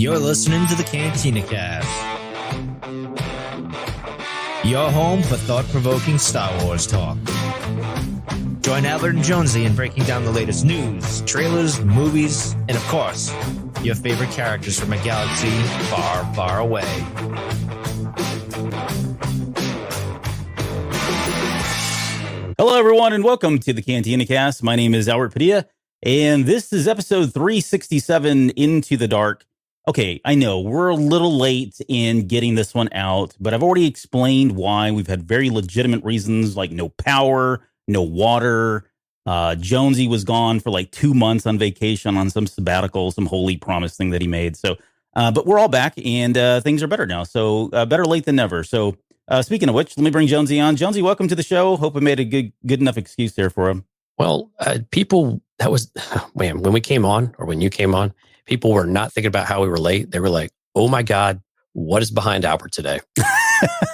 You're listening to the Cantina Cast, your home for thought-provoking Star Wars talk. Join Albert and Jonesy in breaking down the latest news, trailers, movies, and of course, your favorite characters from a galaxy far, far away. Hello, everyone, and welcome to the Cantina Cast. My name is Albert Padilla, and this is episode 367, Into the Dark. Okay, I know we're a little late in getting this one out, but I've already explained why. We've had very legitimate reasons, like no power, no water. Jonesy was gone for like 2 months on vacation on some sabbatical, some holy promise thing that he made. So, but we're all back, and things are better now. So better late than never. So speaking of which, let me bring Jonesy on. Jonesy, welcome to the show. Hope I made a good enough excuse there for him. Well, when we came on, or when you came on, people were not thinking about how we were late. They were like, oh my God, what is behind Albert today?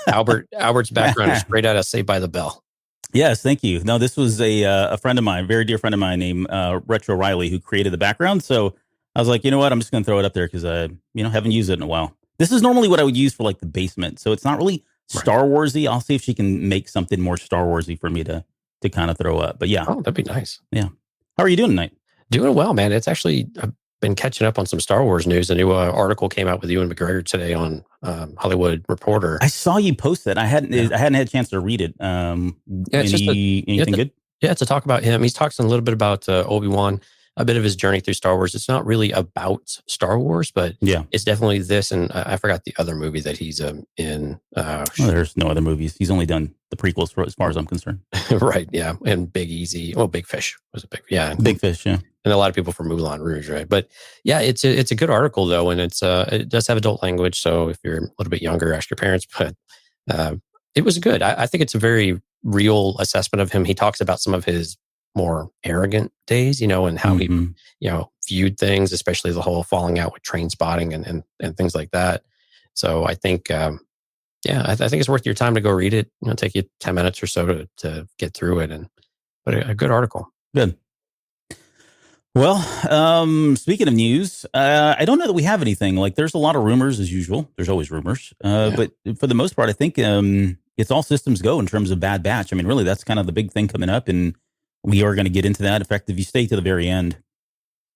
Albert's background is straight out of Saved by the Bell. Yes, thank you. No, this was a friend of mine, a very dear friend of mine named Retro Riley, who created the background. So I was like, you know what? I'm just going to throw it up there because I haven't used it in a while. This is normally what I would use for like the basement. So it's not really Star Warsy. I'll see if she can make something more Star Warsy for me to kind of throw up. But yeah. Oh, that'd be nice. Yeah. How are you doing tonight? Doing well, man. It's actually, I've been catching up on some Star Wars news. A new article came out with Ewan McGregor today on Hollywood Reporter. I saw you post that. I hadn't had a chance to read it. Anything good? Yeah, it's a talk about him. He's talking a little bit about Obi-Wan, a bit of his journey through Star Wars. It's not really about Star Wars, but it's definitely this. And I forgot the other movie that he's in. There's no other movies. He's only done the prequels as far as I'm concerned. Right, yeah. And Big Fish was a big, yeah. Big Fish, yeah. And a lot of people from Moulin Rouge, right? But yeah, it's a good article though, and it does have adult language. So if you're a little bit younger, ask your parents. But it was good. I think it's a very real assessment of him. He talks about some of his more arrogant days, and how he, viewed things, especially the whole falling out with Train Spotting and things like that. So I think, I think it's worth your time to go read it. It'll take you 10 minutes or so to get through it, but a good article. Good. Well, speaking of news, I don't know that we have anything. Like, there's a lot of rumors as usual. There's always rumors, but for the most part, I think it's all systems go in terms of Bad Batch. I mean, really, that's kind of the big thing coming up, and we are going to get into that. In fact, if you stay to the very end,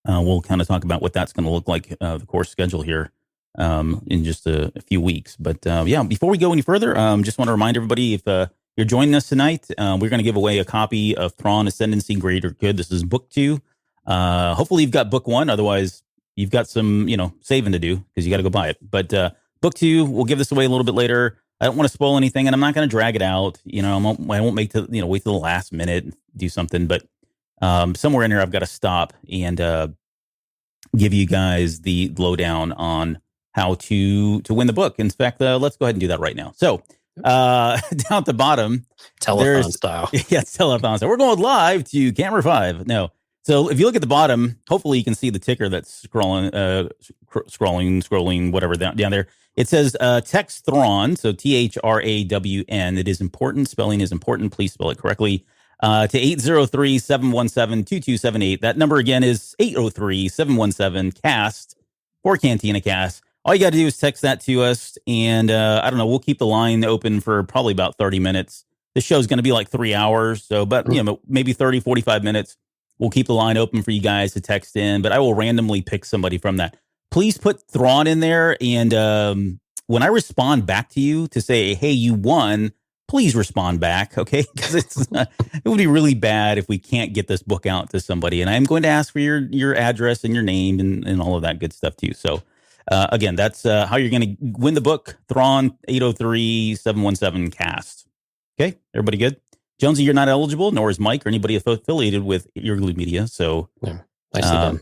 we'll kind of talk about what that's going to look like, the course schedule here in just a few weeks. But before we go any further, just want to remind everybody, if you're joining us tonight, we're going to give away a copy of Thrawn Ascendancy Greater Good. This is book 2. Hopefully you've got book 1. Otherwise, you've got some, saving to do because you got to go buy it. But book 2, we'll give this away a little bit later. I don't want to spoil anything, and I'm not going to drag it out. I won't wait till the last minute and do something. But somewhere in here, I've got to stop and give you guys the lowdown on how to win the book. In fact, let's go ahead and do that right now. So down at the bottom, telethon style. Yeah, telethon style. We're going live to camera 5. No. So if you look at the bottom, hopefully you can see the ticker that's scrolling, whatever down there. It says text Thrawn, so THRAWN. It is important. Spelling is important. Please spell it correctly. To 803-717-2278. That number again is 803-717-CAST for Cantina Cast. All you got to do is text that to us, and I don't know, we'll keep the line open for probably about 30 minutes. The show's going to be like 3 hours, but maybe 30, 45 minutes. We'll keep the line open for you guys to text in, but I will randomly pick somebody from that. Please put Thrawn in there, and when I respond back to you to say, hey, you won, please respond back, okay? Because it would be really bad if we can't get this book out to somebody, and I'm going to ask for your address and your name and all of that good stuff too. So again, that's how you're going to win the book, Thrawn, 803-717-CAST. Okay, everybody good? Jonesy, you're not eligible, nor is Mike or anybody affiliated with Earglue Media. So, I see them.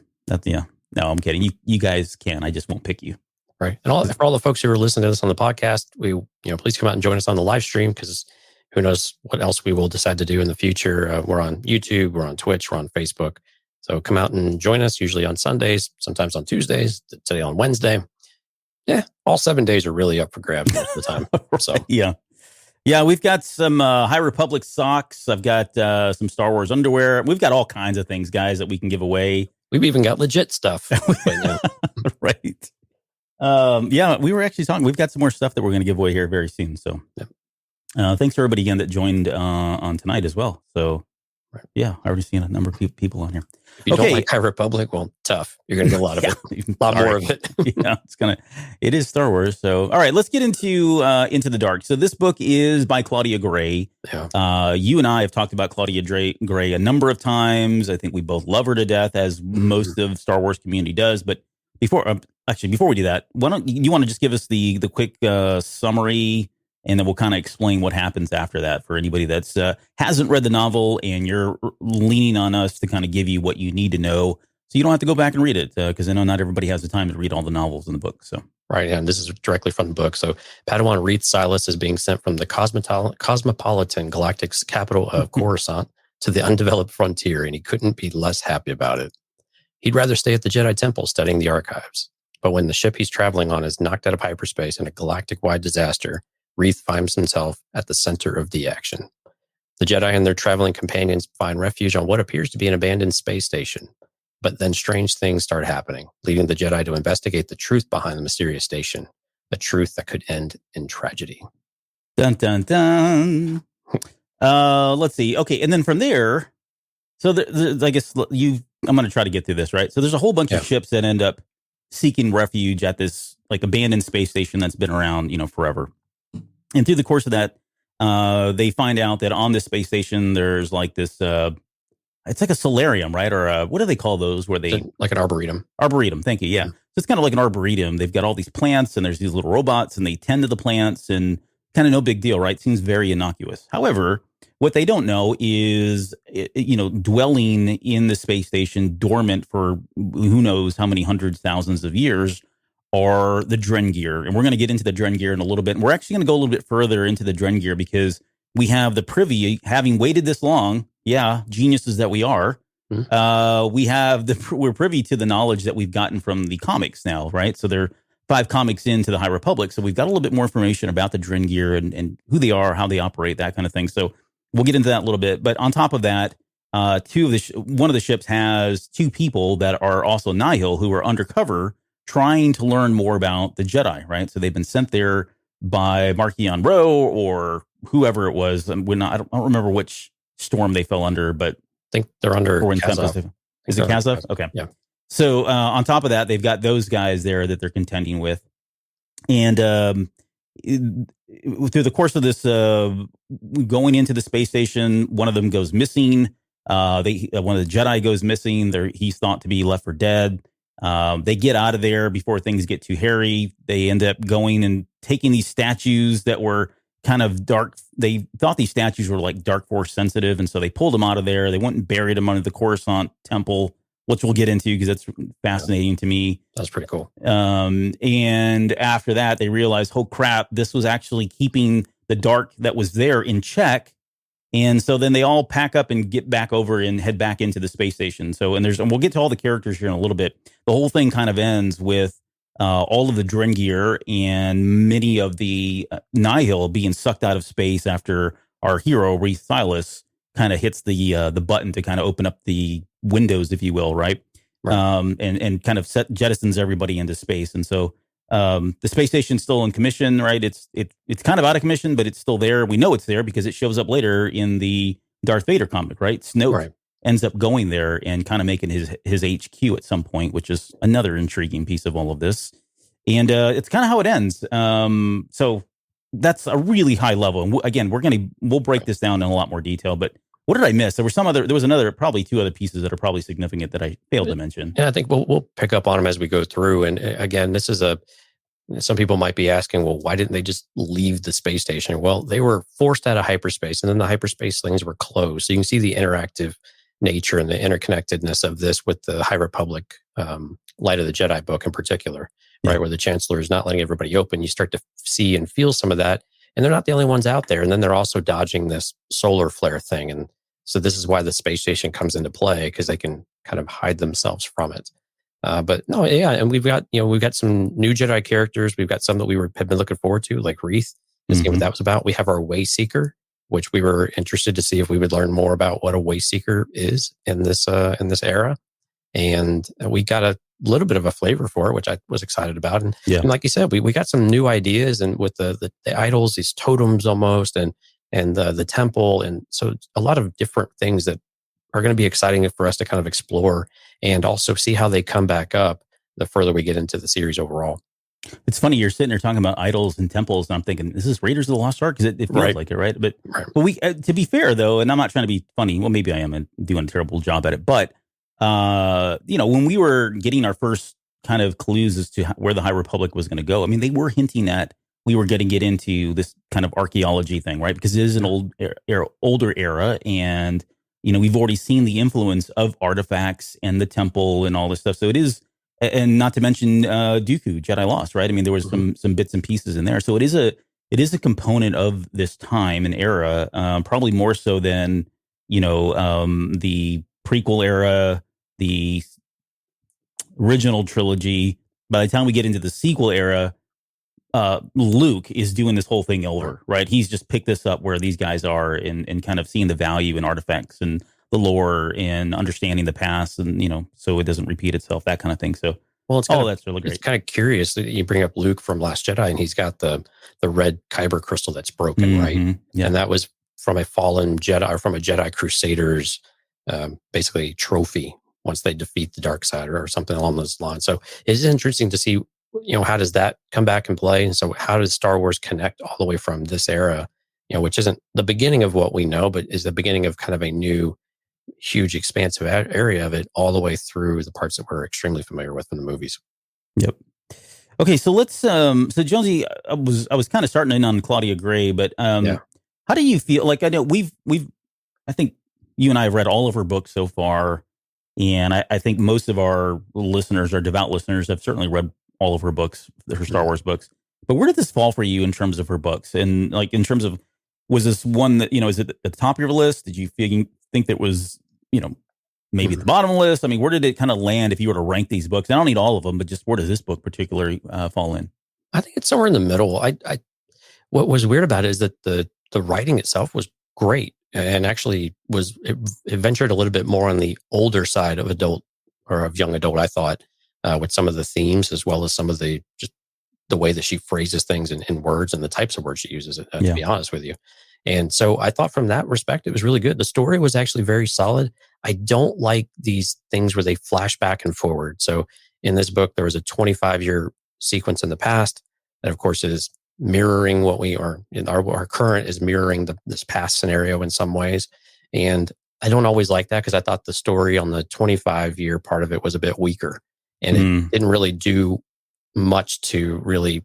No, I'm kidding. You guys can. I just won't pick you. Right. And for all the folks who are listening to this on the podcast, please come out and join us on the live stream, because who knows what else we will decide to do in the future. We're on YouTube, we're on Twitch, we're on Facebook. So come out and join us, usually on Sundays, sometimes on Tuesdays, today on Wednesday. Yeah, all 7 days are really up for grabs most of the time. So Yeah, we've got some High Republic socks. I've got some Star Wars underwear. We've got all kinds of things, guys, that we can give away. We've even got legit stuff. Right. Yeah, we were actually talking. We've got some more stuff that we're going to give away here very soon. So, thanks to everybody again that joined on tonight as well. So, yeah, I already seen a number of people on here. If you don't like High Republic, well, tough. You're going to get a lot of it. A lot more of it. Yeah, it is Star Wars. So, all right, let's get into the Dark. So this book is by Claudia Gray. Yeah. You and I have talked about Claudia Gray a number of times. I think we both love her to death, as most of Star Wars community does. But before we do that, why don't you want to just give us the quick summary, and then we'll kind of explain what happens after that for anybody that's hasn't read the novel, and you're leaning on us to kind of give you what you need to know, so you don't have to go back and read it, because I know not everybody has the time to read all the novels in the book. So right, and this is directly from the book. So Padawan Reath Silas is being sent from the cosmopolitan galactic capital of Coruscant to the undeveloped frontier, and he couldn't be less happy about it. He'd rather stay at the Jedi Temple studying the archives. But when the ship he's traveling on is knocked out of hyperspace in a galactic-wide disaster, Reath finds himself at the center of the action. The Jedi and their traveling companions find refuge on what appears to be an abandoned space station. But then strange things start happening, leading the Jedi to investigate the truth behind the mysterious station, a truth that could end in tragedy. Dun, dun, dun. Let's see. Okay, and then from there, so I guess I'm going to try to get through this, right? So there's a whole bunch of ships that end up seeking refuge at this like abandoned space station that's been around, forever. And through the course of that, they find out that on this space station, there's like this, it's like a solarium, right? Or what do they call those where they... Like an arboretum. Arboretum, thank you, yeah. So it's kind of like an arboretum. They've got all these plants, and there's these little robots, and they tend to the plants, and kind of no big deal, right? Seems very innocuous. However, what they don't know is, dwelling in the space station dormant for who knows how many hundreds, thousands of years are the Drengir. And we're going to get into the Drengir in a little bit. And we're actually going to go a little bit further into the Drengir because we have the privy, having waited this long, geniuses that we are, we're privy to the knowledge that we've gotten from the comics now, right? So they're 5 comics into the High Republic. So we've got a little bit more information about the Drengir and who they are, how they operate, that kind of thing. So we'll get into that a little bit. But on top of that, one of the ships has 2 people that are also Nihil who are undercover trying to learn more about the Jedi, right? So they've been sent there by Marchion Ro or whoever it was. I don't remember which storm they fell under, but I think they're under Kazov. Is it Kazov? Okay. Yeah. So on top of that, they've got those guys there that they're contending with. And through the course of this, going into the space station, one of them goes missing. One of the Jedi goes missing. He's thought to be left for dead. They get out of there before things get too hairy. They end up going and taking these statues that were kind of dark. They thought these statues were like dark force sensitive. And so they pulled them out of there. They went and buried them under the Coruscant temple, which we'll get into because that's fascinating to me. That's pretty cool. And after that, they realized, oh crap, this was actually keeping the dark that was there in check. And so then they all pack up and get back over and head back into the space station. So, and we'll get to all the characters here in a little bit. The whole thing kind of ends with all of the Drengir and many of the Nihil being sucked out of space after our hero, Reath Silas, kind of hits the button to kind of open up the windows, if you will, right? And kind of jettisons everybody into space. And so the space station's still in commission, right? It's kind of out of commission, but it's still there. We know it's there because it shows up later in the Darth Vader comic, right? Snoke ends up going there and kind of making his HQ at some point, which is another intriguing piece of all of this. And it's kind of how it ends. So that's a really high level. And again, we'll break this down in a lot more detail, but what did I miss? There was probably 2 other pieces that are probably significant that I failed to mention. Yeah, I think we'll pick up on them as we go through. And again, this is some people might be asking, well, why didn't they just leave the space station? Well, they were forced out of hyperspace, and then the hyperspace things were closed. So you can see the interactive nature and the interconnectedness of this with the High Republic Light of the Jedi book in particular, right? Where the Chancellor is not letting everybody open. You start to see and feel some of that. And they're not the only ones out there. And then they're also dodging this solar flare thing. And so this is why the space station comes into play, because they can kind of hide themselves from it. But no, yeah. And we've got some new Jedi characters. We've got some that have been looking forward to, like Reath. This game that was about. We have our Wayseeker, which we were interested to see if we would learn more about what a Wayseeker is in this era. And we got little bit of a flavor for it, which I was excited about. And, Yeah. and like you said, we got some new ideas, and with the idols, these totems almost, and the temple, and so a lot of different things that are going to be exciting for us to kind of explore and also see how they come back up the further we get into the series overall. It's funny, you're sitting there talking about idols and temples, and I'm thinking, is this Raiders of the Lost Ark? Because it feels Right. like it, right? But Right. we, to be fair though, and I'm not trying to be funny. Well, maybe I am doing a terrible job at it. But when we were getting our first kind of clues as to where the High Republic was going to go, I mean, they were hinting at we were getting get into this kind of archaeology thing, right? Because it is an older era, and we've already seen the influence of artifacts and the temple and all this stuff. So it is. And not to mention Dooku, Jedi Lost, right? I mean, there was some bits and pieces in there. So it is a component of this time and era, probably more so than the prequel era, the original trilogy. By the time we get into the sequel era, Luke is doing this whole thing over, right? He's just picked this up where these guys are, and kind of seeing the value in artifacts and the lore and understanding the past, and so it doesn't repeat itself, that kind of thing. So well, that's really great. It's kind of curious that you bring up Luke from Last Jedi, and he's got the red kyber crystal that's broken, right? Yeah. And that was from a fallen Jedi, or from a Jedi Crusaders, basically trophy once they defeat the dark side or something along those lines. So it's interesting to see, how does that come back and play? And so how does Star Wars connect all the way from this era, which isn't the beginning of what we know, but is the beginning of kind of a new, huge, expansive area of it, all the way through the parts that we're extremely familiar with in the movies. Yep. Okay, so let's. So Jonesy, I was kind of starting in on Claudia Gray, but how do you feel? Like, I know we've. I think you and I have read all of her books so far, and I think most of our listeners, our devout listeners, have certainly read all of her books, her Star Wars books. But where did this fall for you in terms of her books, and like in terms of, was this one that is it at the top of your list? Did you think that was maybe at the bottom of the list? I mean, where did it kind of land if you were to rank these books? I don't need all of them, but just where does this book particularly fall in? I think it's somewhere in the middle. What was weird about it is that the writing itself was great, and actually it ventured a little bit more on the older side of adult, or of young adult, I thought, with some of the themes, as well as some of the way that she phrases things in words and the types of words she uses, to be honest with you. And so I thought from that respect, it was really good. The story was actually very solid. I don't like these things where they flash back and forward. So in this book, there was a 25-year sequence in the past that, of course, is mirroring what we are in our current is mirroring this past scenario in some ways. And I don't always like that, because I thought the story on the 25-year part of it was a bit weaker, and it didn't really do much to really,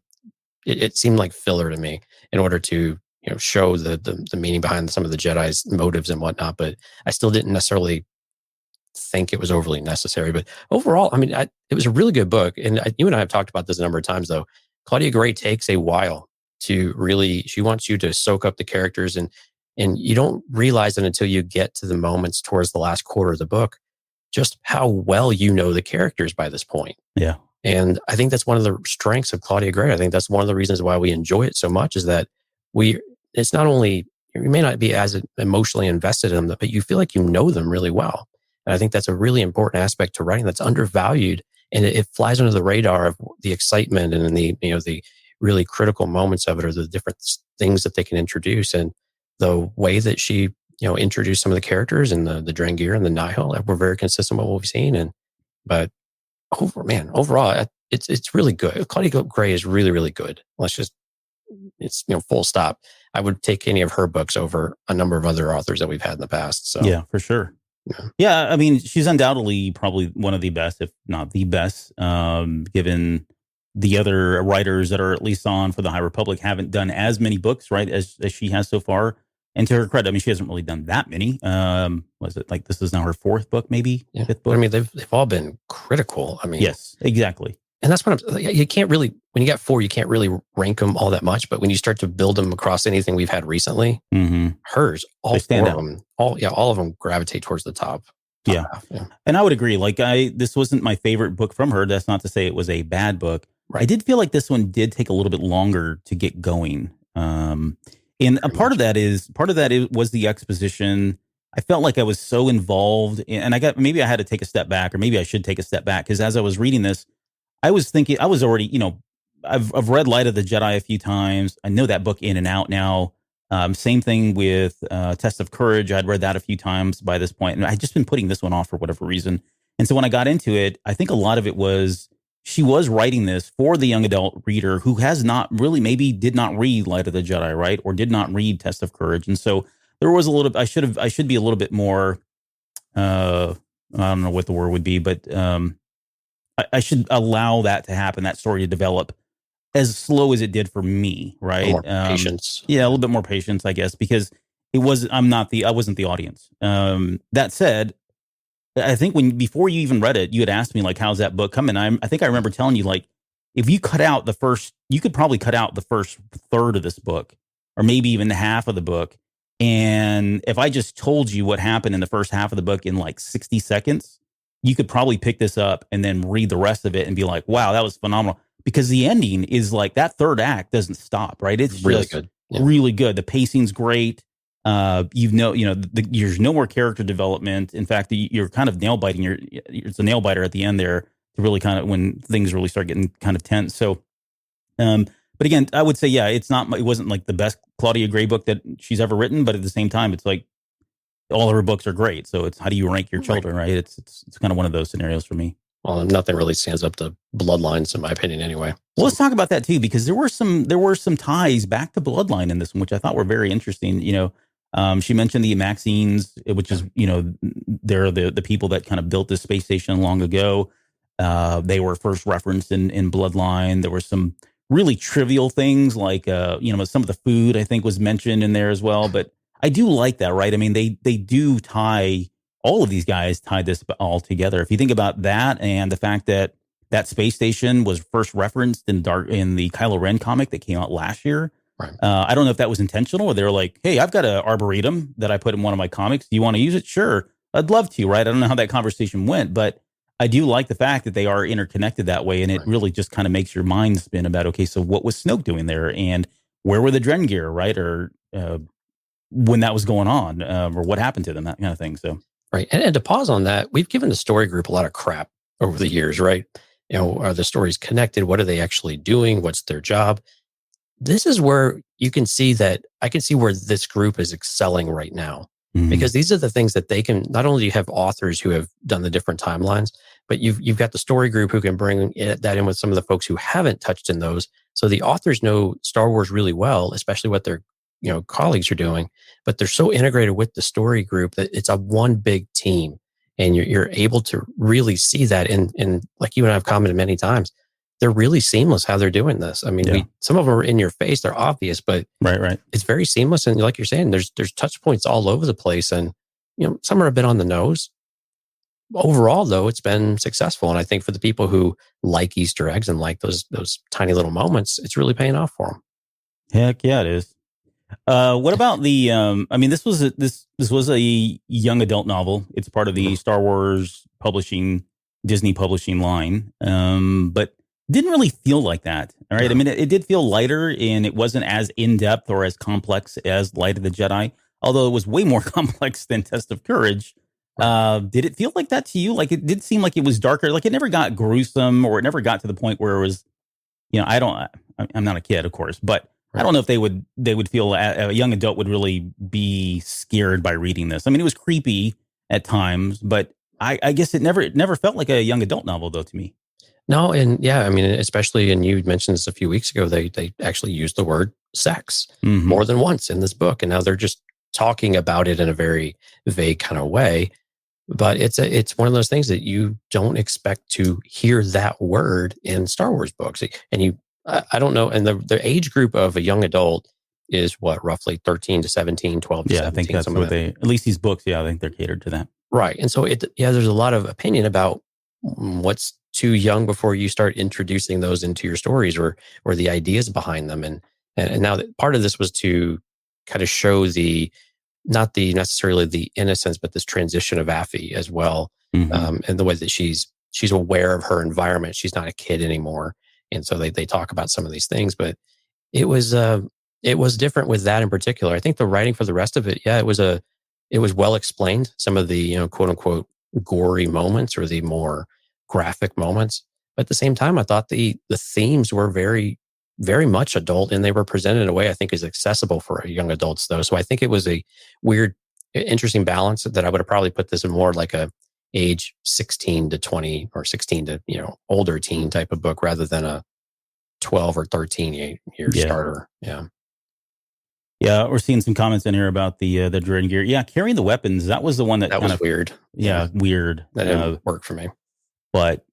it seemed like filler to me in order to show the meaning behind some of the Jedi's motives and whatnot. But I still didn't necessarily think it was overly necessary. But overall, I mean, it was a really good book. And you and I have talked about this a number of times, though. Claudia Gray takes a while to really, she wants you to soak up the characters, and you don't realize it until you get to the moments towards the last quarter of the book, just how well the characters by this point. Yeah. And I think that's one of the strengths of Claudia Gray. I think that's one of the reasons why we enjoy it so much, is that it's not only, you may not be as emotionally invested in them, but you feel like you know them really well. And I think that's a really important aspect to writing that's undervalued, and it flies under the radar of the excitement and the really critical moments of it, or the different things that they can introduce, and the way that she introduced some of the characters, and the Drangir and the Nihil were very consistent with what we've seen. But overall, it's really good. Claudia Gray is really, really good. It's full stop. I would take any of her books over a number of other authors that we've had in the past. So yeah, for sure. Yeah, I mean, she's undoubtedly probably one of the best, if not the best, given the other writers that are at least on for the High Republic haven't done as many books, right, as she has so far. And to her credit, I mean, she hasn't really done that many. Was it like this is now her fourth book, maybe? Yeah. Fifth book? I mean, they've all been critical. I mean, yes, exactly. And that's what you can't really, when you got four, you can't really rank them all that much. But when you start to build them across anything we've had recently, hers, all four of them, all of them gravitate towards the top. Yeah. Half, yeah. And I would agree. Like this wasn't my favorite book from her. That's not to say it was a bad book. Right. I did feel like this one did take a little bit longer to get going. And a part of that was the exposition. I felt like I was so involved, and maybe I had to take a step back, or maybe I should take a step back, because as I was reading this, I was thinking, I was already, I've read Light of the Jedi a few times. I know that book in and out now. Same thing with Test of Courage. I'd read that a few times by this point, and I'd just been putting this one off for whatever reason. And so when I got into it, I think a lot of it was she was writing this for the young adult reader who has not really, maybe did not read Light of the Jedi, right? Or did not read Test of Courage. And so there was a little, I should be a little bit more, I don't know what the word would be, but I should allow that to happen, that story to develop as slow as it did for me, right? More patience. Yeah, a little bit more patience, I guess, because I wasn't the audience. That said, I think before you even read it, you had asked me, like, how's that book coming? I think I remember telling you, like, if you you could probably cut out the first third of this book, or maybe even half of the book. And if I just told you what happened in the first half of the book in like 60 seconds, you could probably pick this up and then read the rest of it and be like, wow, that was phenomenal. Because the ending is like, that third act doesn't stop, right? It's really just good. Really good. The pacing's great. There's no more character development. In fact, you're kind of nail biting. It's a nail biter at the end there to really kind of, when things really start getting kind of tense. So, but again, I would say, yeah, it wasn't like the best Claudia Gray book that she's ever written, but at the same time, it's like all of her books are great. So it's, how do you rank your children, right? It's kind of one of those scenarios for me. Well, nothing really stands up to Bloodlines, in my opinion, anyway. Well, let's talk about that too, because there were some ties back to Bloodline in this one, which I thought were very interesting. She mentioned the Maxines, which is, they're the people that kind of built this space station long ago. They were first referenced in Bloodline. There were some really trivial things like, some of the food I think was mentioned in there as well. But I do like that, right? I mean, they do tie, all of these guys tied this all together. If you think about that, and the fact that space station was first referenced in the Kylo Ren comic that came out last year. Right. I don't know if that was intentional, or they were like, hey, I've got an arboretum that I put in one of my comics. Do you want to use it? Sure. I'd love to, right? I don't know how that conversation went, but I do like the fact that they are interconnected that way. And it really just kind of makes your mind spin about, okay, so what was Snoke doing there? And where were the Drengir, right? Or when that was going on, or what happened to them, that kind of thing. So. Right. And to pause on that, we've given the story group a lot of crap over the years, right? Are the stories connected? What are they actually doing? What's their job? This is where you can see that I can see where this group is excelling right now, because these are the things that they can, not only do you have authors who have done the different timelines, but you've got the story group who can bring that in with some of the folks who haven't touched in those. So the authors know Star Wars really well, especially what their colleagues are doing, but they're so integrated with the story group that it's a one big team. And you're able to really see that in like you and I have commented many times, they're really seamless how they're doing this. I mean, some of them are in your face, they're obvious, but right. It's very seamless. And like you're saying, there's touch points all over the place, and some are a bit on the nose. Overall, though, it's been successful, and I think for the people who like Easter eggs and like those tiny little moments, it's really paying off for them. Heck yeah, it is. What about the? This was a young adult novel. It's part of the Star Wars Disney publishing line, but didn't really feel like that. All right, I mean, it did feel lighter, and it wasn't as in depth or as complex as Light of the Jedi. Although it was way more complex than Test of Courage. Did it feel like that to you? Like, it did seem like it was darker. Like, it never got gruesome, or it never got to the point where it was. I'm not a kid, of course, but. I don't know if they would feel a young adult would really be scared by reading this. I mean, it was creepy at times, but I guess it never felt like a young adult novel, though, to me. No, and yeah, I mean, especially, and you mentioned this a few weeks ago, they actually used the word sex more than once in this book, and now they're just talking about it in a very vague kind of way. But it's one of those things that you don't expect to hear that word in Star Wars books, and I don't know. And the age group of a young adult is what, roughly 13 to 17, 12 to 17. Yeah, I think that's what at least these books, I think they're catered to that. Right. And so there's a lot of opinion about what's too young before you start introducing those into your stories or the ideas behind them. And now that part of this was to kind of show not necessarily the innocence, but this transition of Affie as well. And the way that she's aware of her environment. She's not a kid anymore. And so they talk about some of these things, but it was different with that in particular. I think the writing for the rest of it, it was a it was well explained. Some of the, quote unquote, gory moments or the more graphic moments. But at the same time, I thought the themes were very, very much adult, and they were presented in a way I think is accessible for young adults, though. So I think it was a weird, interesting balance that I would have probably put this in more like a age 16 to 20 or 16 to, older teen type of book rather than a 12 or 13 year starter. Yeah. Yeah, we're seeing some comments in here about the Drengir. Yeah, carrying the weapons. That was the one that was weird. Yeah, weird. That didn't work for me. But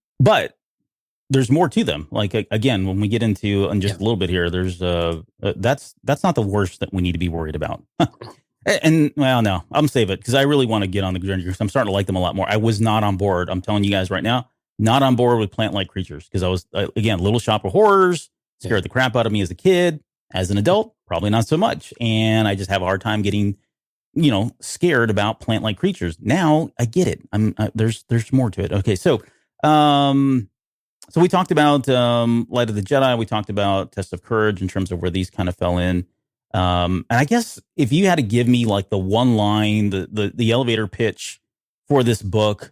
there's more to them. Like again, when we get into just a little bit here, there's that's not the worst that we need to be worried about. And well, no, I'm save it because I really want to get on the Drengir because I'm starting to like them a lot more. I was not on board. I'm telling you guys right now, not on board with plant-like creatures because I was again Little Shop of Horrors scared the crap out of me as a kid. As an adult, probably not so much. And I just have a hard time getting, scared about plant-like creatures. Now I get it. There's more to it. Okay. So we talked about Light of the Jedi. We talked about Test of Courage in terms of where these kind of fell in. And I guess if you had to give me like the one line, the elevator pitch for this book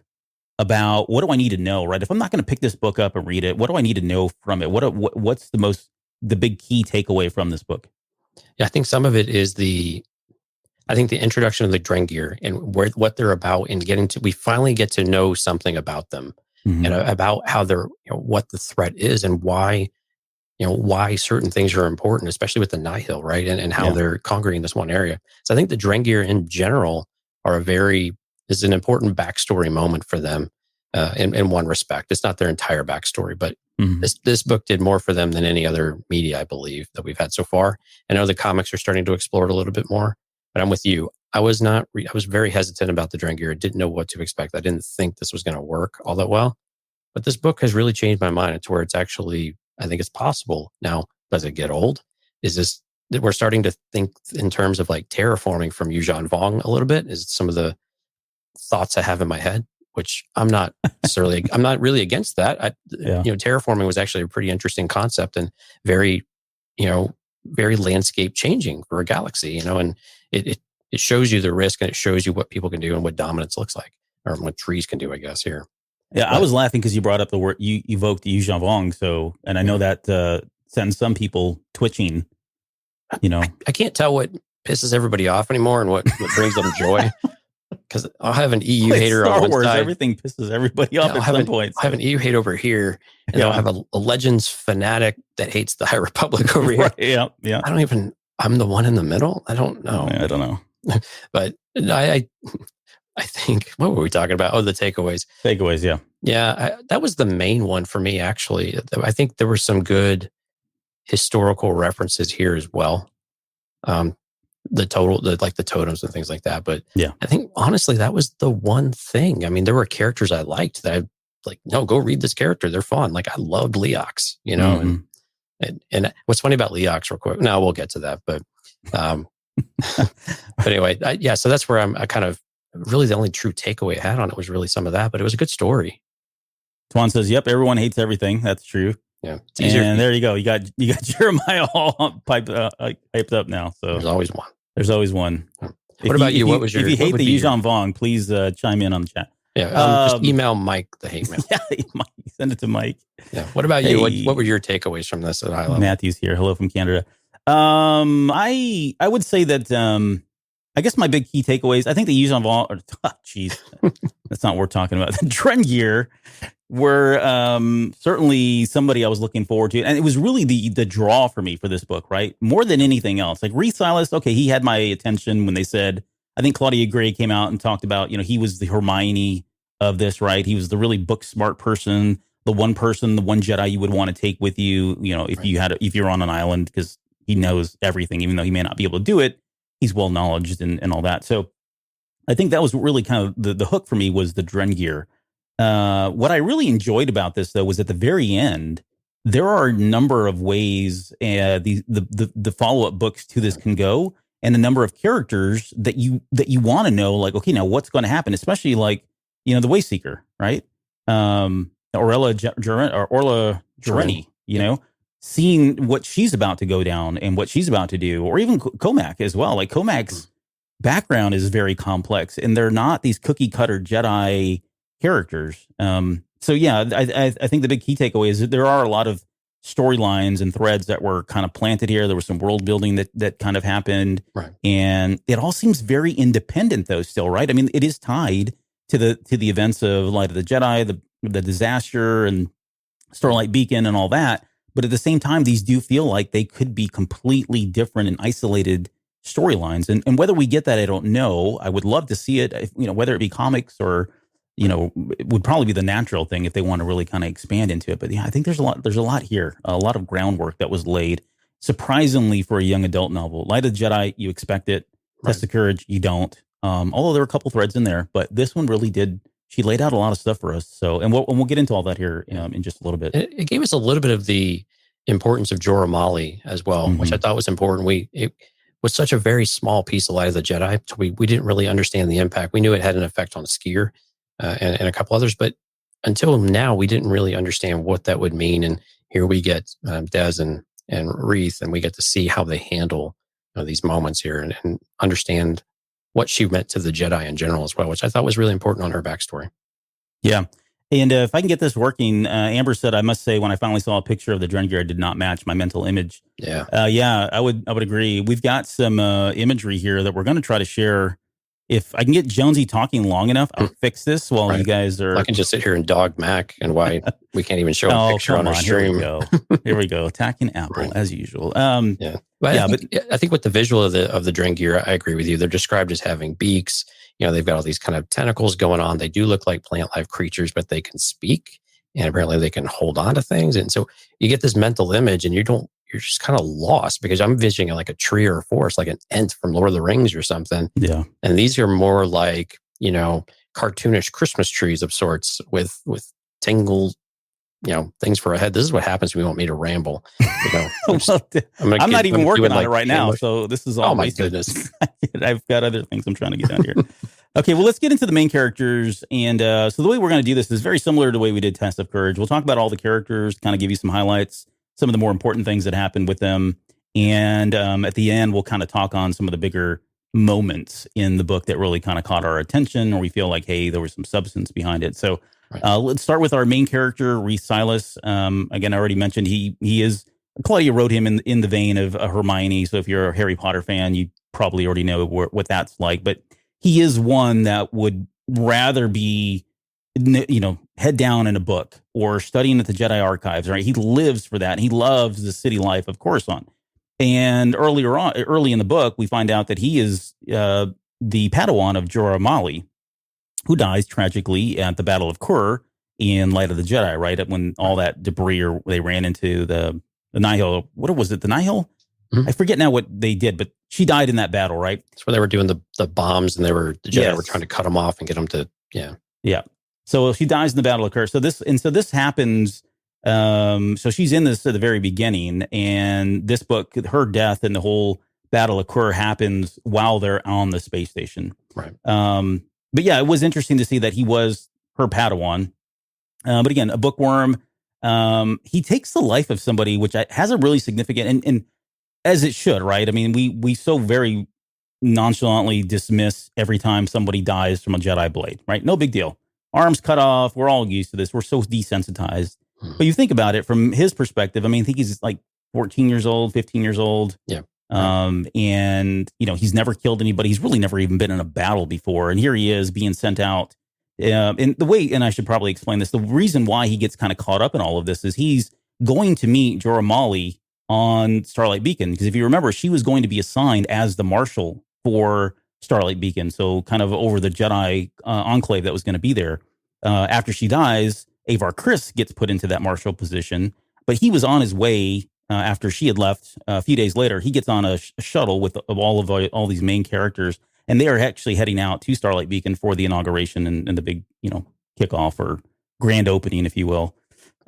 about what do I need to know, right? If I'm not going to pick this book up and read it, what do I need to know from it? What's the big key takeaway from this book? Yeah, I think some of it is the introduction of the Drengir and what they're about and we finally get to know something about them and about how they're, what the threat is and why certain things are important, especially with the Nihil, right? And how they're conquering this one area. So I think the Drengir in general is an important backstory moment for them in one respect. It's not their entire backstory, but this book did more for them than any other media, I believe, that we've had so far. I know the comics are starting to explore it a little bit more, but I'm with you. I was very hesitant about the Drengir. I didn't know what to expect. I didn't think this was going to work all that well. But this book has really changed my mind to where it's actually, I think it's possible. Now, does it get old? Is this that we're starting to think in terms of like terraforming from Yuuzhan Vong a little bit? Is some of the thoughts I have in my head, which I'm not really against that. Terraforming was actually a pretty interesting concept and very, very landscape changing for a galaxy, and it shows you the risk and it shows you what people can do and what dominance looks like or what trees can do, I guess, here. Yeah, I was laughing because you brought up the word, you evoked Yuuzhan Vong. And I know that sends some people twitching, I can't tell what pisses everybody off anymore and what brings them joy. Because I'll have an EU hater Star on one Wars, side. Everything pisses everybody off at some point. I have an EU hate over here, and I'll have a Legends fanatic that hates the High Republic over here. Right, yeah. I'm the one in the middle. I don't know. I don't know. But I think, what were we talking about? Oh, the takeaways. Takeaways, yeah. Yeah, that was the main one for me, actually. I think there were some good historical references here as well. The totems and things like that. But yeah, I think honestly, that was the one thing. I mean, there were characters I liked that I like, no, go read this character. They're fun. Like I loved Leox, and what's funny about Leox real quick. No, we'll get to that. But, but anyway, so that's where I kind of really the only true takeaway I had on it was really some of that, but it was a good story. Twan says, yep, everyone hates everything. That's true. Yeah. It's easier. And there you go. You got Jeremiah all hyped up now. So there's always one. There's always one. What about you? What was your? If you hate the Yuuzhan Vong, please chime in on the chat. Yeah, just email Mike the hate mail. Yeah, send it to Mike. Yeah. What about you? What were your takeaways from this at high level? Matthew's here. Hello from Canada. I would say that I guess my big key takeaways. I think the Yuuzhan Vong. That's not what we're talking about. The Drengir were certainly somebody I was looking forward to, and it was really the draw for me for this book, right? More than anything else. Like Reese Silas, okay, he had my attention when they said. I think Claudia Gray came out and talked about, he was the Hermione of this, right? He was the really book smart person, the one Jedi you would want to take with you, if you're on an island, because he knows everything, even though he may not be able to do it. He's well knowledged and all that. So I think that was really kind of the hook for me was the Drengir. What I really enjoyed about this, though, was at the very end, there are a number of ways the follow-up books to this can go. And the number of characters that you want to know, like, okay, now what's going to happen? Especially like, the Wayseeker, right? Orla Jareni, seeing what she's about to go down and what she's about to do, or even Comac as well. Like Comac's background is very complex, and they're not these cookie cutter Jedi characters. So yeah, I think the big key takeaway is that there are a lot of storylines and threads that were kind of planted here. There was some world building that kind of happened, Right. and it all seems very independent, though. Still, right? I mean, it is tied to the events of Light of the Jedi, the disaster, and Starlight Beacon, and all that. But at the same time, these do feel like they could be completely different and isolated storylines. And whether we get that, I don't know. I would love to see it. Whether it be comics or it would probably be the natural thing if they want to really kind of expand into it. But yeah, I think there's a lot here, a lot of groundwork that was laid surprisingly for a young adult novel. Light of the Jedi, you expect it. Right. Test of Courage, you don't. Although there were a couple threads in there, but this one really did. She laid out a lot of stuff for us. So, and we'll get into all that here in just a little bit. It gave us a little bit of the importance of Jorah Mali as well, which I thought was important. It was such a very small piece of Light of the Jedi, so we didn't really understand the impact. We knew it had an effect on Skier and a couple others, but until now, we didn't really understand what that would mean. And here we get Des and Reath, and we get to see how they handle these moments here and understand what she meant to the Jedi in general as well, which I thought was really important on her backstory. Yeah. And if I can get this working, Amber said, I must say, when I finally saw a picture of the Drengir, it did not match my mental image. Yeah. Yeah, I would agree. We've got some imagery here that we're going to try to share. If I can get Jonesy talking long enough, I'll fix this while you guys are... I can just sit here and dog Mac and why we can't even show a picture on our stream. Here we go. Attacking Apple, as usual. Yeah. But I think with the visual of the Drengir, I agree with you. They're described as having beaks. They've got all these kind of tentacles going on. They do look like plant life creatures, but they can speak, and apparently they can hold on to things. And so you get this mental image, and you're just kind of lost, because I'm envisioning like a tree or a forest, like an Ent from Lord of the Rings or something. Yeah. And these are more like, cartoonish Christmas trees of sorts with tingle, things for a head. This is what happens when you want me to ramble. I'm not even working on it right now. So this is all. Oh my goodness. I've got other things I'm trying to get done here. Okay, well, let's get into the main characters. And so the way we're going to do this is very similar to the way we did Test of Courage. We'll talk about all the characters, kind of give you some highlights, some of the more important things that happened with them. And at the end, we'll kind of talk on some of the bigger moments in the book that really kind of caught our attention, or we feel like, hey, there was some substance behind it. So let's start with our main character, Reath Silas. Again, I already mentioned he is, Claudia wrote him in the vein of Hermione. So if you're a Harry Potter fan, you probably already know what that's like. But he is one that would rather be, head down in a book or studying at the Jedi archives, right? He lives for that. And he loves the city life of Coruscant. And early in the book, we find out that he is the Padawan of Jorah Mali, who dies tragically at the Battle of Kur in Light of the Jedi, right? When all that debris, or they ran into the Nihil. What was it? The Nihil? Mm-hmm. I forget now what they did, but she died in that battle, right? That's where they were doing the bombs, and the Jedi were trying to cut them off and get them to, Yeah. So she dies in the Battle of Kur. So this happens. So she's in this at the very beginning, and this book, her death and the whole Battle of Kur happens while they're on the space station. Right. But yeah, it was interesting to see that he was her Padawan. But again, a bookworm. He takes the life of somebody, which has a really significant, and as it should, right? I mean, we so very nonchalantly dismiss every time somebody dies from a Jedi blade, right? No big deal. Arms cut off. We're all used to this. We're so desensitized. But you think about it from his perspective. I mean, I think he's like 14 years old, 15 years old. Yeah. And, he's never killed anybody. He's really never even been in a battle before. And here he is being sent out. And I should probably explain this, the reason why he gets kind of caught up in all of this is he's going to meet Jorah Mali on Starlight Beacon. Because if you remember, she was going to be assigned as the marshal for Starlight Beacon. So kind of over the Jedi enclave that was going to be there. After she dies, Avar Kriss gets put into that marshal position, but he was on his way after she had left. A few days later, he gets on a shuttle with all these main characters, and they are actually heading out to Starlight Beacon for the inauguration and the big, kickoff or grand opening, if you will.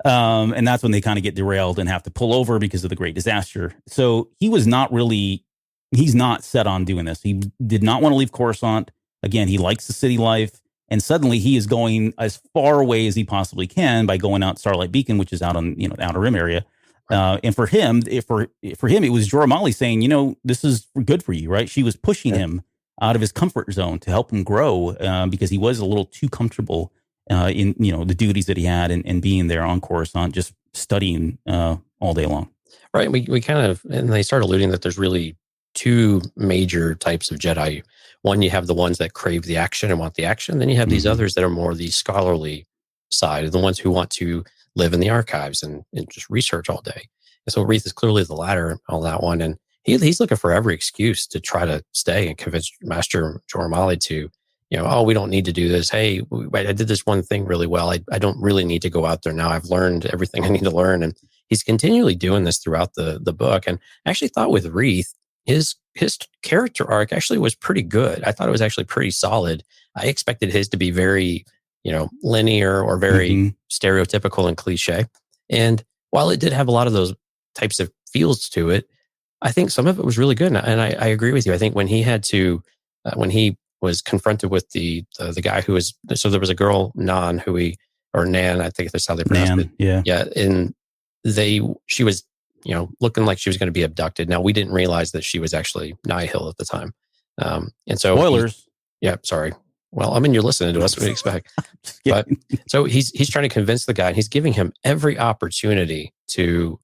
And that's when they kind of get derailed and have to pull over because of the great disaster. So he's not set on doing this. He did not want to leave Coruscant. Again, he likes the city life. And suddenly he is going as far away as he possibly can by going out Starlight Beacon, which is out on the Outer Rim area. And for him, it was Jorah Mali saying, this is good for you, right? She was pushing him out of his comfort zone to help him grow, because he was a little too comfortable in the duties that he had and being there on Coruscant, just studying all day long. Right. We kind of, and they start alluding that there's really two major types of Jedi. One, you have the ones that crave the action and want the action. Then you have these others that are more the scholarly side, the ones who want to live in the archives and just research all day. And so Reath is clearly the latter on that one. And he's looking for every excuse to try to stay and convince Master Jora to, oh, we don't need to do this. Hey, I did this one thing really well. I don't really need to go out there now. I've learned everything I need to learn. And he's continually doing this throughout the book. And I actually thought with Reath, his character arc actually was pretty good. I thought it was actually pretty solid. I expected his to be very, linear or very stereotypical and cliche. And while it did have a lot of those types of feels to it, I think some of it was really good. And I agree with you. I think when he had to, when he was confronted with the guy who was, so there was a girl, Nan, or Nan, I think that's how they pronounce it. Yeah. Yeah. And she was, looking like she was going to be abducted. Now, we didn't realize that she was actually Nihil at the time. And so spoilers. Yeah, sorry. Well, I mean, you're listening to us. What do you expect? But so he's trying to convince the guy, and he's giving him every opportunity to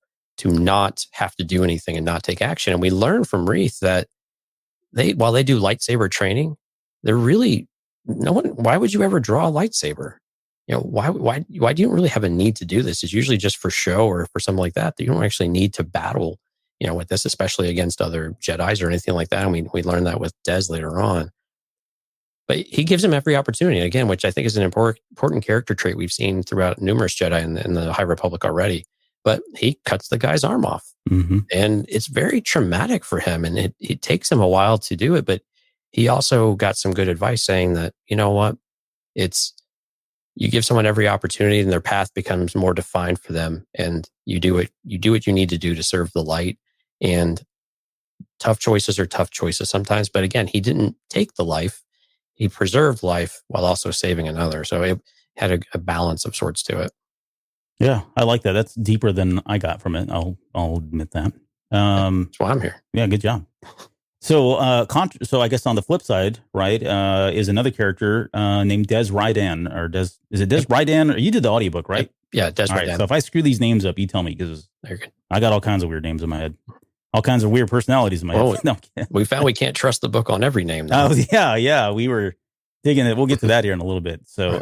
not have to do anything and not take action. And we learn from Reath that while they do lightsaber training, they're really why would you ever draw a lightsaber? Why do you really have a need to do this? It's usually just for show or for something like that. That you don't actually need to battle, with this, especially against other Jedis or anything like that. I mean, we learned that with Des later on. But he gives him every opportunity, again, which I think is an important character trait we've seen throughout numerous Jedi in the High Republic already. But he cuts the guy's arm off. And it's very traumatic for him. And it takes him a while to do it. But he also got some good advice saying that, you know what, you give someone every opportunity and their path becomes more defined for them. And you do what you need to do to serve the light. And tough choices are tough choices sometimes. But again, he didn't take the life. He preserved life while also saving another. So it had a balance of sorts to it. Yeah, I like that. That's deeper than I got from it. I'll admit that. That's why I'm here. Yeah, good job. So, so I guess on the flip side, right, is another character named Des Rydan, or is it Des Rydan? Or you did the audiobook, right? Yeah, Des Rydan. Right, so if I screw these names up, you tell me, because I got all kinds of weird names in my head, all kinds of weird personalities in my head. No, we found we can't trust the book on every name. Oh, yeah, we were digging it. We'll get to that here in a little bit. So,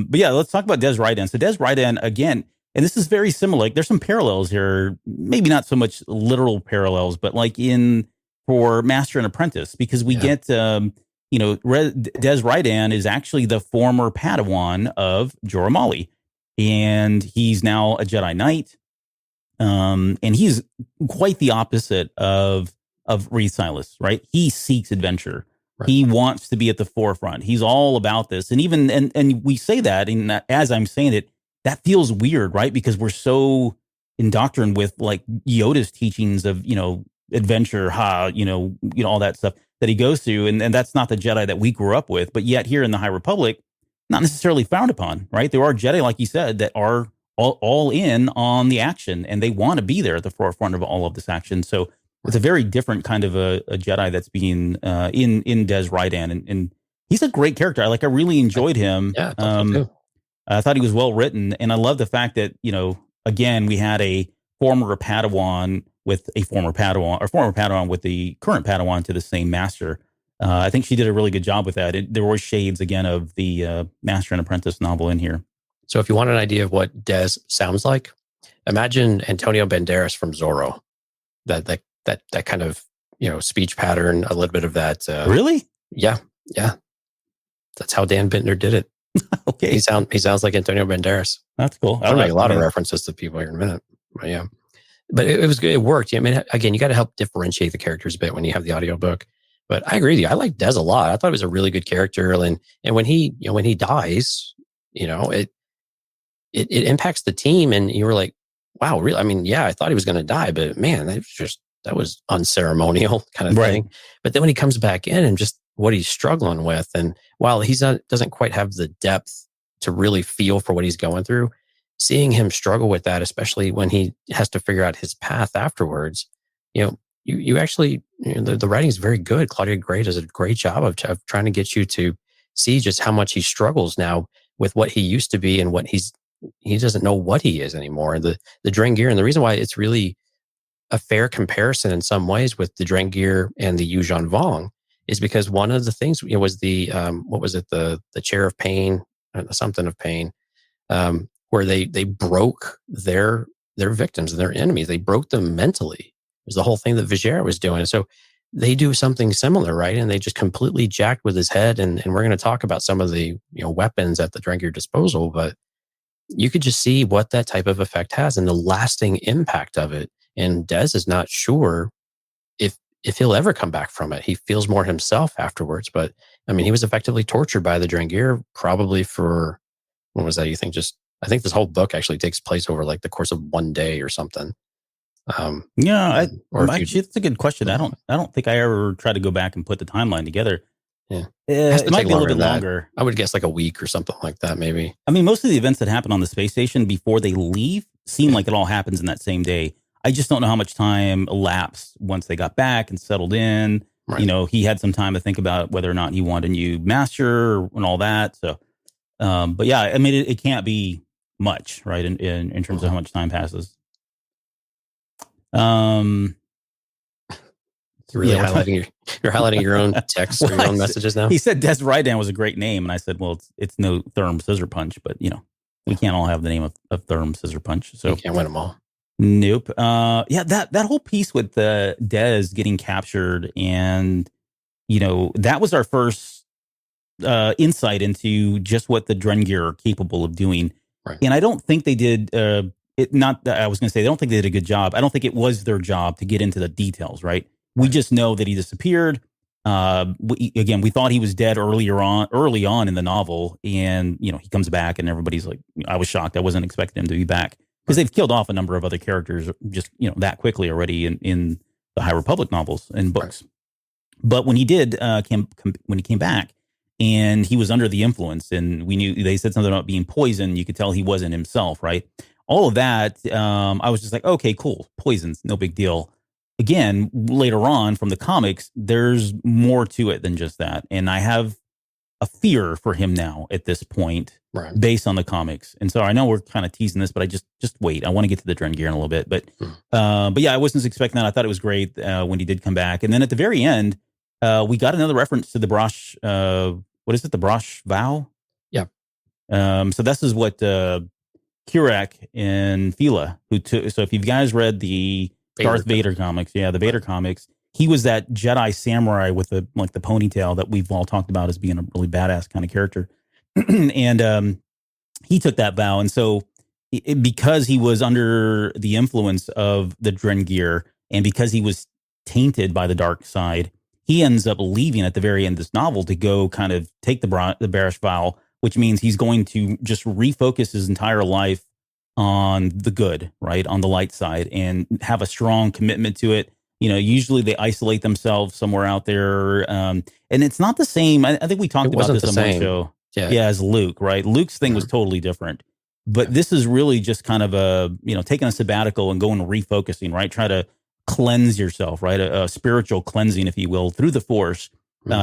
but yeah, let's talk about Des Rydan. So Des Rydan, again, and this is very similar. Like, there's some parallels here, maybe not so much literal parallels, but like for Master and Apprentice, because we get, Des Rydan is actually the former Padawan of Jora, and he's now a Jedi Knight. And he's quite the opposite of Reath Silas, right? He seeks adventure. Right. He wants to be at the forefront. He's all about this. And even, and we say that, and as I'm saying it, that feels weird, right? Because we're so indoctrined with like Yoda's teachings of, adventure, all that stuff that he goes through. And that's not the Jedi that we grew up with. But yet here in the High Republic, not necessarily frowned upon, right? There are Jedi, like you said, that are all in on the action, and they want to be there at the forefront of all of this action. So it's a very different kind of a Jedi that's being in Des Rydan. And he's a great character. I really enjoyed him. Yeah, I thought he was well written. And I love the fact that, again, we had a former Padawan with a former Padawan with the current Padawan to the same master. I think she did a really good job with that. There were shades, again, of the Master and Apprentice novel in here. So if you want an idea of what Des sounds like, imagine Antonio Banderas from Zorro. That kind of, speech pattern, a little bit of that. Really? Yeah. That's how Dan Bittner did it. Okay. He sounds like Antonio Banderas. That's cool. I'll make a lot of references to people here in a minute. But yeah. But it was good. It worked. I mean, again, you got to help differentiate the characters a bit when you have the audiobook. But I agree with you. I like Des a lot. I thought it was a really good character. And when he dies, it impacts the team. And you were like, wow, really? I mean, yeah, I thought he was going to die, but man, that was unceremonial kind of thing. But then when he comes back in and just what he's struggling with, and while doesn't quite have the depth to really feel for what he's going through, seeing him struggle with that, especially when he has to figure out his path afterwards, you actually, the writing is very good. Claudia Gray does a great job of trying to get you to see just how much he struggles now with what he used to be and what he doesn't know what he is anymore. The Drengir, and the reason why it's really a fair comparison in some ways with the Drengir and the Yuuzhan Vong is because one of the things was the what was it, the chair of pain, something of pain, where they broke their victims and their enemies. They broke them mentally. It was the whole thing that Vigeira was doing. So they do something similar, right? And they just completely jacked with his head. And we're going to talk about some of the weapons at the Drengir disposal, but you could just see what that type of effect has and the lasting impact of it. And Dez is not sure if he'll ever come back from it. He feels more himself afterwards. But I mean, he was effectively tortured by the Drengir probably for, what was that? You think I think this whole book actually takes place over like the course of one day or something. Actually, that's a good question. I don't think I ever tried to go back and put the timeline together. Yeah, it might be a little bit longer. I would guess like a week or something like that, maybe. I mean, most of the events that happen on the space station before they leave seem like it all happens in that same day. I just don't know how much time elapsed once they got back and settled in. Right. He had some time to think about whether or not he wanted a new master and all that. So, but yeah, I mean, it can't be much, right? In terms of how much time passes. You're really highlighting your own text or your own messages now. He said Des Rydan was a great name, and I said, well, it's no Thurm Scissor Punch, but we can't all have the name of Thurm Scissor Punch. So you can't win them all. Nope. That whole piece with the Des getting captured, and that was our first insight into just what the Drengir are capable of doing. Right. And I don't think they did. I was going to say, I don't think they did a good job. I don't think it was their job to get into the details. Right. We just know that he disappeared. We thought he was dead early on in the novel, and he comes back, and everybody's like, I was shocked. I wasn't expecting him to be back. Because they've killed off a number of other characters just, that quickly already in the High Republic novels and books. Right. But when he did, when he came back and he was under the influence, and we knew they said something about being poisoned, you could tell he wasn't himself, right? All of that, I was just like, okay, cool. Poisons, no big deal. Again, later on from the comics, there's more to it than just that. And I have a fear for him now at this point. Right. Based on the comics. And so I know we're kind of teasing this, but I just wait. I want to get to the Drengir in a little bit. But yeah, I wasn't expecting that. I thought it was great when he did come back. And then at the very end, we got another reference to the Brosh, what is it? The Brosh vow? Yeah. So this is what Kirak and Fila, so if you guys read the Darth Vader comics, the Vader comics, he was that Jedi samurai with the ponytail that we've all talked about as being a really badass kind of character. And he took that vow. And so because he was under the influence of the Drengir, and because he was tainted by the dark side, he ends up leaving at the very end of this novel to go kind of take the Barash vow, which means he's going to just refocus his entire life on the good, right? On the light side, and have a strong commitment to it. Usually they isolate themselves somewhere out there. And it's not the same. I think we talked about this on one show. Yeah, as Luke, right? Luke's thing was totally different. But this is really just kind of taking a sabbatical and going refocusing, right? Try to cleanse yourself, right? A spiritual cleansing, if you will, through the Force.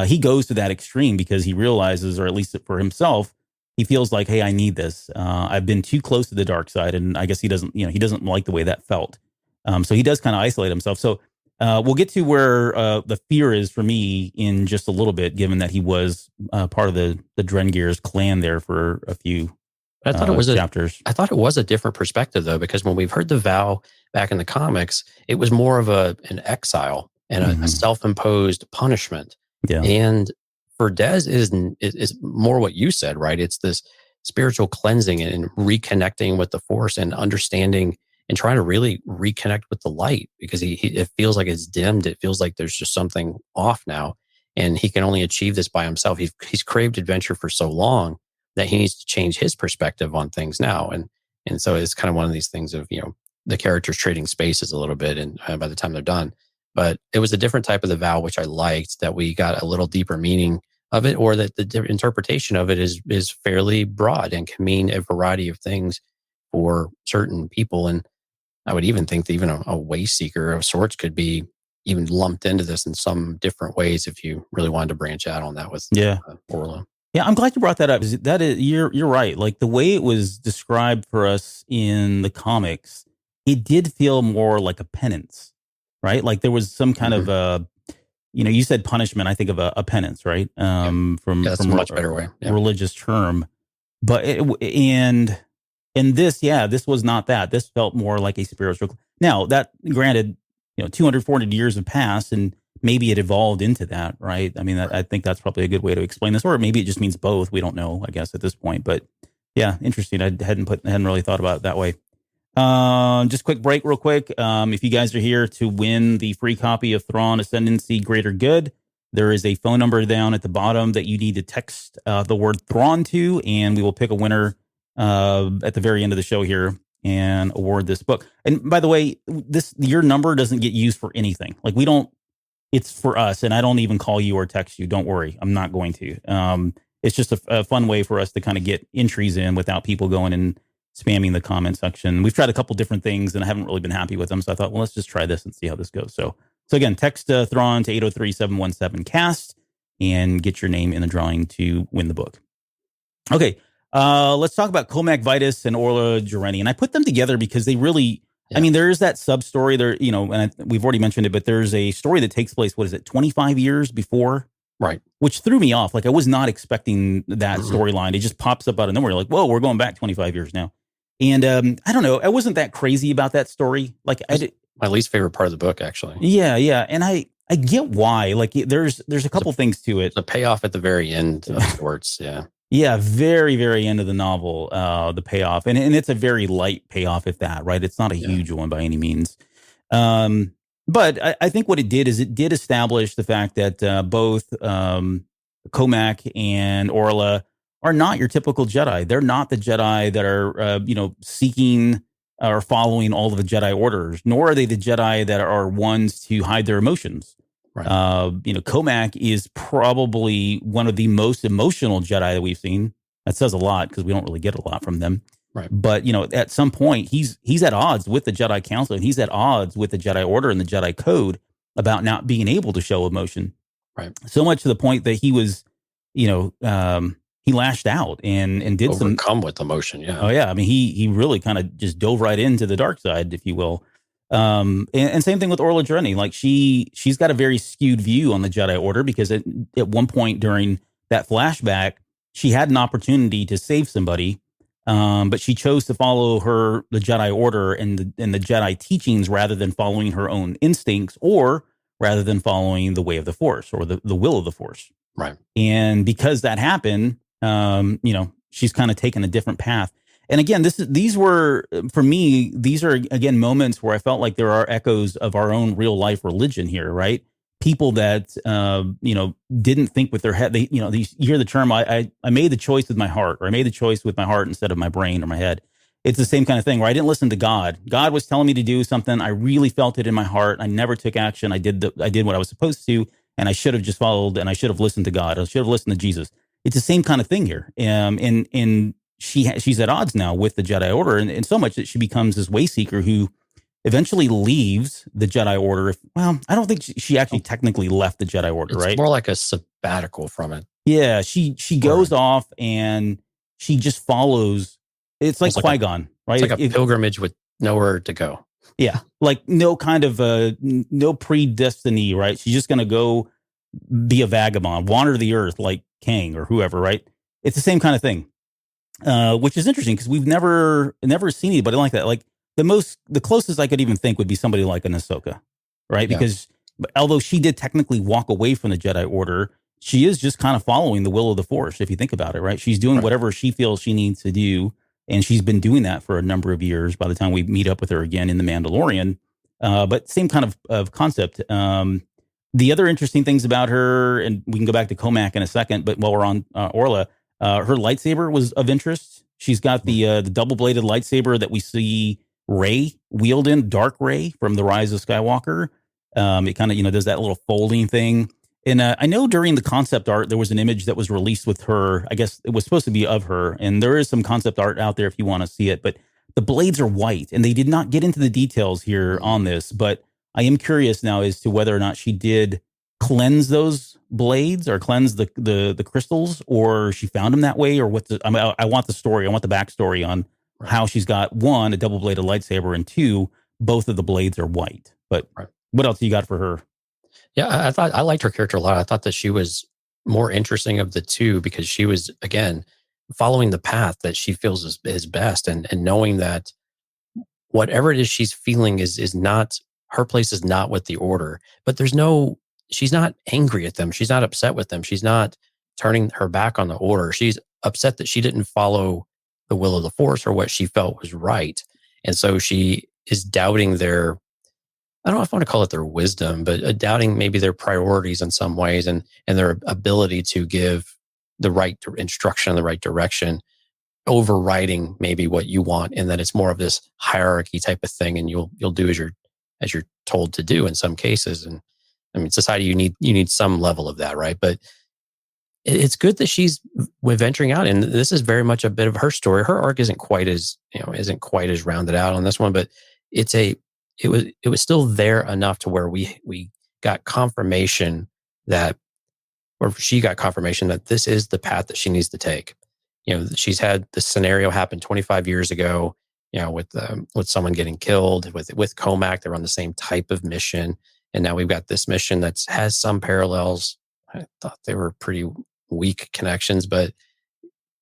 He goes to that extreme because he realizes, or at least for himself, he feels like, hey, I need this. I've been too close to the dark side. And I guess he doesn't like the way that felt. So he does kind of isolate himself. So we'll get to where the fear is for me in just a little bit, given that he was part of the Drengir's clan there for a few I thought it was chapters. I thought it was a different perspective, though, because when we've heard the vow back in the comics, it was more of an exile and a self-imposed punishment. Yeah. And for Dez is more what you said, right? It's this spiritual cleansing and reconnecting with the Force and understanding and trying to really reconnect with the light, because it feels like it's dimmed. It feels like there's just something off now, and he can only achieve this by himself. He's craved adventure for so long that he needs to change his perspective on things now. And so it's kind of one of these things of, the characters trading spaces a little bit, and by the time they're done. But it was a different type of the vow, which I liked, that we got a little deeper meaning of it, or that the interpretation of it is fairly broad and can mean a variety of things for certain people. And I would even think that even a way seeker of sorts could be even lumped into this in some different ways if you really wanted to branch out on that with Orla. Yeah, I'm glad you brought that up. That is, you're right. Like the way it was described for us in the comics, it did feel more like a penance, right? Like there was some kind of you said punishment. I think of a penance, right? That's a much better way. Religious term, but this was not that. This felt more like a spiritual. Now that granted, 200, 400 years have passed, and maybe it evolved into that, right? I mean, I think that's probably a good way to explain this, or maybe it just means both. We don't know, I guess, at this point. But yeah, interesting. I hadn't really thought about it that way. Just quick break, real quick. If you guys are here to win the free copy of Thrawn Ascendancy Greater Good, there is a phone number down at the bottom that you need to text the word Thrawn to, and we will pick a winner at the very end of the show here and award this book. And by the way, your number doesn't get used for anything. Like we don't. It's for us, and I don't even call you or text you. Don't worry, I'm not going to. It's just a fun way for us to kind of get entries in without people going and spamming the comment section. We've tried a couple different things, and I haven't really been happy with them. So I thought, well, let's just try this and see how this goes. So again, text Thrawn to 803-717-CAST and get your name in the drawing to win the book. Okay, let's talk about Cohmac Vitus and Orla Jareni. And I put them together because they really... Yeah. I mean, there is that sub story there, and we've already mentioned it, but there's a story that takes place, 25 years before? Right. Which threw me off. Like, I was not expecting that storyline. It just pops up out of nowhere. Like, whoa, we're going back 25 years now. And I don't know. I wasn't that crazy about that story. Like, my least favorite part of the book, actually. Yeah. And I get why. Like, there's a couple things to it. The payoff at the very end of sorts, yeah. Yeah, very, very end of the novel, the payoff. And it's a very light payoff, if that, right? It's not a huge one by any means. But I think what it did is it did establish the fact that both Cohmac and Orla are not your typical Jedi. They're not the Jedi that are, seeking or following all of the Jedi orders, nor are they the Jedi that are ones to hide their emotions. Right. Cohmac is probably one of the most emotional Jedi that we've seen. That says a lot because we don't really get a lot from them. Right. But, at some point, he's at odds with the Jedi Council, and he's at odds with the Jedi Order and the Jedi Code about not being able to show emotion. Right. So much to the point that he was, he lashed out and did overcome with emotion. Yeah. Oh, yeah. I mean, he really kind of just dove right into the dark side, if you will. And same thing with Orla Jareni. Like she's got a very skewed view on the Jedi Order because at one point during that flashback, she had an opportunity to save somebody, but she chose to follow the Jedi Order and the Jedi teachings rather than following her own instincts or rather than following the way of the Force or the will of the Force. Right. And because that happened, she's kind of taken a different path. And again, these were, for me, these are, again, moments where I felt like there are echoes of our own real life religion here, right? People that, didn't think with their head. They, you hear the term, I made the choice with my heart, or I made the choice with my heart instead of my brain or my head. It's the same kind of thing where I didn't listen to God. God was telling me to do something. I really felt it in my heart. I never took action. I did what I was supposed to, and I should have just followed, and I should have listened to God. I should have listened to Jesus. It's the same kind of thing here. She's at odds now with the Jedi Order, and so much that she becomes this way seeker who eventually leaves the Jedi Order. I don't think she actually technically left the Jedi Order, right? It's more like a sabbatical from it. Yeah, she goes off and she just follows. It's like Qui-Gon, right? It's like a pilgrimage with nowhere to go. Yeah, like no kind of no predestiny, right? She's just going to go be a vagabond, wander the earth like Kang or whoever, right? It's the same kind of thing. Which is interesting because we've never seen anybody like that. Like the closest I could even think would be somebody like an Ahsoka, right? Yeah. Because although she did technically walk away from the Jedi Order, she is just kind of following the will of the Force, if you think about it, right? She's doing whatever she feels she needs to do, and she's been doing that for a number of years by the time we meet up with her again in The Mandalorian. But same kind of concept. The other interesting things about her, and we can go back to Cohmac in a second, but while we're on Orla, her lightsaber was of interest. She's got the double-bladed lightsaber that we see Rey wielding, Dark Rey from The Rise of Skywalker. It kind of, does that little folding thing. And I know during the concept art, there was an image that was released with her. I guess it was supposed to be of her. And there is some concept art out there if you want to see it. But the blades are white, and they did not get into the details here on this. But I am curious now as to whether or not she did cleanse those blades or cleanse the crystals, or she found them that way, or what. I want the story. I want the backstory on how she's got, one, a double-bladed lightsaber, and two, both of the blades are white. But what else you got for her? Yeah, I thought I liked her character a lot. I thought that she was more interesting of the two because she was, again, following the path that she feels is best, and knowing that whatever it is she's feeling is not, her place is not with the Order. But she's not angry at them. She's not upset with them. She's not turning her back on the Order. She's upset that she didn't follow the will of the Force or what she felt was right. And so she is doubting their, I don't know if I want to call it their wisdom, but doubting maybe their priorities in some ways, and their ability to give the right instruction in the right direction, overriding maybe what you want, and that it's more of this hierarchy type of thing, and you'll do as you're told to do in some cases. And I mean, society, you need some level of that, right? But it's good that she's venturing out, and this is very much a bit of her story. Her arc isn't quite as rounded out on this one, but it was still there enough to where we got confirmation that, or she got confirmation that this is the path that she needs to take. She's had this scenario happen 25 years ago, with someone getting killed with Cohmac. They're on the same type of mission. And now we've got this mission that has some parallels. I thought they were pretty weak connections, but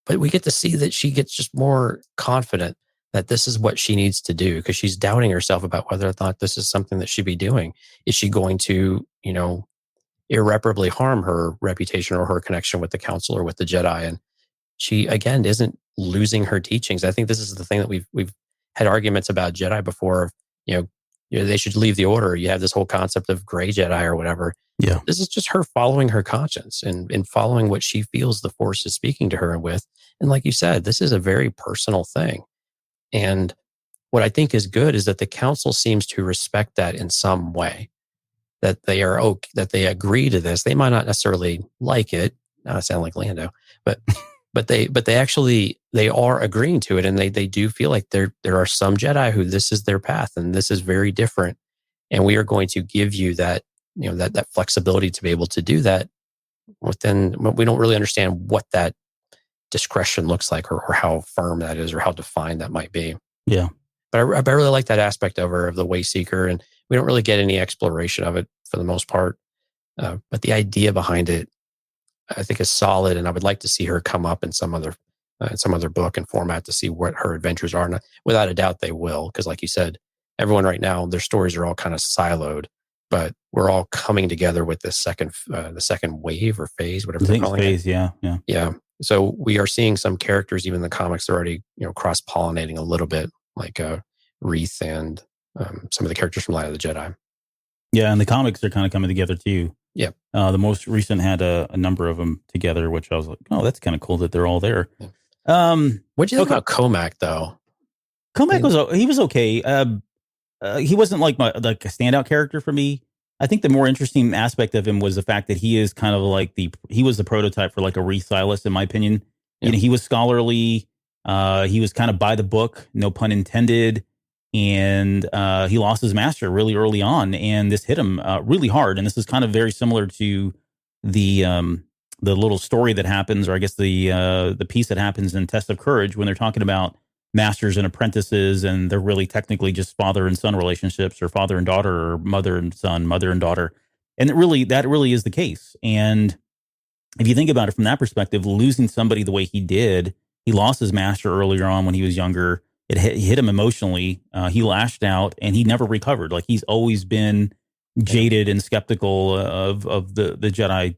we get to see that she gets just more confident that this is what she needs to do, because she's doubting herself about whether or not this is something that she'd be doing. Is she going to, irreparably harm her reputation or her connection with the Council or with the Jedi? And she, again, isn't losing her teachings. I think this is the thing that we've had arguments about Jedi before. They should leave the Order. You have this whole concept of gray Jedi or whatever. Yeah. This is just her following her conscience and following what she feels the Force is speaking to her with. And like you said, this is a very personal thing. And what I think is good is that the Council seems to respect that in some way, that they are that they agree to this. They might not necessarily like it. Now I sound like Lando, but they are agreeing to it, and they do feel like there are some Jedi who this is their path and this is very different, and we are going to give you that that flexibility to be able to do that. Within, we don't really understand what that discretion looks like, or how firm that is, or how defined that might be. Yeah, but I really like that aspect of her, of the Wayseeker, and we don't really get any exploration of it for the most part. But the idea behind it, I think, is solid, and I would like to see her come up in some other book and format to see what her adventures are. And without a doubt, they will, because, like you said, everyone right now, their stories are all kind of siloed, but we're all coming together with this the second wave or phase, whatever they're calling it. Yeah. So we are seeing some characters, even in the comics, they're already cross pollinating a little bit, like Wreath and some of the characters from Light of the Jedi. Yeah, and the comics are kind of coming together too. Yeah. The most recent had a number of them together, which I was like, oh, that's kind of cool that they're all there. Yeah. What do you think about Cohmac, though? Cohmac was okay. He wasn't like a standout character for me. I think the more interesting aspect of him was the fact that he is kind of like he was the prototype for like a Wreath Silas, in my opinion. Yeah. He was scholarly. He was kind of by the book, no pun intended. And he lost his master really early on, and this hit him really hard. And this is kind of very similar to the little story that happens, or I guess the piece that happens in Test of Courage, when they're talking about masters and apprentices, and they're really technically just father and son relationships, or father and daughter, or mother and son, mother and daughter. And that really is the case. And if you think about it from that perspective, losing somebody the way he did, he lost his master earlier on when he was younger. It hit him emotionally. He lashed out, and he never recovered. Like, he's always been jaded and skeptical of the Jedi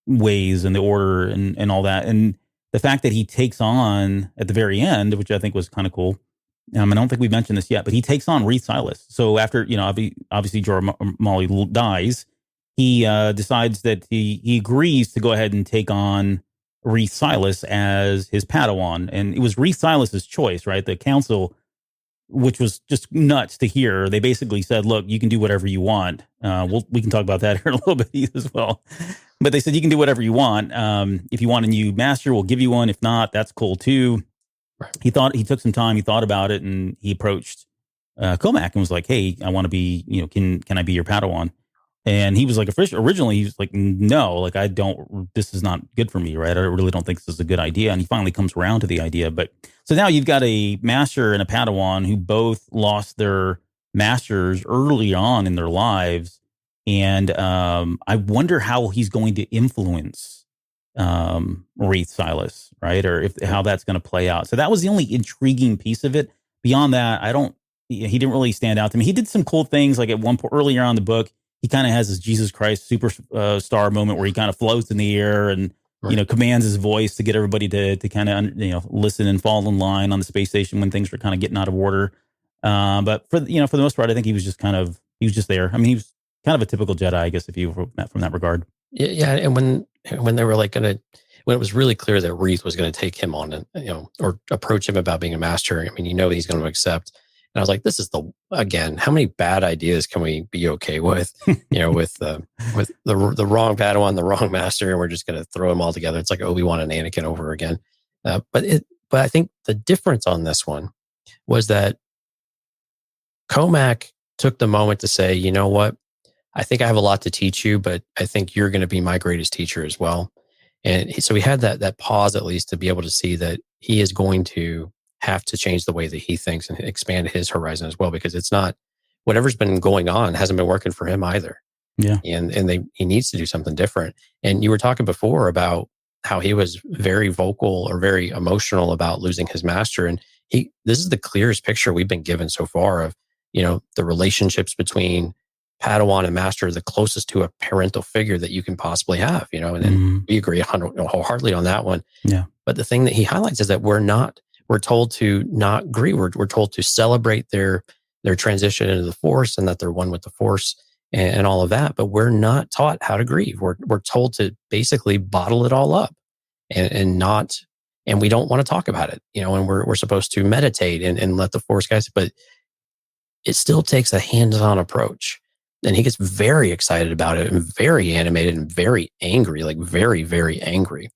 ways and the Order and all that. And the fact that he takes on at the very end, which I think was kind of cool. I don't think we've mentioned this yet, but he takes on Wreath Silas. So after, obviously Jorah Mormont dies, he decides that he agrees to go ahead and take on Wreath Silas as his Padawan. And it was Wreath Silas's choice, right? The Council, which was just nuts to hear, they basically said, look, you can do whatever you want. We can talk about that here in a little bit as well. But they said, you can do whatever you want. If you want a new master, we'll give you one. If not, that's cool too. Right. He took some time, he thought about it, and he approached Comac and was like, "Hey, I want to be, can I be your Padawan?" And he was like, originally, he was like, "No, like I don't. This is not good for me, right? I really don't think this is a good idea." And he finally comes around to the idea. But so now you've got a master and a Padawan who both lost their masters early on in their lives, and I wonder how he's going to influence Wraith Silas, right? Or how that's going to play out. So that was the only intriguing piece of it. Beyond that, he didn't really stand out to me. He did some cool things, like at one point earlier on in the book, he kind of has this Jesus Christ superstar moment where he kind of floats in the air and, commands his voice to get everybody to kind of, listen and fall in line on the space station when things were kind of getting out of order. But for the most part, I think he was just there. I mean, he was kind of a typical Jedi, I guess, if you from that regard. Yeah. And when they were like when it was really clear that Wreath was going to take him on and, or approach him about being a master, I mean, he's going to accept. And I was like, this is how many bad ideas can we be okay with, with the wrong Padawan, the wrong master, and we're just going to throw them all together. It's like Obi-Wan and Anakin over again. But I think the difference on this one was that Comac took the moment to say, you know what, I think I have a lot to teach you, but I think you're going to be my greatest teacher as well. And so he had that pause at least to be able to see that he is going to have to change the way that he thinks and expand his horizon as well, because it's not, whatever's been going on hasn't been working for him either. Yeah. And he needs to do something different. And you were talking before about how he was very vocal or very emotional about losing his master. And this is the clearest picture we've been given so far of, the relationships between Padawan and master, the closest to a parental figure that you can possibly have, and we agree wholeheartedly on that one. Yeah. But the thing that he highlights is that we're told to not grieve. We're told to celebrate their transition into the Force and that they're one with the Force and all of that. But we're not taught how to grieve. We're told to basically bottle it all up and we don't want to talk about it, and we're supposed to meditate and let the Force guide us. But it still takes a hands-on approach. And he gets very excited about it and very animated and very angry, like very, very angry,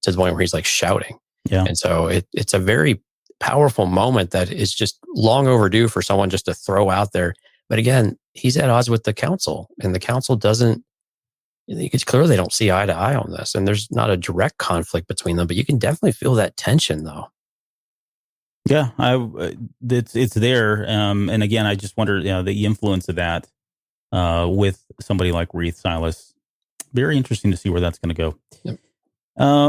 to the point where he's like shouting. Yeah. And so it's a very powerful moment that is just long overdue for someone just to throw out there. But again, he's at odds with the council, and the council it's clear they don't see eye to eye on this. And there's not a direct conflict between them, but you can definitely feel that tension though. Yeah, it's there. And again, I just wonder, the influence of that with somebody like Wraith Silas. Very interesting to see where that's going to go. Yep.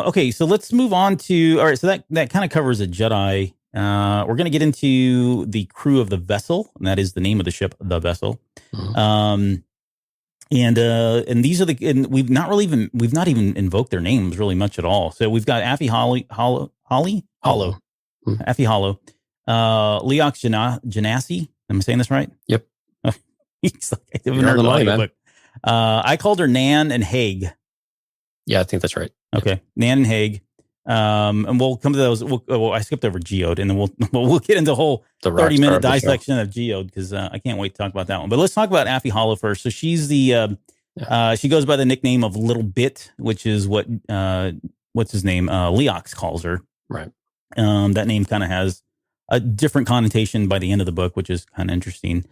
Okay, so let's move on to, all right, so that kind of covers a Jedi. We're going to get into the crew of the vessel, and that is the name of the ship, the vessel. Mm-hmm. And these are and we've not even invoked their names really much at all. So we've got Affie Hollow, Mm-hmm. Affie Hollow, Leox Genasi. Am I saying this right? Yep. He's like, I haven't heard the audiobook. I called her Nan and Haig. Yeah, I think that's right. Okay, Nan and Haig. And we'll come to those. I skipped over Geode, and then we'll get into the whole 30-minute dissection of Geode, because I can't wait to talk about that one. But let's talk about Affie Hollow first. So she's she goes by the nickname of Little Bit, which is what's his name? Leox calls her. Right. That name kind of has a different connotation by the end of the book, which is kind of interesting.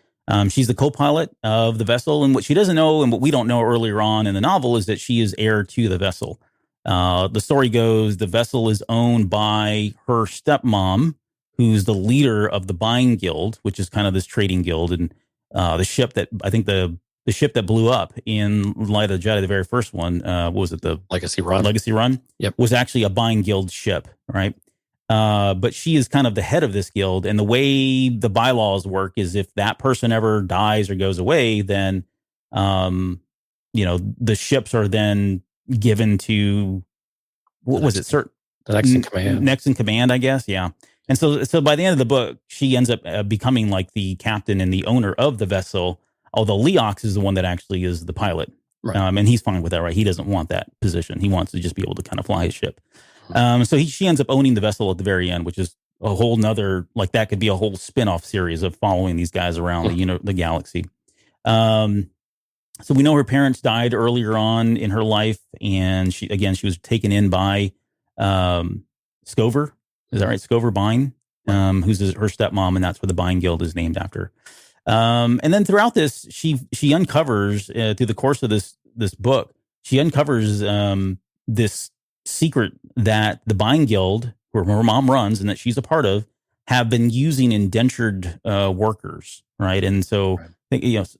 She's the co-pilot of the vessel, and what she doesn't know and what we don't know earlier on in the novel is that she is heir to the vessel. The story goes the vessel is owned by her stepmom, who's the leader of the Buying Guild, which is kind of this trading guild. And the ship that, I think the ship that blew up in Light of the Jedi, the very first one, what was it? The Legacy Run. Legacy Run? Yep. Was actually a Buying Guild ship, right? But she is kind of the head of this guild. And the way the bylaws work is if that person ever dies or goes away, then, the ships are then given to, what was it? The next in command. Next in command, I guess. Yeah. And so by the end of the book, she ends up becoming like the captain and the owner of the vessel, although Leox is the one that actually is the pilot. Right. And he's fine with that, right? He doesn't want that position. He wants to just be able to kind of fly his ship. So she ends up owning the vessel at the very end, which is a whole nother, like that could be a whole spin-off series of following these guys around the galaxy. So we know her parents died earlier on in her life, and she was taken in by Scover. Is that right? Scover Bine. who's her stepmom, and that's where the buying guild is named after. And then throughout this, she uncovers through the course of this book, she uncovers this secret that the buying guild, where her mom runs and that she's a part of, have been using indentured workers, right? And so,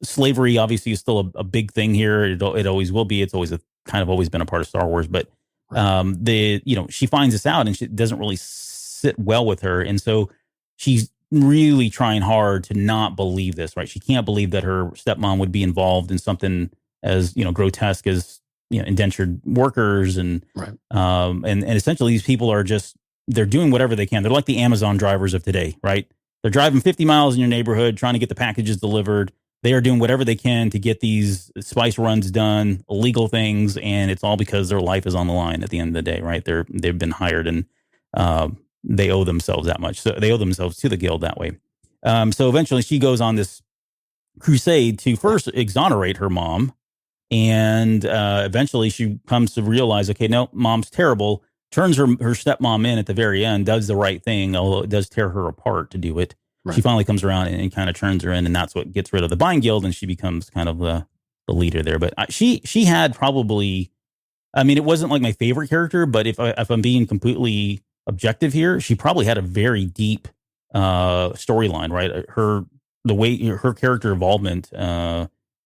slavery obviously is still a big thing here. It always will be. It's always always been a part of Star Wars. But she finds this out, and it doesn't really sit well with her, and so she's really trying hard to not believe this, right? She can't believe that her stepmom would be involved in something as grotesque as indentured workers, and and essentially these people are they're doing whatever they can. They're like the Amazon drivers of today, right? They're driving 50 miles in your neighborhood trying to get the packages delivered. They are doing whatever they can to get these spice runs done, illegal things, and it's all because their life is on the line at the end of the day, right? They've been hired, and they owe themselves that much. So they owe themselves to the guild that way. So eventually she goes on this crusade to first exonerate her mom, and eventually she comes to realize, okay, no, mom's terrible. Turns her stepmom in at the very end, does the right thing, although it does tear her apart to do it. Right. She finally comes around and kind of turns her in, and that's what gets rid of the buying guild, and she becomes kind of the leader there. But she had probably, it wasn't like my favorite character, but if I'm being completely objective here, she probably had a very deep storyline, right? The way her character involvement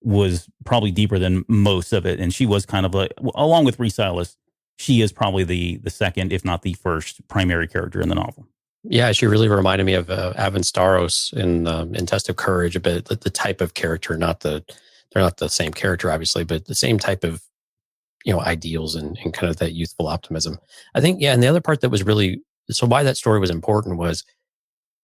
was probably deeper than most of it, and she was kind of along with Rhys Silas, she is probably the second, if not the first, primary character in the novel. Yeah, she really reminded me of Avon Staros in Test of Courage a bit. The type of character, they're not the same character, obviously, but the same type of ideals and kind of that youthful optimism. I think, and the other part that was really so why that story was important was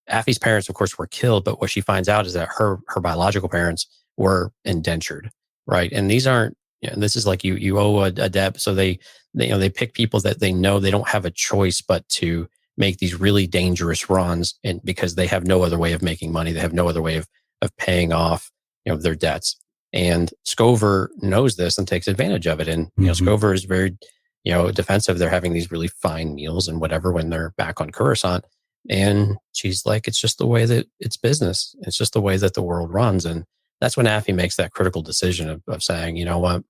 Affy's parents, of course, were killed, but what she finds out is that her biological parents were indentured, right? And these aren't. This is like you owe a debt, so they pick people that they know they don't have a choice but to make these really dangerous runs, and because they have no other way of making money, they have no other way of paying off their debts. And Scover knows this and takes advantage of it. And Scover is very defensive. They're having these really fine meals and whatever when they're back on Coruscant, and she's like, it's just the way that it's business. It's just the way that the world runs. And that's when Affy makes that critical decision of saying, you know what?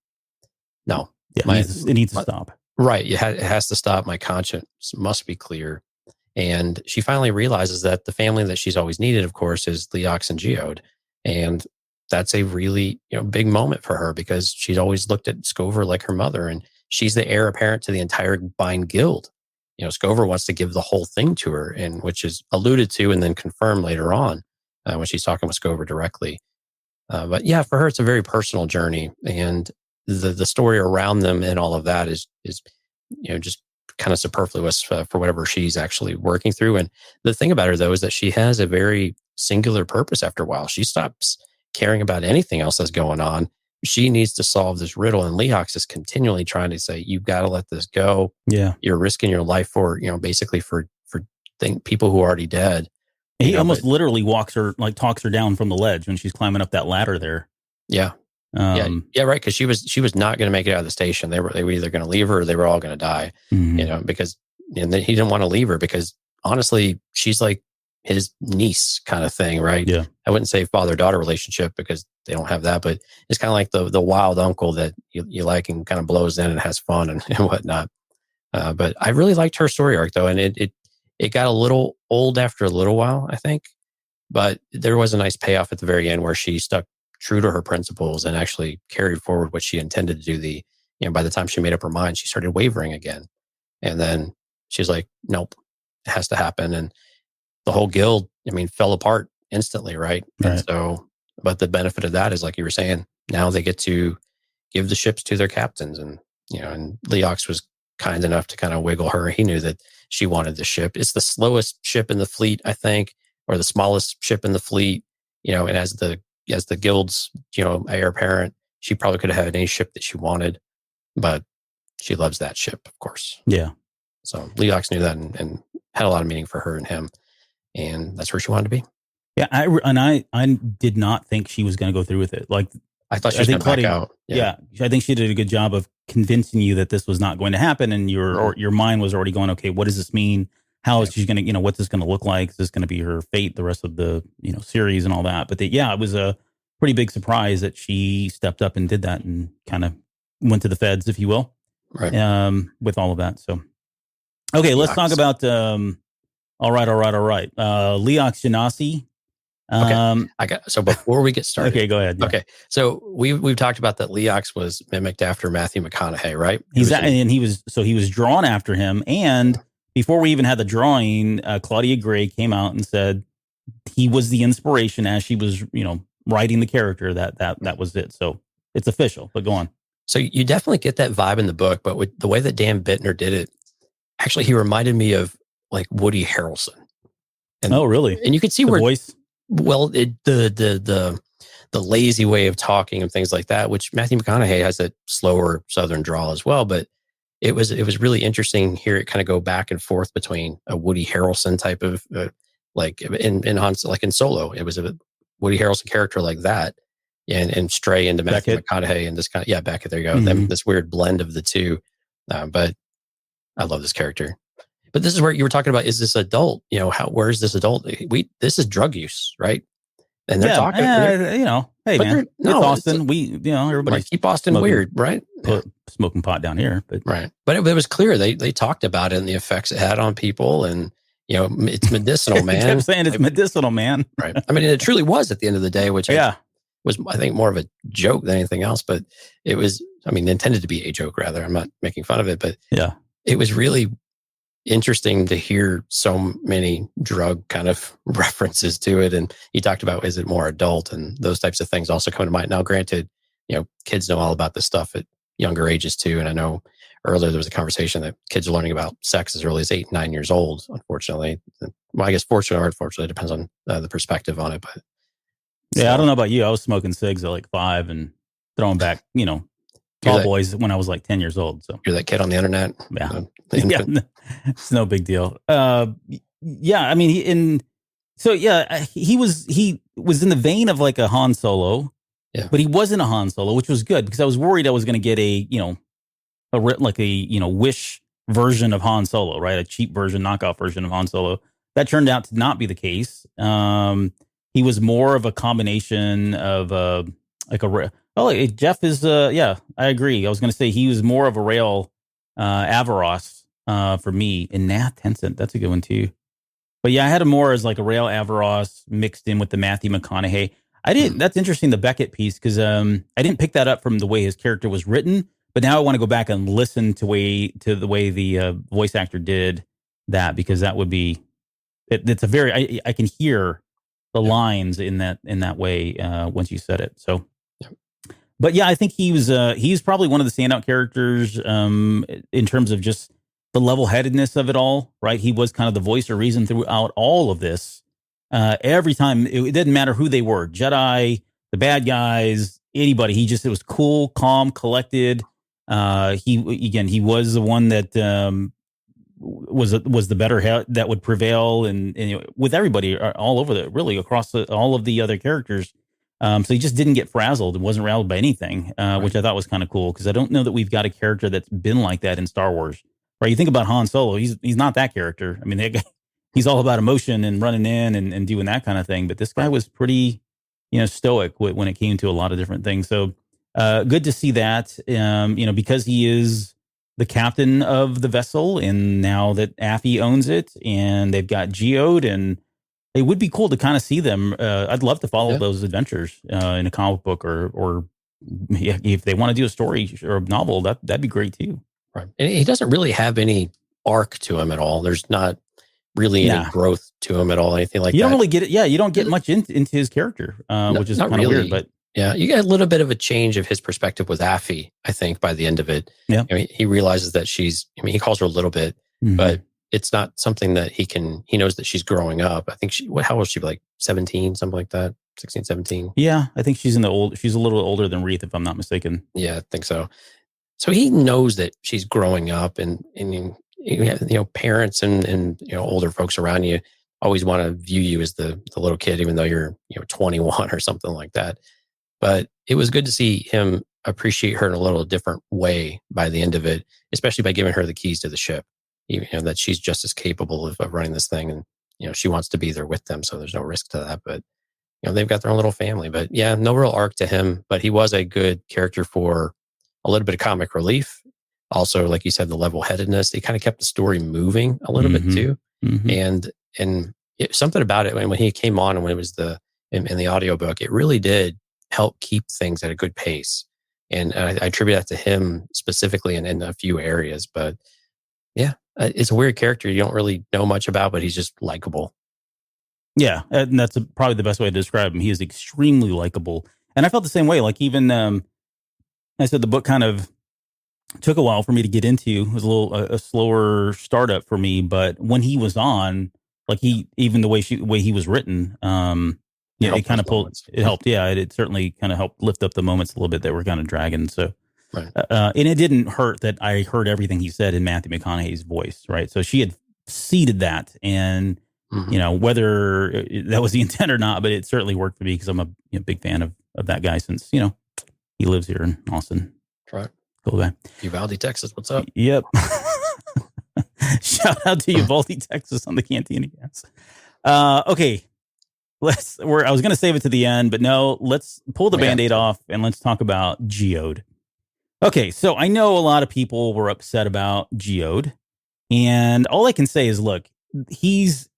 No. Yeah, it needs to stop. Right. It has to stop. My conscience must be clear. And she finally realizes that the family that she's always needed, of course, is Leox and Geode. And that's a really big moment for her, because she'd always looked at Scover like her mother, and she's the heir apparent to the entire Bine Guild. Scover wants to give the whole thing to her, and which is alluded to and then confirmed later on when she's talking with Scover directly. But yeah, for her, it's a very personal journey, and the story around them and all of that is just kind of superfluous for whatever she's actually working through. And the thing about her, though, is that she has a very singular purpose after a while. She stops caring about anything else that's going on. She needs to solve this riddle, and Leox is continually trying to say, "You've got to let this go. Yeah, you're risking your life for basically for people who are already dead." He almost literally talks her down from the ledge when she's climbing up that ladder there. Yeah. Right. Because she was not going to make it out of the station. They were either going to leave her or they were all going to die. Mm-hmm. Because he didn't want to leave her, because honestly, she's like his niece kind of thing, right? Yeah. I wouldn't say father-daughter relationship because they don't have that, but it's kind of like the wild uncle that you like and kind of blows in and has fun and whatnot. But I really liked her story arc, though, and it got a little old after a little while, I think. But there was a nice payoff at the very end where she stuck true to her principles and actually carried forward what she intended to do. By the time she made up her mind, she started wavering again. And then she's like, nope, it has to happen. And the whole guild, fell apart instantly, right? And so, but the benefit of that is, like you were saying, now they get to give the ships to their captains. And, and Leox was kind enough to kind of wiggle her. He knew that she wanted the ship. It's the slowest ship in the fleet, I think, or the smallest ship in the fleet, and as the guild's, heir apparent, she probably could have had any ship that she wanted, but she loves that ship, of course. Yeah. So Leox knew that and had a lot of meaning for her and him, and that's where she wanted to be. Yeah, I did not think she was going to go through with it. Like, I thought she was going to back out. Yeah, I think she did a good job of convincing you that this was not going to happen, and your mind was already going, okay, what does this mean? how she's going to, what's this going to look like? Is this going to be her fate the rest of the, series and all that? But it was a pretty big surprise that she stepped up and did that and kind of went to the feds, if you will, with all of that. So, okay, let's talk about, all right. Leox Genasi. So before we get started. Okay, go ahead. Yeah. Okay. So we've talked about that Leox was mimicked after Matthew McConaughey, right? He was drawn after him. And before we even had the drawing, Claudia Gray came out and said he was the inspiration as she was, writing the character. That was it. So it's official, but go on. So you definitely get that vibe in the book, but with the way that Dan Bittner did it, actually, he reminded me of like Woody Harrelson. And, oh, really? And you could see the where voice. Well, the lazy way of talking and things like that, which Matthew McConaughey has a slower Southern drawl as well. But it was really interesting here. It kind of go back and forth between a Woody Harrelson type of like in Solo, it was a Woody Harrelson character like that, and stray into Matthew McConaughey and this kind of Beckett. There you go. Mm-hmm. This weird blend of the two. But I love this character. But this is where you were talking about, is this adult? Where is this adult? This is drug use, right? And they're talking, hey man, it's Austin. Everybody keep Austin weird, right? Smoking pot down here, but right. But it was clear they talked about it and the effects it had on people, and it's medicinal, man. I'm saying it's medicinal, man. Right. I mean, it truly was at the end of the day, which was I think more of a joke than anything else. But it was, intended to be a joke rather. I'm not making fun of it, but it was really interesting to hear so many drug kind of references to it. And you talked about, is it more adult, and those types of things also come to mind. Now, granted, kids know all about this stuff at younger ages too. And I know earlier there was a conversation that kids are learning about sex as early as 8, 9 years old, unfortunately. Well, I guess fortunately or unfortunately, it depends on the perspective on it. But I don't know about you. I was smoking cigs at like 5 and throwing back, tall boys when I was like 10 years old. So you're that kid on the internet. Yeah. It's no big deal. He was in the vein of like a Han Solo, but he wasn't a Han Solo, which was good because I was worried I was going to get a Wish version of Han Solo, right? A cheap version, knockoff version of Han Solo. That turned out to not be the case. He was more of a combination of Jeff is I agree. I was going to say he was more of a Rael Avaros for me, and Nath Tencent. That's a good one too. But I had him more as like a Rael Avaros mixed in with the Matthew McConaughey. That's interesting, the Beckett piece, because I didn't pick that up from the way his character was written, but now I want to go back and listen to the way the voice actor did that, because that would be it's a very I can hear the lines in that way once you said it. So. But I think he's probably one of the standout characters in terms of just the level-headedness of it all, right? He was kind of the voice of reason throughout all of this. Every time, it didn't matter who they were, Jedi, the bad guys, anybody. It was cool, calm, collected. He was the one that was the better that would prevail, and with everybody all over really across all of the other characters. So he just didn't get frazzled and wasn't rattled by anything, which I thought was kind of cool, because I don't know that we've got a character that's been like that in Star Wars. Right? You think about Han Solo, he's not that character. I mean, he's all about emotion and running in and doing that kind of thing. But this guy was pretty, stoic when it came to a lot of different things. So good to see that, because he is the captain of the vessel, and now that Affy owns it, and they've got Geode, and it would be cool to kind of see them. I'd love to follow those adventures in a comic book, or if they want to do a story or a novel, that'd be great too. Right. And he doesn't really have any arc to him at all. There's not really any growth to him at all, anything like that. You don't really get it. Yeah, you don't get much into his character, which is kind of weird. But you get a little bit of a change of his perspective with Affy, I think, by the end of it. Yeah. He realizes that he calls her a little bit, but it's not something that he knows that she's growing up. I think how old is she? Like 17, something like that. 16, 17. Yeah. I think she's she's a little older than Reath, if I'm not mistaken. Yeah, I think so. So he knows that she's growing up, and you have, parents and older folks around you always want to view you as the little kid, even though you're 21 or something like that. But it was good to see him appreciate her in a little different way by the end of it, especially by giving her the keys to the ship. that she's just as capable of running this thing, and she wants to be there with them, so there's no risk to that. But they've got their own little family. But yeah, no real arc to him. But he was a good character for a little bit of comic relief. Also, like you said, the level-headedness. They kind of kept the story moving a little bit too. And something about it when he came on and when it was in the audiobook, it really did help keep things at a good pace. And I attribute that to him specifically in a few areas. But yeah, it's a weird character you don't really know much about, but he's just likable. Yeah, and that's probably the best way to describe him. He is extremely likable. And I felt the same way. Like even, I said the book kind of took a while for me to get into. It was a slower startup for me. But when he was on, like even the way he was written, it kind of pulled. It helped. Yeah, it certainly kind of helped lift up the moments a little bit that were kind of dragging. So, right. And it didn't hurt that I heard everything he said in Matthew McConaughey's voice. Right. So she had seeded that, and whether that was the intent or not, but it certainly worked for me because I'm a big fan of that guy since he lives here in Austin. Right. Cool guy. Uvalde, Texas. What's up? Yep. Shout out to Uvalde, Texas on the Cantina Gas. Okay. I was going to save it to the end, but no, let's pull the Band-Aid off and let's talk about Geode. Okay. So I know a lot of people were upset about Geode, and all I can say is, look, he's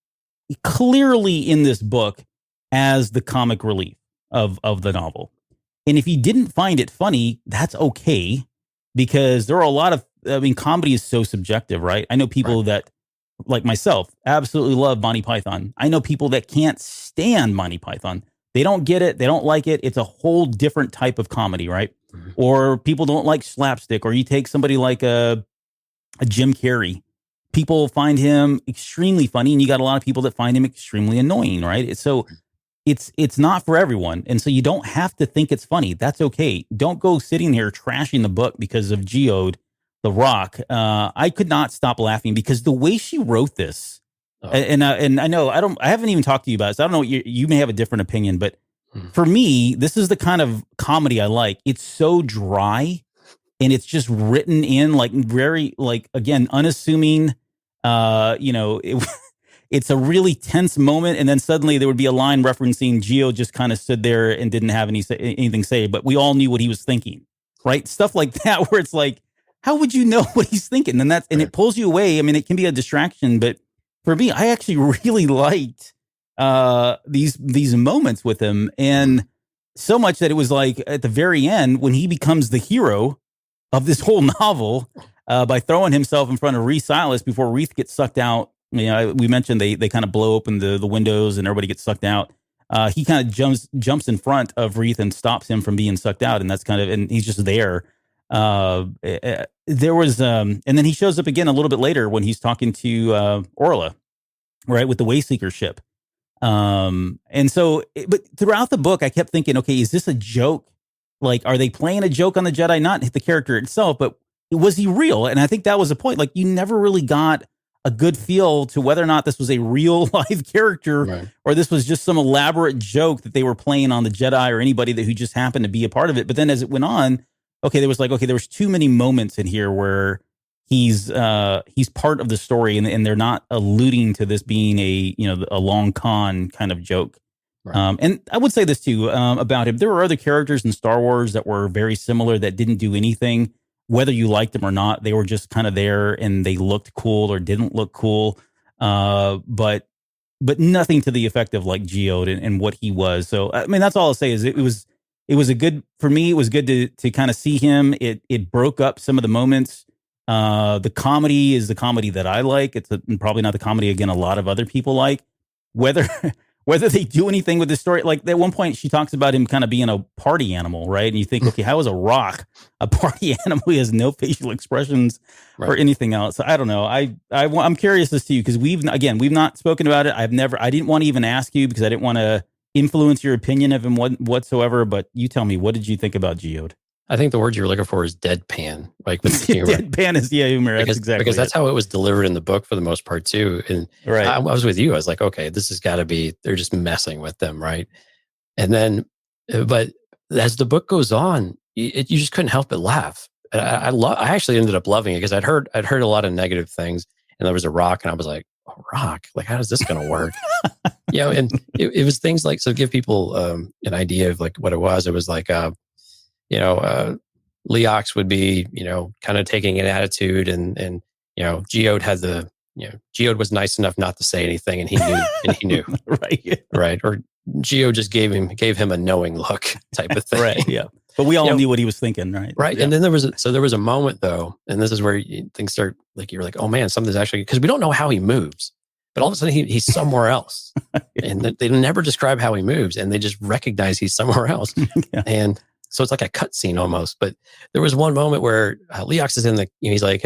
clearly in this book as the comic relief of the novel. And if you didn't find it funny, that's okay, because there are a lot of, comedy is so subjective, right? I know people that, like myself, absolutely love Monty Python. I know people that can't stand Monty Python. They don't get it. They don't like it. It's a whole different type of comedy, right? Or people don't like slapstick, or you take somebody like a Jim Carrey. People find him extremely funny, and you got a lot of people that find him extremely annoying, right? So it's not for everyone. And so you don't have to think it's funny. That's okay. Don't go sitting here trashing the book because of Geode, The Rock. I could not stop laughing because the way she wrote this, and I know I haven't even talked to you about it, so I don't know, you may have a different opinion, but for me, this is the kind of comedy I like. It's so dry, and it's just written in like very, like, again, unassuming. It's a really tense moment, and then suddenly there would be a line referencing Geo just kind of stood there and didn't have anything to say, but we all knew what he was thinking, right? Stuff like that, where it's like, how would you know what he's thinking? And it pulls you away. I mean, it can be a distraction, but for me, I actually really liked these moments with him, and so much that it was like at the very end when he becomes the hero of this whole novel by throwing himself in front of Reese Silas before Reese gets sucked out. We mentioned they kind of blow open the windows and everybody gets sucked out. He kind of jumps in front of Reese and stops him from being sucked out, and that's and he's just there. There was, and then he shows up again a little bit later when he's talking to Orla, right, with the Wayseeker ship. And so, but throughout the book, I kept thinking, okay, is this a joke? Like, are they playing a joke on the Jedi? Not the character itself, but was he real? And I think that was the point. Like, you never really got a good feel to whether or not this was a real live character, or this was just some elaborate joke that they were playing on the Jedi or anybody who just happened to be a part of it. But then as it went on, there was too many moments in here where he's part of the story, and they're not alluding to this being a long con kind of joke. Right. And I would say this too about him. There were other characters in Star Wars that were very similar that didn't do anything. Whether you liked them or not, they were just kind of there, and they looked cool or didn't look cool. But nothing to the effect of like Geode and what he was. So, I mean, that's all I'll say is it was a good, for me, it was good to kind of see him. It broke up some of the moments. The comedy is the comedy that I like. It's probably not the comedy, again, a lot of other people like. Whether they do anything with the story, like at one point she talks about him kind of being a party animal, right? And you think, okay, how is a rock a party animal? He has no facial expressions or anything else. So I don't know. I'm curious as to you, because we've not spoken about it. I didn't want to even ask you because I didn't want to influence your opinion of him whatsoever. But you tell me, what did you think about Geode? I think the word you were looking for is deadpan, like with the humor. Deadpan is humor. Because that's how it was delivered in the book for the most part too. And I was with you. I was like, okay, this has got to be, they're just messing with them, right? And then, but as the book goes on, you just couldn't help but laugh. I actually ended up loving it because I'd heard a lot of negative things, and there was a rock, and I was like, a rock? Like, how is this going to work? And it was things like, so to give people an idea of like what it was like, Leox would be, kind of taking an attitude, and Geode had Geode was nice enough not to say anything, and he knew, right, right, or Geode just gave him a knowing look type of thing, right, yeah. But we all knew what he was thinking, right? Right. Yeah. And then there was a moment though, and this is where things start like, you're like, oh man, something's actually, because we don't know how he moves, but all of a sudden he's somewhere else. And they never describe how he moves, and they just recognize he's somewhere else. Yeah. And so it's like a cutscene almost. But there was one moment where Leox is he's like,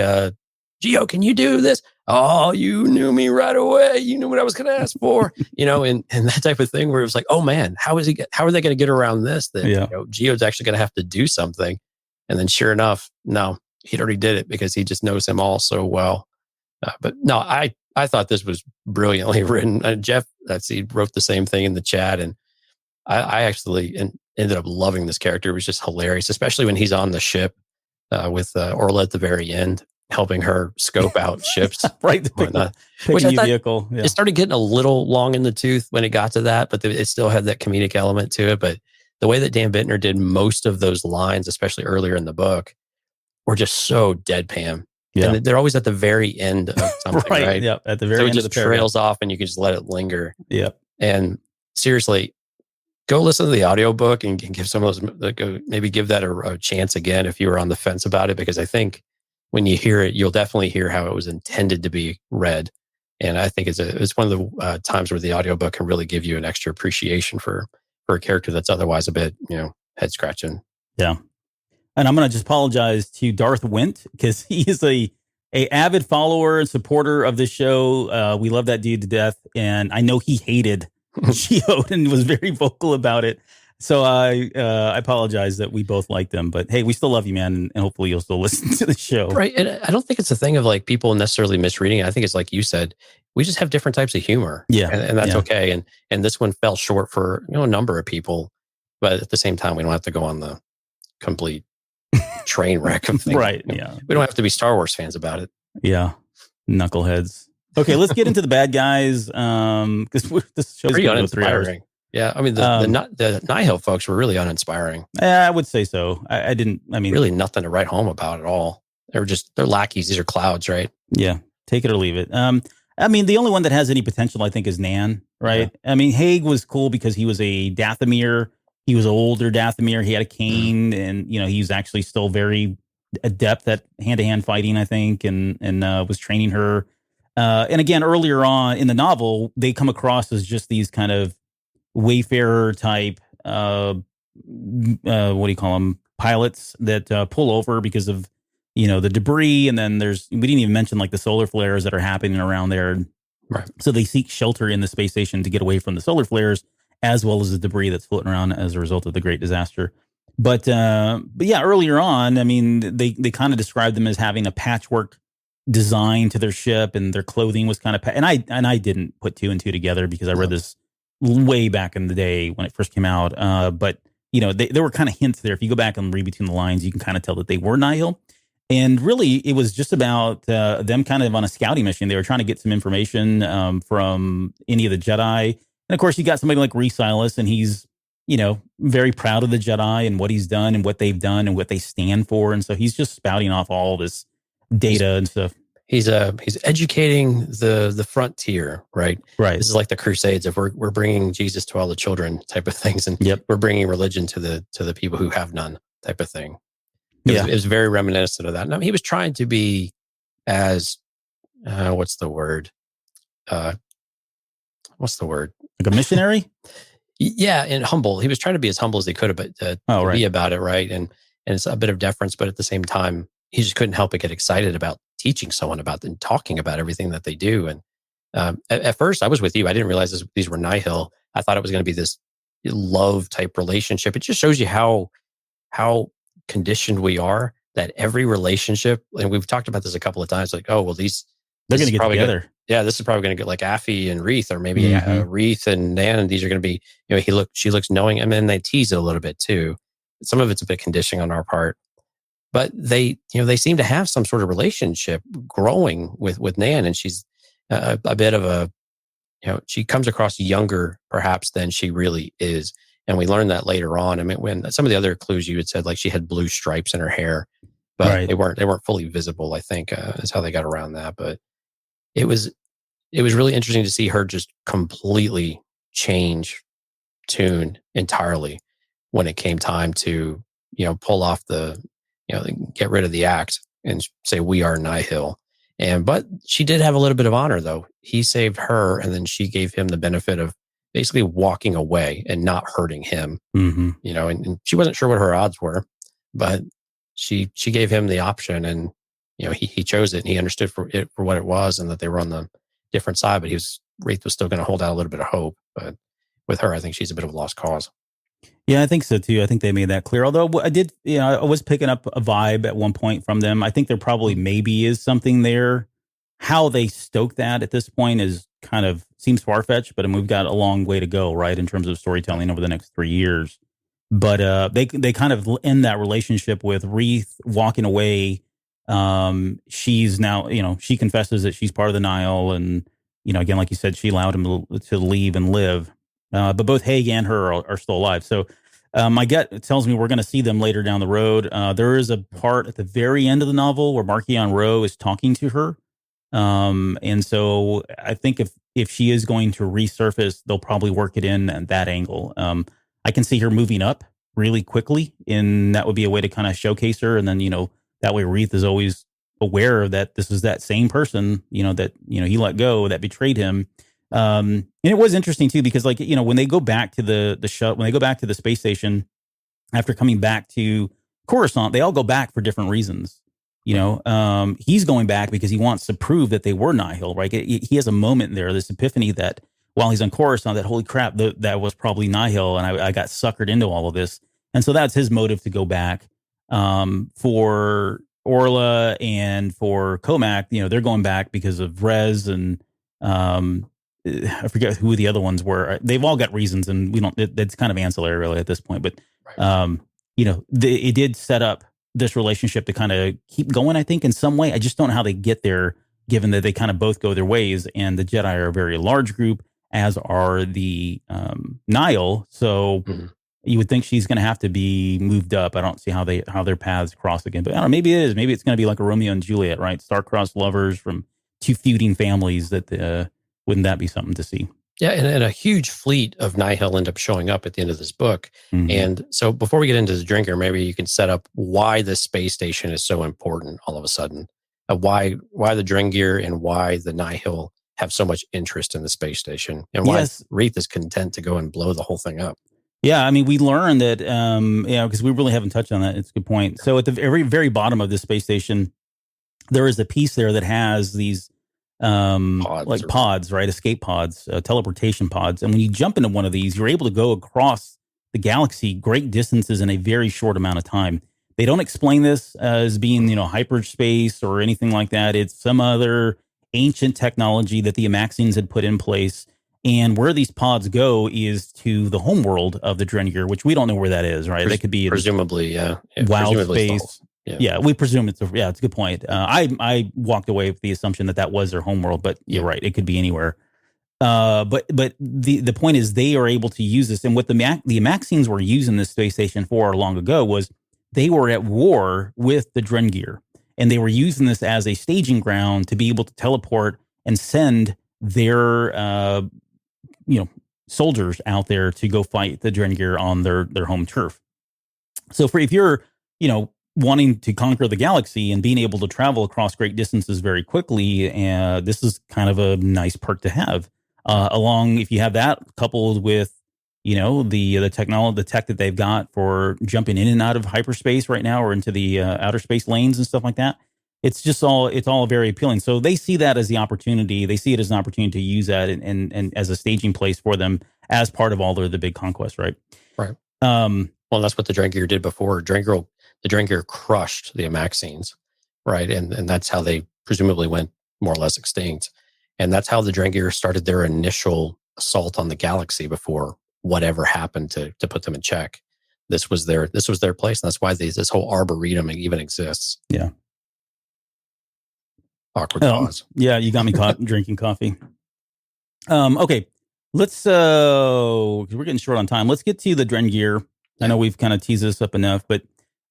Geo, can you do this? Oh, you knew me right away. You knew what I was going to ask for, and that type of thing where it was like, oh man, how are they going to get around this? That Geode's actually going to have to do something. And then sure enough, no, he'd already did it because he just knows him all so well. But no, I thought this was brilliantly written. Jeff, he wrote the same thing in the chat. And I actually ended up loving this character. It was just hilarious, especially when he's on the ship with Orla at the very end, helping her scope out ships. Right. Pick a new vehicle. Yeah. It started getting a little long in the tooth when it got to that, but it still had that comedic element to it. But the way that Dan Bittner did most of those lines, especially earlier in the book, were just so deadpan. Yeah. And they're always at the very end of something, right? Yeah. At the very end of the paragraph. It just trails off and you can just let it linger. Yeah. And seriously, go listen to the audiobook and give some of those, maybe give that a chance again if you were on the fence about it, because I think when you hear it, you'll definitely hear how it was intended to be read. And I think it's one of the times where the audiobook can really give you an extra appreciation for a character that's otherwise a bit, head scratching. Yeah. And I'm going to just apologize to Darth Wint, because he is a avid follower and supporter of this show. We love that dude to death. And I know he hated Geode and was very vocal about it. So I apologize that we both liked them, but hey, we still love you, man, and hopefully you'll still listen to the show. Right, and I don't think it's a thing of like people necessarily misreading it. I think it's like you said, we just have different types of humor, and that's okay. And this one fell short for a number of people, but at the same time, we don't have to go on the complete train wreck of things. Right? Yeah, we don't have to be Star Wars fans about it. Yeah, knuckleheads. Okay, let's get into the bad guys, because this show's pretty going to go 3 hours. Yeah, I mean, the Nihil folks were really uninspiring. I would say so. I mean, really nothing to write home about at all. They're lackeys. These are clouds, right? Yeah, take it or leave it. I mean, the only one that has any potential, I think, is Nan, right? Yeah. I mean, Haig was cool because he was a Dathomir. He was an older Dathomir. He had a cane, and he was actually still very adept at hand-to-hand fighting, I think, and was training her. And again, earlier on in the novel, they come across as just these kind of wayfarer type, what do you call them? Pilots that pull over because of, the debris. And then we didn't even mention like the solar flares that are happening around there. Right. So they seek shelter in the space station to get away from the solar flares, as well as the debris that's floating around as a result of the great disaster. But yeah, earlier on, I mean, they kind of described them as having a patchwork design to their ship, and their clothing was kind of, and I didn't put two and two together because I read this way back in the day when it first came out. But there were kind of hints there. If you go back and read between the lines, you can kind of tell that they were Nihil. And really, it was just about them kind of on a scouting mission. They were trying to get some information from any of the Jedi. And of course, you got somebody like Rhys Silas, and he's, very proud of the Jedi and what he's done and what they've done and what they stand for. And so he's just spouting off all this data and stuff. He's educating the frontier, right? Right. This is like the Crusades. If we're bringing Jesus to all the children, type of things, and we're bringing religion to the people who have none, type of thing. It was very reminiscent of that. Now, he was trying to be as what's the word? Like a missionary? Yeah, and humble. He was trying to be as humble as he could, but be about it, right? And it's a bit of deference, but at the same time, he just couldn't help but get excited about teaching someone about and talking about everything that they do. And at first, I was with you. I didn't realize these were Nihil. I thought it was going to be this love type relationship. It just shows you how conditioned we are, that every relationship, and we've talked about this a couple of times, like, oh, well, they're going to get together. This is probably going to get like Affy and Reath, or maybe Reath and Nan, and these are going to be, she looks knowing, and then they tease it a little bit too. Some of it's a bit conditioning on our part. but they seem to have some sort of relationship growing with Nan, and she's a bit of a, she comes across younger perhaps than she really is. And we learned that later on. I mean, when some of the other clues you had said, like she had blue stripes in her hair, but Right. they weren't fully visible, I think, is how they got around that. But it was really interesting to see her just completely change tune entirely when it came time to, pull off get rid of the axe and say, "We are Nihil." But she did have a little bit of honor, though. He saved her, and then she gave him the benefit of basically walking away and not hurting him. Mm-hmm. And she wasn't sure what her odds were, but she gave him the option, and he chose it, and he understood for what it was, and that they were on the different side. But Wreath was still going to hold out a little bit of hope. But with her, I think she's a bit of a lost cause. Yeah, I think so too. I think they made that clear. Although I did, I was picking up a vibe at one point from them. I think there probably maybe is something there. How they stoke that at this point is kind of seems far-fetched, but we've got a long way to go, right, in terms of storytelling over the next 3 years. But they kind of end that relationship with Wreath walking away. She's now, she confesses that she's part of the Nihil, and again, like you said, she allowed him to leave and live. But both Haig and her are still alive. So my gut tells me we're going to see them later down the road. There is a part at the very end of the novel where Marchion Ro is talking to her. And so I think if she is going to resurface, they'll probably work it in at that angle. I can see her moving up really quickly, and that would be a way to kind of showcase her. And then, that way Wreath is always aware that this is that same person, that, he let go, that betrayed him. And it was interesting too, because when they go back to when they go back to the space station after coming back to Coruscant, they all go back for different reasons. He's going back because he wants to prove that they were Nihil, right? He has a moment there, this epiphany that while he's on Coruscant, that holy crap, that was probably Nihil, and I got suckered into all of this. And so that's his motive to go back. For Orla and for Comac, they're going back because of Rez and I forget who the other ones were. They've all got reasons, and that's kind of ancillary really at this point. But, it did set up this relationship to kind of keep going, I think, in some way. I just don't know how they get there, given that they kind of both go their ways, and the Jedi are a very large group, as are the Nihil. So you would think she's going to have to be moved up. I don't see how their paths cross again. But I don't know, maybe it is. Maybe it's going to be like a Romeo and Juliet, right? Star-crossed lovers from two feuding families that... wouldn't that be something to see? Yeah, and a huge fleet of Nihil end up showing up at the end of this book. Mm-hmm. And so before we get into the Drinker, maybe you can set up why the space station is so important all of a sudden. Why the Drengir and why the Nihil have so much interest in the space station, and why Wreath is content to go and blow the whole thing up. Yeah, we learned that, because we really haven't touched on that. It's a good point. So at the very, very bottom of this space station, there is a piece there that has these pods, right? Escape pods, teleportation pods. And when you jump into one of these, you're able to go across the galaxy great distances in a very short amount of time. They don't explain this as being, hyperspace or anything like that. It's some other ancient technology that the Amaxians had put in place. And where these pods go is to the homeworld of the Drengir, which we don't know where that is, right? That could be presumably, wild presumably space. Yeah, we presume it's it's a good point. I walked away with the assumption that was their homeworld, but you're right, it could be anywhere. But the point is they are able to use this, and what the Amaxians were using this space station for long ago was they were at war with the Drengir, and they were using this as a staging ground to be able to teleport and send their soldiers out there to go fight the Drengir on their home turf. So if you're wanting to conquer the galaxy and being able to travel across great distances very quickly, this is kind of a nice perk to have. Along, if you have that coupled with, the technology, the tech that they've got for jumping in and out of hyperspace right now, or into the outer space lanes and stuff like that, it's all very appealing. So they see that as the opportunity. They see it as an opportunity to use that and as a staging place for them as part of all the big conquest, right? Right. Well, that's what the Drengir did before. The Drengir crushed the Amaxians, right? And that's how they presumably went more or less extinct. And that's how the Drengir started their initial assault on the galaxy before whatever happened to put them in check. this was their place, and that's why this whole arboretum even exists. Yeah. Awkward pause. Yeah, you got me caught drinking coffee. Okay, let's. We're getting short on time. Let's get to the Drengir. I know we've kind of teased this up enough, but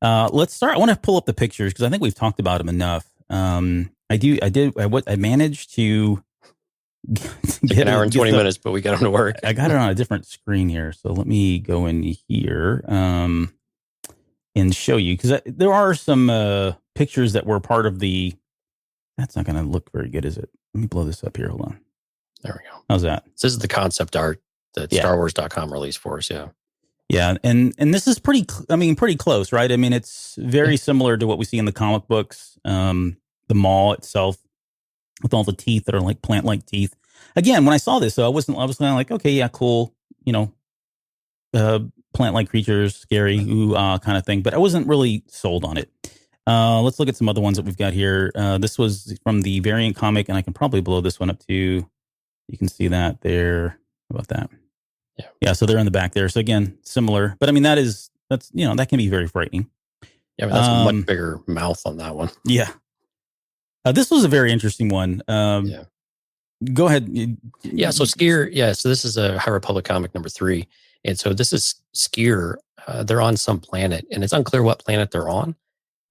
let's start. I want to pull up the pictures because I think we've talked about them enough. I managed to get an hour and 20 minutes, but we got them to work. I got it on a different screen here, so let me go in here and show you, because there are some pictures that were part of the. That's not going to look very good, is it? Let me blow this up here. Hold on. There we go. How's that? This is the concept art that StarWars.com released for us. Yeah. Yeah. And this is pretty close, right? I mean, it's very similar to what we see in the comic books. The maw itself with all the teeth that are like plant-like teeth. Again, when I saw this, though, I was kind of like, okay, yeah, cool. Plant-like creatures, scary, kind of thing. But I wasn't really sold on it. Let's look at some other ones that we've got here. This was from the variant comic, and I can probably blow this one up too. You can see that there. How about that? Yeah. So they're in the back there. So again, similar, but I mean, that can be very frightening. Yeah, but that's a much bigger mouth on that one. Yeah. This was a very interesting one. Go ahead. Yeah. So Skier. Yeah. So this is a High Republic comic number 3, and so this is Skier. They're on some planet, and it's unclear what planet they're on.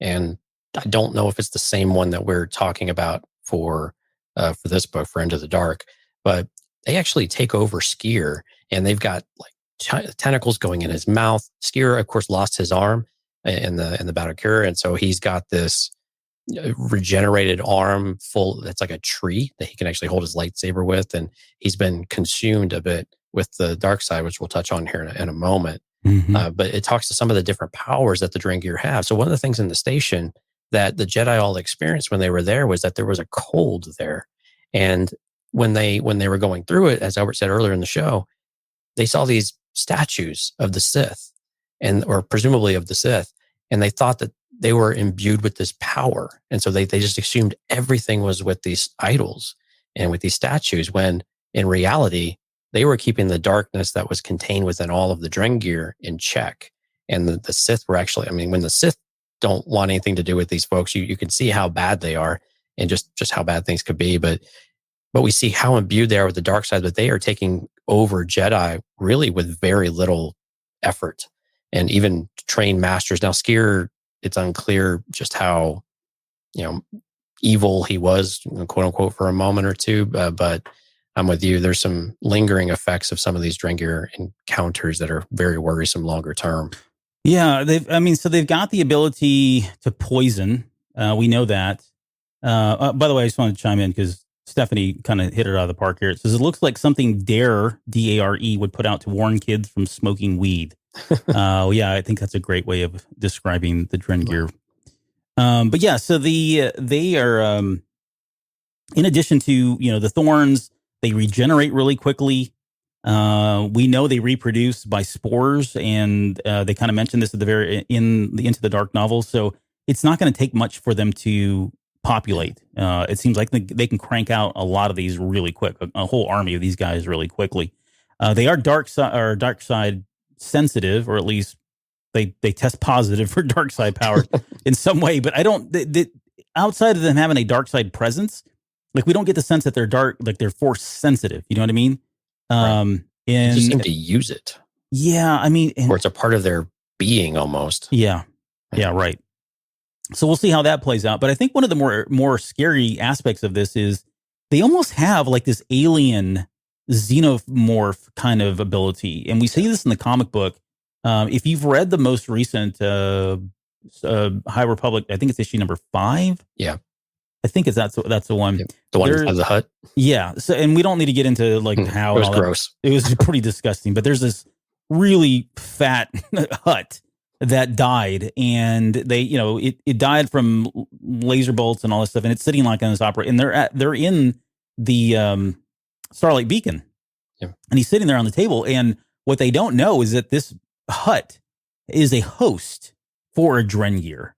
And I don't know if it's the same one that we're talking about for this book, for Into the Dark, but they actually take over Skier, and they've got like tentacles going in his mouth. Skier, of course, lost his arm in the Battle of Cure, and so he's got this regenerated arm full. That's like a tree that he can actually hold his lightsaber with, and he's been consumed a bit with the dark side, which we'll touch on here in a moment. Mm-hmm. But it talks to some of the different powers that the Drengir have. So one of the things in the station that the Jedi all experienced when they were there was that there was a cold there. And when they were going through it, as Albert said earlier in the show, they saw these statues of the Sith, or presumably of the Sith, and they thought that they were imbued with this power. And so they just assumed everything was with these idols and with these statues, when in reality, they were keeping the darkness that was contained within all of the Drengir in check. And the Sith were actually, I mean, when the Sith don't want anything to do with these folks, you can see how bad they are and just how bad things could be. But we see how imbued they are with the dark side, that they are taking over Jedi really with very little effort, and even trained masters. Now, Skier, it's unclear just how, evil he was, quote unquote, for a moment or two. But I'm with you. There's some lingering effects of some of these Drengir encounters that are very worrisome longer term. Yeah, they've got the ability to poison. We know that. By the way, I just wanted to chime in because Stephanie kind of hit it out of the park here. It says, it looks like something Dare, D-A-R-E, would put out to warn kids from smoking weed. Yeah, I think that's a great way of describing the Drengir. But yeah, so they are, in addition to, the thorns, they regenerate really quickly. We know they reproduce by spores, and they kind of mentioned this at in the Into the Dark novel. So it's not going to take much for them to populate. It seems like they can crank out a lot of these really quick, a whole army of these guys really quickly. They are dark side sensitive, or at least they test positive for dark side power in some way. But I don't. Outside of them having a dark side presence, like, we don't get the sense that they're dark, like they're force sensitive. You know what I mean? Right. They just seem to use it. Yeah, I mean, or it's a part of their being almost. Yeah, right. So we'll see how that plays out. But I think one of the more scary aspects of this is they almost have like this alien xenomorph kind of ability, and we see this in the comic book. If you've read the most recent High Republic, I think it's issue number 5. Yeah. I think that's the one. Yeah, the one inside the hut. Yeah. So, and we don't need to get into like how it was gross. It was pretty disgusting. But there's this really fat hut that died, and they, it died from laser bolts and all this stuff, and it's sitting like on this opera, and they're in the Starlight Beacon, and he's sitting there on the table, and what they don't know is that this hut is a host for a Drengir,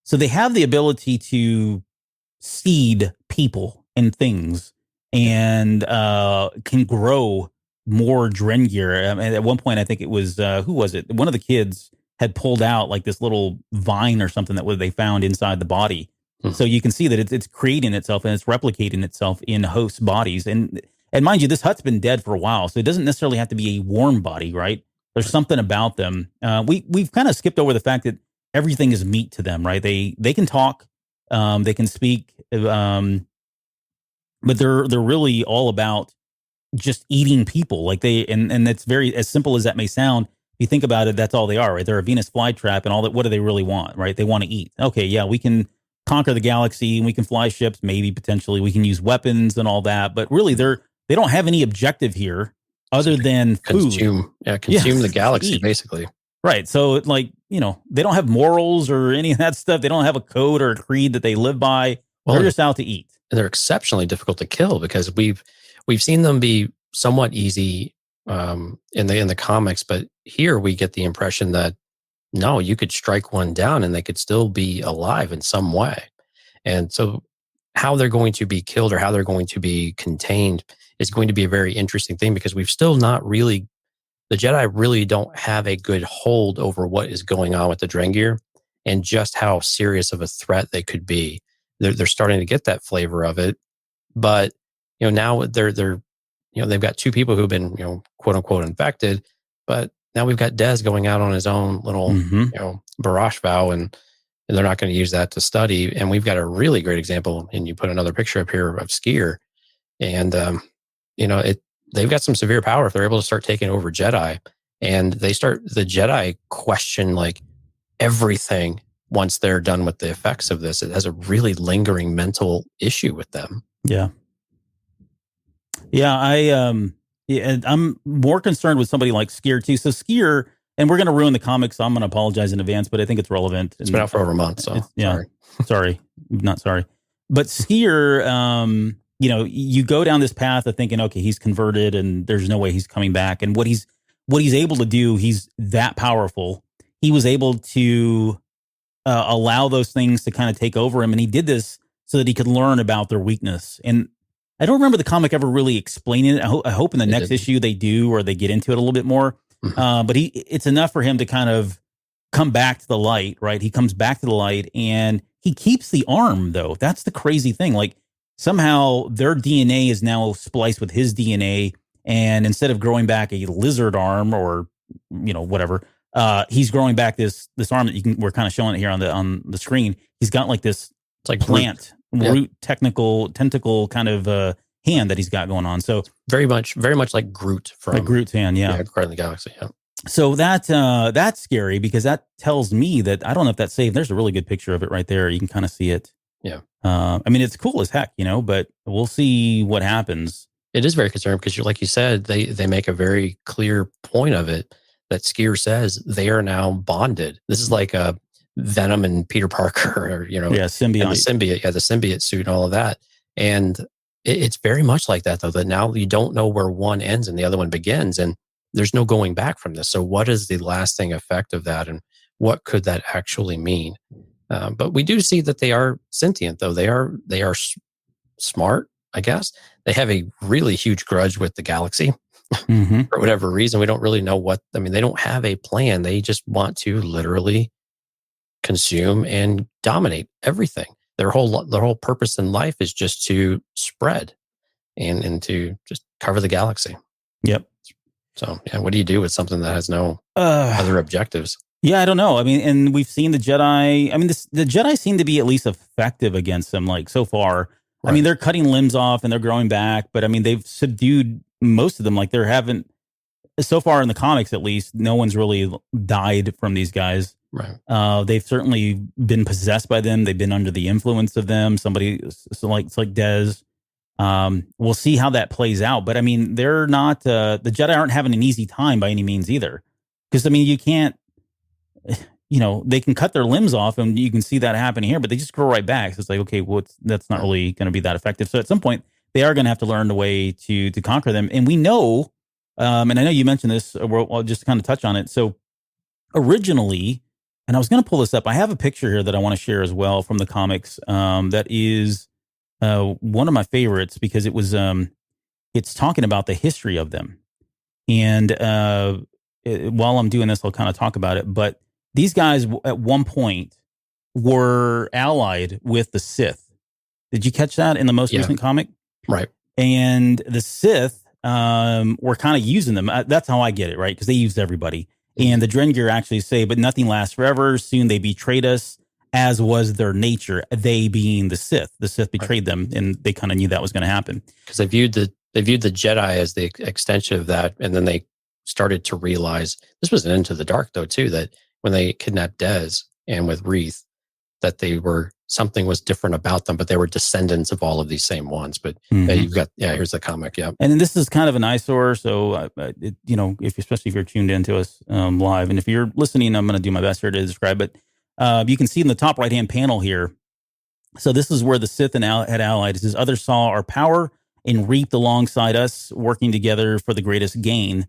so they have the ability to seed people and things, and can grow more Drengir. At one point, I think it was who was it? One of the kids had pulled out like this little vine or something that they found inside the body. Hmm. So you can see that it's creating itself and it's replicating itself in host bodies. And mind you, this hut's been dead for a while, so it doesn't necessarily have to be a warm body, right? There's something about them. We've kind of skipped over the fact that everything is meat to them, right? They can talk, they can speak, but they're really all about just eating people. Like and it's very, as simple as that may sound. If you think about it, that's all they are, right? They're a Venus flytrap, and all that. What do they really want, right? They want to eat. Okay, yeah, we can conquer the galaxy and we can fly ships, maybe potentially we can use weapons and all that, but really they don't have any objective here other than food. Consume the galaxy, basically. Right. So like, they don't have morals or any of that stuff. They don't have a code or a creed that they live by. They're just out to eat. And they're exceptionally difficult to kill because we've seen them be somewhat easy in the comics, but here we get the impression that no, you could strike one down and they could still be alive in some way. And so how they're going to be killed or how they're going to be contained is going to be a very interesting thing because we've still not really, the Jedi really don't have a good hold over what is going on with the Drengir and just how serious of a threat they could be. They're starting to get that flavor of it, but now they've got two people who've been quote unquote infected, but now we've got Dez going out on his own little Barash vow, and they're not going to use that to study. And we've got a really great example, and you put another picture up here of Skier, and they've got some severe power if they're able to start taking over Jedi, and the Jedi question like everything once they're done with the effects of this. It has a really lingering mental issue with them. Yeah. I'm more concerned with somebody like Skier too. So Skier, and we're going to ruin the comics, so I'm going to apologize in advance, but I think it's relevant. It's been out for over a month, so sorry. Not sorry. But Skier, you go down this path of thinking, okay, he's converted and there's no way he's coming back. And what he's able to do, he's that powerful. He was able to allow those things to kind of take over him. And he did this so that he could learn about their weakness. And I don't remember the comic ever really explaining it. I hope in the next issue they do, or they get into it a little bit more. But it's enough for him to kind of come back to the light, right? He comes back to the light and he keeps the arm, though. That's the crazy thing. Like somehow their DNA is now spliced with his DNA. And instead of growing back a lizard arm or, whatever, he's growing back this arm that we're kind of showing it here on the screen. He's got like this, it's like plant root tentacle kind of hand that he's got going on. So very much like Groot from Groot's hand. Yeah. Guardians of the Galaxy. Yeah. So that's scary because that tells me that I don't know if that's safe. There's a really good picture of it right there. You can kind of see it. Yeah. It's cool as heck, but we'll see what happens. It is very concerning because like you said, they make a very clear point of it that Skier says they are now bonded. This is like a Venom and Peter Parker, or symbiote, the symbiote suit and all of that. And it's very much like that, though. That now you don't know where one ends and the other one begins, and there's no going back from this. So, what is the lasting effect of that, and what could that actually mean? But we do see that they are sentient, though. They are smart, I guess. They have a really huge grudge with the galaxy. For whatever reason. We don't really know they don't have a plan. They just want to literally consume and dominate everything. Their whole purpose in life is just to spread and to just cover the galaxy. Yep. So, what do you do with something that has no other objectives? Yeah, I don't know. And we've seen the Jedi. The Jedi seem to be at least effective against them, like so far. Right. They're cutting limbs off and they're growing back, but they've subdued most of them. Like so far in the comics, at least, no one's really died from these guys. Right. They've certainly been possessed by them. They've been under the influence of them. Somebody like Dez. We'll see how that plays out. But they're not. The Jedi aren't having an easy time by any means either. Because you can't. They can cut their limbs off, and you can see that happening here. But they just grow right back. So it's like, okay, that's not really going to be that effective. So at some point, they are going to have to learn a way to conquer them. And we know. And I know you mentioned this. I'll just kind of touch on it. So originally. And I was going to pull this up. I have a picture here that I want to share as well from the comics. That is one of my favorites because it was it's talking about the history of them. And while I'm doing this, I'll kind of talk about it. But these guys at one point were allied with the Sith. Did you catch that in the most recent comic? Right. And the Sith were kind of using them. That's how I get it, right? Because they used everybody. And the Drengir actually say, but nothing lasts forever. Soon they betrayed us, as was their nature. They being the Sith. The Sith betrayed them, and they kind of knew that was going to happen. Because they viewed the Jedi as the extension of that, and then they started to realize this was an Into the Dark, though, too. That when they kidnapped Dez and with Reath, that they were something was different about them, but they were descendants of all of these same ones. But you've got here's the comic, And then this is kind of an eyesore, so especially if you're tuned into us live, and if you're listening, I'm going to do my best here to describe it. You can see in the top right hand panel here. So this is where the Sith had allied. It says, others saw our power and reaped alongside us, working together for the greatest gain.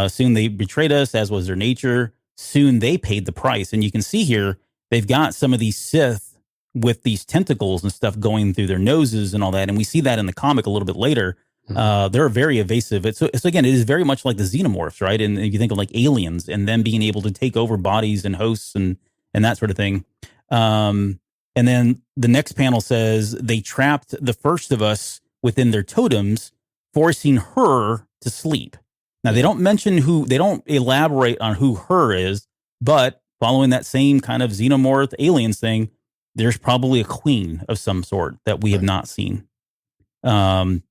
Soon they betrayed us, as was their nature. Soon they paid the price. And you can see here, they've got some of these Sith with these tentacles and stuff going through their noses and all that. And we see that in the comic a little bit later. They're very evasive. So again, it is very much like the xenomorphs, right? And if you think of like aliens and them being able to take over bodies and hosts and that sort of thing. And then the next panel says they trapped the first of us within their totems, forcing her to sleep. Now, they don't mention they don't elaborate on who her is, but following that same kind of xenomorph aliens thing, there's probably a queen of some sort that we have not seen. And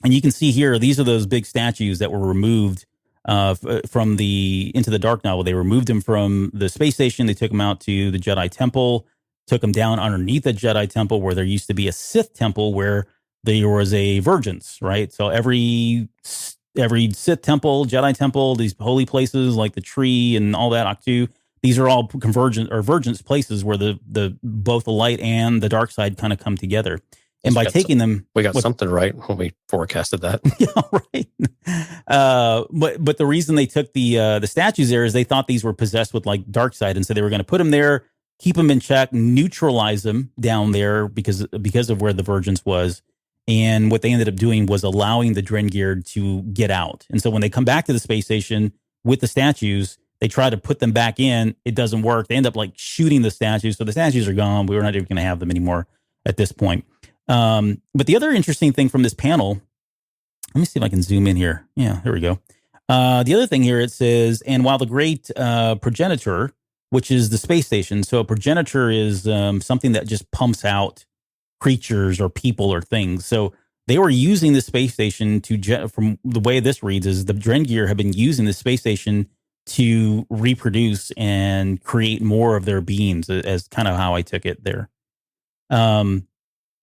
you can see here, these are those big statues that were removed from the Into the Dark novel. They removed them from the space station. They took them out to the Jedi Temple, took them down underneath the Jedi Temple where there used to be a Sith temple where there was a Vergence, right? So every Sith temple, Jedi temple, these holy places like the tree and all that, Ahch-To, these are all convergent or Vergence places where the both the light and the dark side kind of come together. And by taking them, we got something right when we forecasted that. Yeah, right. But the reason they took the statues there is they thought these were possessed with like dark side, and so they were going to put them there, keep them in check, neutralize them down there because of where the Vergence was. And what they ended up doing was allowing the Drengir to get out. And so when they come back to the space station with the statues, they try to put them back in. It doesn't work. They end up like shooting the statues. So the statues are gone. We were not even going to have them anymore at this point. But the other interesting thing from this panel, let me see if I can zoom in here. Yeah, here we go. The other thing here, it says, and while the great progenitor, which is the space station. So a progenitor is something that just pumps out creatures or people or things. So they were using the space station from the way this reads is the Drengir have been using the space station to reproduce and create more of their beings, as kind of how I took it there. And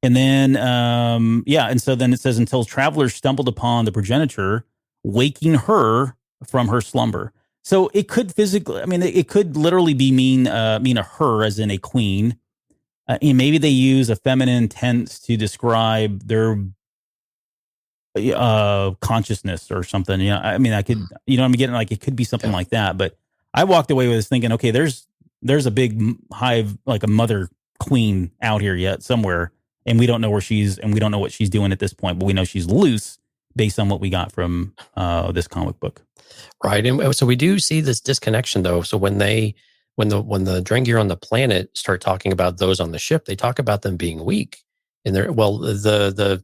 then, and so then it says, until travelers stumbled upon the progenitor, waking her from her slumber. So it could physically, it could literally be mean a her as in a queen. And maybe they use a feminine tense to describe their consciousness or something. I could, I'm getting like, it could be something like that. But I walked away with this thinking, okay, there's a big hive, like a mother queen out here yet somewhere. And we don't know where and we don't know what she's doing at this point, but we know she's loose based on what we got from this comic book. Right. And so we do see this disconnection though. So when the Drengir on the planet start talking about those on the ship, they talk about them being weak. And the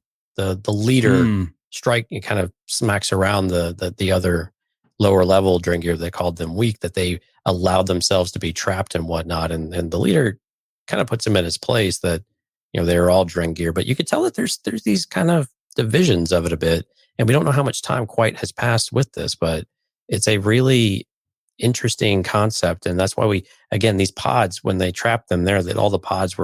leader strike kind of smacks around the other lower level Drengir. They called them weak, that they allowed themselves to be trapped and whatnot. And the leader kind of puts him in his place that, they're all Drengir, but you could tell that there's these kind of divisions of it a bit. And we don't know how much time quite has passed with this, but it's a really interesting concept. And that's why these pods, when they trapped them there, that all the pods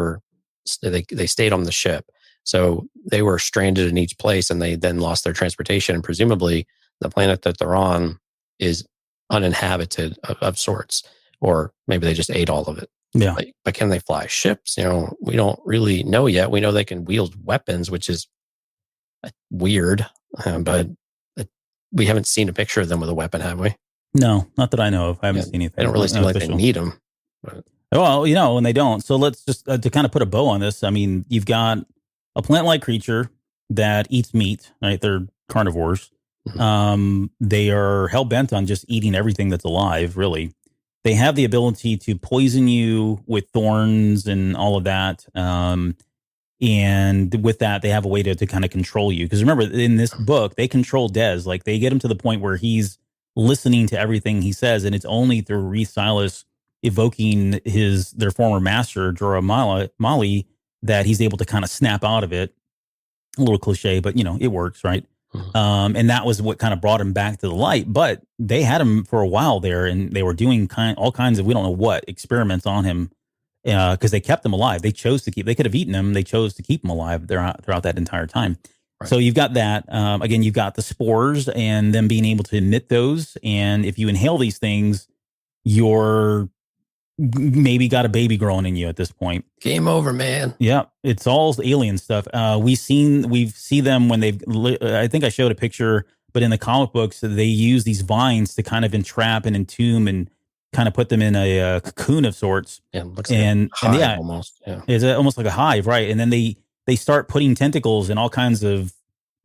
they stayed on the ship. So they were stranded in each place and they then lost their transportation. And presumably the planet that they're on is uninhabited of sorts, or maybe they just ate all of it. Yeah. But can they fly ships? We don't really know yet. We know they can wield weapons, which is weird, but we haven't seen a picture of them with a weapon, have we? No, not that I know of. I haven't seen anything. They don't really seem like they need them. But. Well, and they don't. So let's just, to kind of put a bow on this, you've got a plant-like creature that eats meat, right? They're carnivores. Mm-hmm. They are hell-bent on just eating everything that's alive, really. they have the ability to poison you with thorns and all of that. And with that, they have a way to kind of control you. Because remember, in this book, they control Dez. Like, they get him to the point where he's listening to everything he says, and it's only through Reese Silas evoking their former master, Jorah Mali, that he's able to kind of snap out of it. A little cliche, but it works, right? Mm-hmm. And that was what kind of brought him back to the light. But they had him for a while there, and they were doing all kinds of, we don't know what, experiments on him. Because they kept him alive. They chose to they could have eaten him. They chose to keep him alive throughout that entire time. Right. So you've got that. Again, you've got the spores and them being able to emit those. And if you inhale these things, you're maybe got a baby growing in you at this point. Game over, man. Yeah, it's all alien stuff. We see them when I think I showed a picture, but in the comic books, they use these vines to kind of entrap and entomb and kind of put them in a cocoon of sorts. Yeah, looks like a hive almost. Yeah, it's almost like a hive, right? And then they start putting tentacles and all kinds of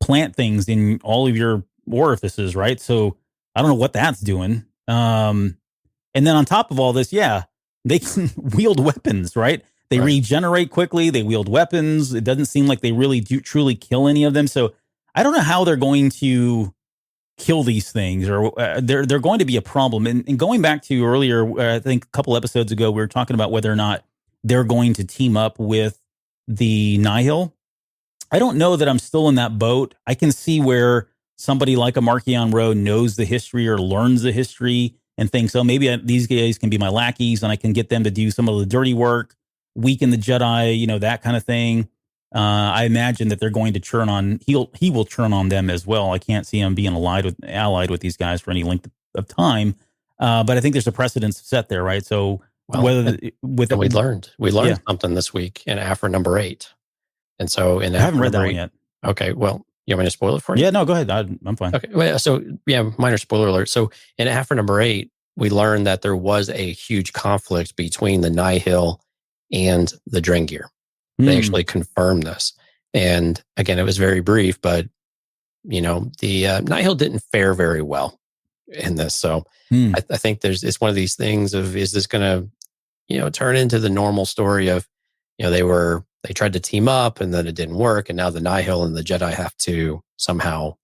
plant things in all of your orifices, right? So I don't know what that's doing. And then on top of all this, they can wield weapons, right? They regenerate quickly. They wield weapons. It doesn't seem like they really do truly kill any of them. So I don't know how they're going to kill these things, or they're going to be a problem. And going back to earlier, I think a couple episodes ago, we were talking about whether or not they're going to team up with the Nihil. I don't know that I'm still in that boat. I can see where somebody like a Marchion Ro knows the history or learns the history and thinks, oh, maybe these guys can be my lackeys and I can get them to do some of the dirty work, weaken the Jedi, that kind of thing. I imagine that they're going to churn on. He will churn on them as well. I can't see him being allied with these guys for any length of time. But I think there's a precedence set there, right? So we learned something this week in Aphra number 8, and so I haven't read that one yet. Okay, well, you want me to spoil it for you? Yeah, no, go ahead. I'm fine. Okay, well, so minor spoiler alert. So in Aphra number 8, we learned that there was a huge conflict between the Nihil and the Drengir. They actually confirmed this. And again, it was very brief, but, the Nihil didn't fare very well in this. So I think it's one of these things of, is this going to, turn into the normal story of, they tried to team up and then it didn't work. And now the Nihil and the Jedi have to somehow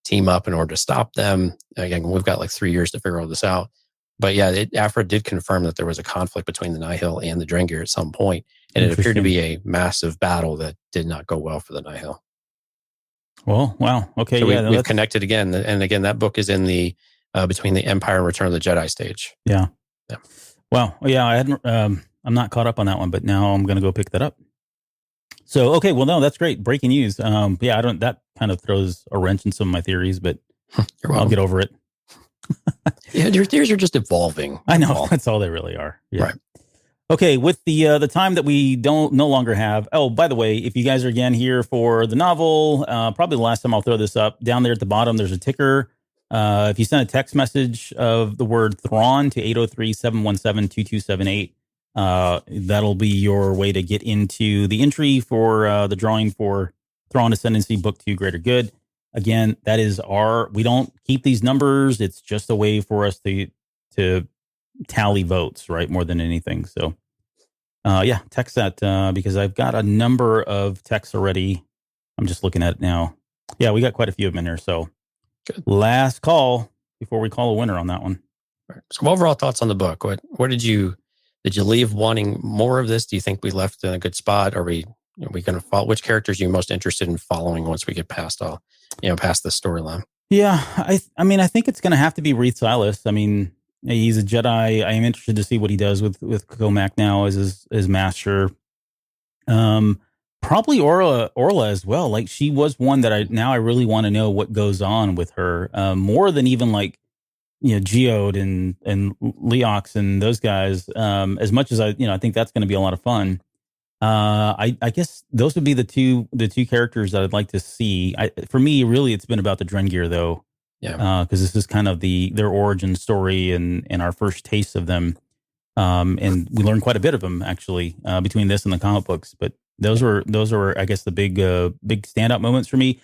team up in order to stop them. Again, we've got like 3 years to figure all this out. But Aphra did confirm that there was a conflict between the Nihil and the Drengir at some point, and it appeared to be a massive battle that did not go well for the Nihil. Well, wow. Okay, so we've connected again, and again, that book is in the between the Empire and Return of the Jedi stage. Yeah. Wow. Yeah, I hadn't. I'm not caught up on that one, but now I'm going to go pick that up. So, okay, well, no, that's great. Breaking news. That kind of throws a wrench in some of my theories, but I'll get over it. Your theories are just evolving. I know. That's all they really are. Yeah. Right. Okay, with the time that we no longer have. Oh, by the way, if you guys are again here for the novel, probably the last time I'll throw this up, down there at the bottom, there's a ticker. If you send a text message of the word Thrawn to 803-717-2278, that'll be your way to get into the entry for the drawing for Thrawn Ascendancy Book 2 Greater Good. Again, that is we don't keep these numbers. It's just a way for us to tally votes, right? More than anything. So, text that because I've got a number of texts already. I'm just looking at it now. Yeah, we got quite a few of them in here. So, good. Last call before we call a winner on that one. Right. So, overall thoughts on the book? What did you leave wanting more of this? Do you think we left in a good spot? Are we going to follow? Which characters are you most interested in following once we get past past the storyline? Yeah, I mean, I think it's going to have to be Reese Silas. I mean, he's a Jedi. I am interested to see what he does with Comac now as his master. Probably Orla as well. Like, she was one that I really want to know what goes on with her, more than even like, Geode and Leox and those guys. As much as I think that's going to be a lot of fun. I guess those would be the two characters that I'd like to see. For me, really, it's been about the Drengir, though. Yeah. Because this is kind of their origin story and our first taste of them. And we learned quite a bit of them actually between this and the comic books. But those were I guess the big standout moments for me.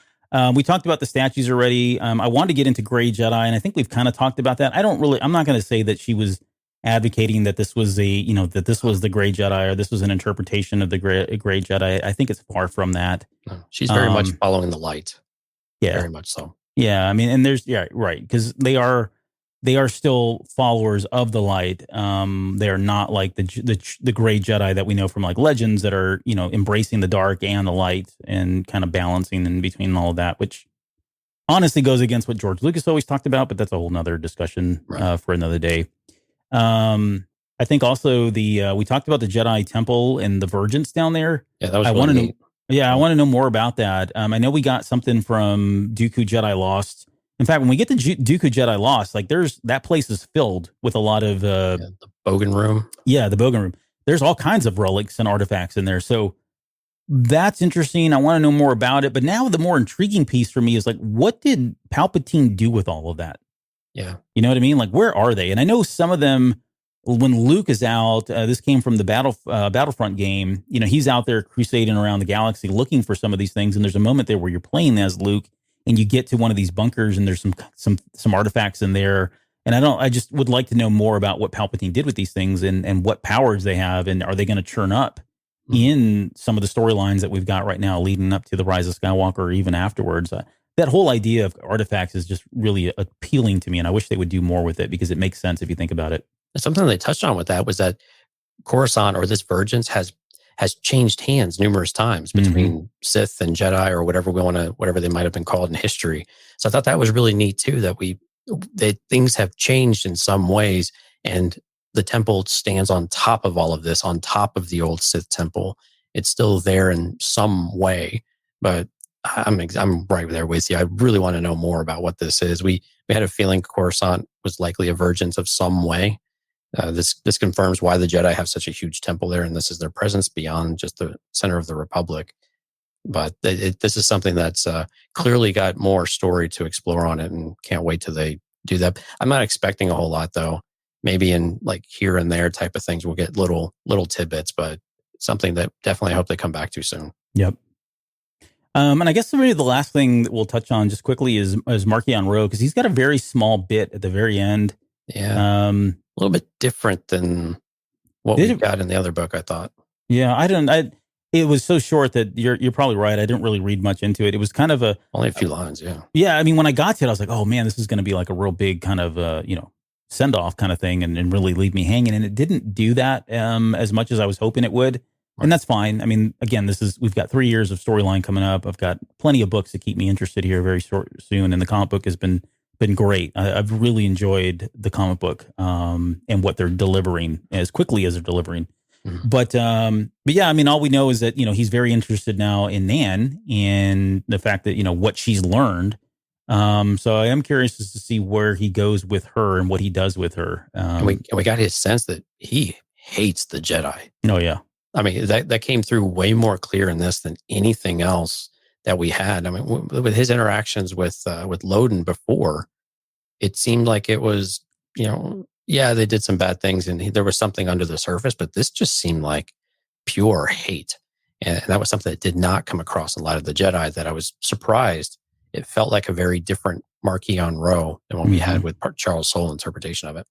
We talked about the statues already. I wanted to get into Grey Jedi, and I think we've kind of talked about that. I'm not going to say that she was advocating that this was that this was the Gray Jedi, or this was an interpretation of the Gray Jedi. I think it's far from that. No, she's very much following the light. Yeah, very much so. Yeah, I mean, and there's right, because they are still followers of the light. They are not like the Gray Jedi that we know from like Legends that are embracing the dark and the light and kind of balancing in between all of that, which honestly goes against what George Lucas always talked about. But that's a whole nother discussion for another day. I think also we talked about the Jedi Temple and the Vergence down there. Yeah, that was really neat. I want to know more about that. I know we got something from Dooku Jedi Lost. In fact, when we get to Dooku Jedi Lost, like that place is filled with a lot of the Bogan Room. Yeah, the Bogan Room. There's all kinds of relics and artifacts in there. So that's interesting. I want to know more about it. But now the more intriguing piece for me is like, what did Palpatine do with all of that? Yeah. You know what I mean? Like, where are they? And I know some of them, when Luke is out, this came from the Battlefront game, he's out there crusading around the galaxy looking for some of these things. And there's a moment there where you're playing as Luke and you get to one of these bunkers and there's some artifacts in there. And I just would like to know more about what Palpatine did with these things and what powers they have. And are they going to churn up in some of the storylines that we've got right now leading up to the Rise of Skywalker or even afterwards? That whole idea of artifacts is just really appealing to me. And I wish they would do more with it because it makes sense if you think about it. Something they touched on with that was that Coruscant, or this Vergence, has changed hands numerous times between Sith and Jedi, or whatever they might have been called in history. So I thought that was really neat too, that things have changed in some ways, and the temple stands on top of all of this, on top of the old Sith temple. It's still there in some way, but I'm right there with you. I really want to know more about what this is. We had a feeling Coruscant was likely a Vergence of some way. This confirms why the Jedi have such a huge temple there, and this is their presence beyond just the center of the Republic. But this is something that's clearly got more story to explore on it, and can't wait till they do that. I'm not expecting a whole lot, though. Maybe in like here and there type of things, we'll get little tidbits, but something that definitely I hope they come back to soon. Yep. And I guess maybe the last thing that we'll touch on just quickly is Marchion Ro, because he's got a very small bit at the very end. Yeah. A little bit different than what we got in the other book, I thought. Yeah, it was so short that you're probably right. I didn't really read much into it. It was kind of only a few lines, yeah. Yeah, I mean, when I got to it, I was like, oh man, this is going to be like a real big kind of send off kind of thing, and really leave me hanging. And it didn't do that as much as I was hoping it would, and that's fine. I mean, again, we've got 3 years of storyline coming up. I've got plenty of books to keep me interested here very soon, and the comic book has been great. I've really enjoyed the comic book and what they're delivering as quickly as they're delivering. Mm-hmm. But yeah, I mean, all we know is that he's very interested now in Nan and the fact that what she's learned. So I am curious to see where he goes with her and what he does with her. And we got his sense that he hates the Jedi. Oh yeah, I mean that came through way more clear in this than anything else that we had. I mean, with his interactions with Loden before, it seemed like it was, yeah, they did some bad things and there was something under the surface, but this just seemed like pure hate. And that was something that did not come across in a lot of the Jedi, that I was surprised. It felt like a very different Marchion Ro than what we had with Charles Soule interpretation of it.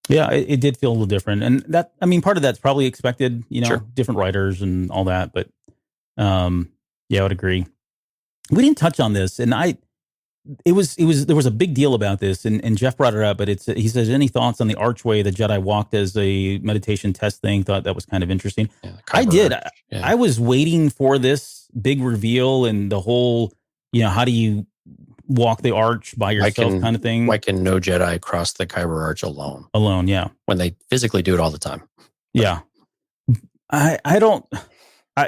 Yeah, it did feel a little different. And that, I mean, part of that's probably expected, Sure. Different writers and all that. But yeah, I would agree. We didn't touch on this, and there was a big deal about this, and Jeff brought it up, but he says, any thoughts on the archway the Jedi walked as a meditation test thing? Thought that was kind of interesting. Yeah, I did. Yeah. I was waiting for this big reveal and the whole, how do you walk the arch by yourself kind of thing. Why can no Jedi cross the Kyber Arch alone? Alone, yeah. When they physically do it all the time. Yeah. I don't...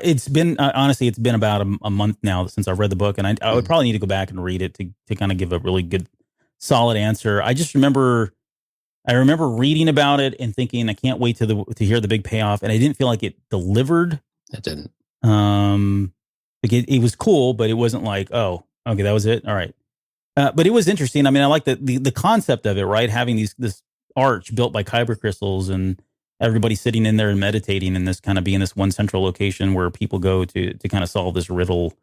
it's been honestly, it's been about a month now since I've read the book, and I would probably need to go back and read it to kind of give a really good, solid answer. I just remember reading about it and thinking, I can't wait to hear the big payoff, and I didn't feel like it delivered. It didn't. Like it was cool, but it wasn't like, oh, okay, that was it. All right, but it was interesting. I mean, I like the concept of it, right? Having this arch built by kyber crystals and everybody sitting in there and meditating, and this kind of being this one central location where people go to kind of solve this riddle.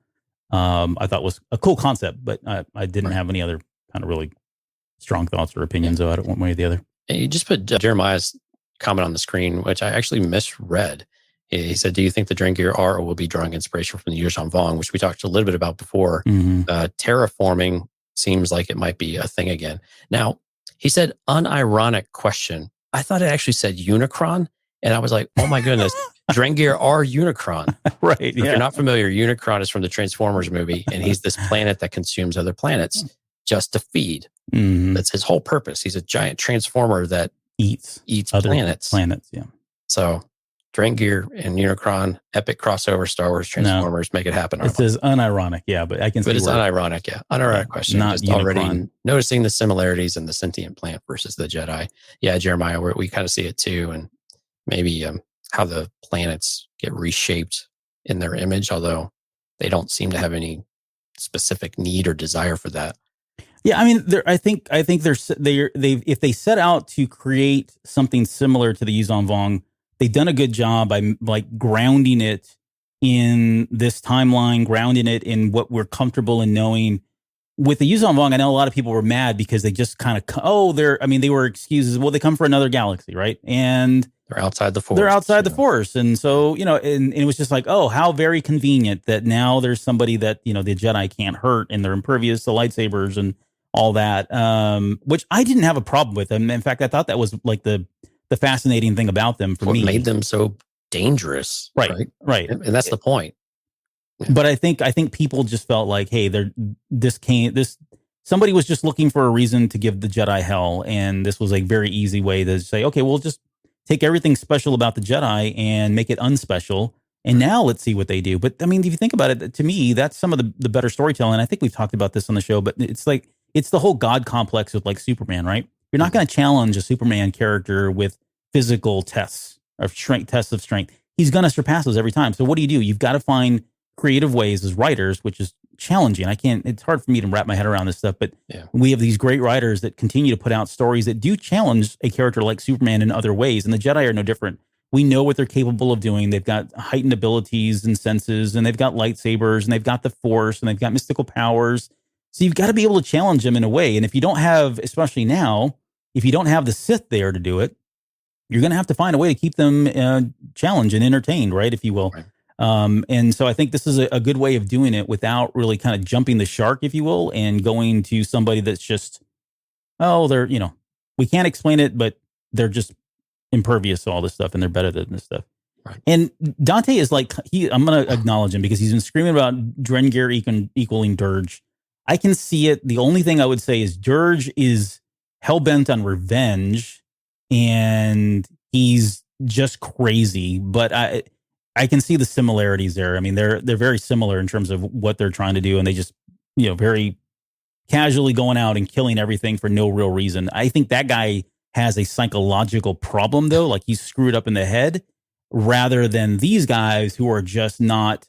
I thought was a cool concept, but I didn't have any other kind of really strong thoughts or opinions about it one way or the other. And you just put Jeremiah's comment on the screen, which I actually misread. He said, "Do you think the Drengir are or will be drawing inspiration from the Yuuzhan Vong?" Which we talked a little bit about before. Terraforming seems like it might be a thing again. Now, he said, "Unironic question." I thought it actually said Unicron, and I was like, "Oh my goodness, Drengir are Unicron." Right. If you're not familiar, Unicron is from the Transformers movie, and he's this planet that consumes other planets just to feed. That's his whole purpose. He's a giant transformer that eats other planets. Yeah. So Drengir and Unicron, epic crossover, Star Wars Transformers, make it happen. It says unironic, yeah, but I can see. But it's unironic, yeah. Unironic question. Not just Unicron. Already noticing the similarities in the sentient plant versus the Jedi. Yeah, Jeremiah, we kind of see it too, and maybe how the planets get reshaped in their image, although they don't seem to have any specific need or desire for that. Yeah, I mean, I think they if they set out to create something similar to the Yuuzhan Vong, they've done a good job by like grounding it in this timeline, grounding it in what we're comfortable in knowing. With the Yuuzhan Vong, I know a lot of people were mad because they just kind of they were excuses. Well, they come from another galaxy, right? And they're outside the Force. They're outside the Force, and so and it was just like, oh, how very convenient that now there's somebody that the Jedi can't hurt, and they're impervious to lightsabers and all that, which I didn't have a problem with. And in fact, I thought that was like the fascinating thing about them for me. What made them so dangerous, right? And that's the point. But I think people just felt like, hey, somebody was just looking for a reason to give the Jedi hell, and this was a very easy way to say, okay, we'll just take everything special about the Jedi and make it unspecial, and now let's see what they do. But I mean, if you think about it, to me, that's some of the better storytelling. I think we've talked about this on the show, but it's like it's the whole God complex with like Superman, right? You're not going to challenge a Superman character with physical tests of strength. He's going to surpass those every time. So what do? You've got to find creative ways as writers, which is challenging. It's hard for me to wrap my head around this stuff, but we have these great writers that continue to put out stories that do challenge a character like Superman in other ways. And the Jedi are no different. We know what they're capable of doing. They've got heightened abilities and senses, and they've got lightsabers, and they've got the Force, and they've got mystical powers. So you've got to be able to challenge them in a way. And if you don't have, especially now, if you don't have the Sith there to do it, you're going to have to find a way to keep them challenged and entertained, right? If you will. Right. And so I think this is a good way of doing it without really kind of jumping the shark, if you will, and going to somebody that's just, they're, we can't explain it, but they're just impervious to all this stuff and they're better than this stuff. Right. And Dante is like, I'm going to acknowledge him because he's been screaming about Drengir equaling Dirge. I can see it. The only thing I would say is Dirge is hell-bent on revenge and he's just crazy, but I can see the similarities there. I mean, they're very similar in terms of what they're trying to do, and they just, very casually going out and killing everything for no real reason. I think that guy has a psychological problem, though, like he's screwed up in the head, rather than these guys who are just not,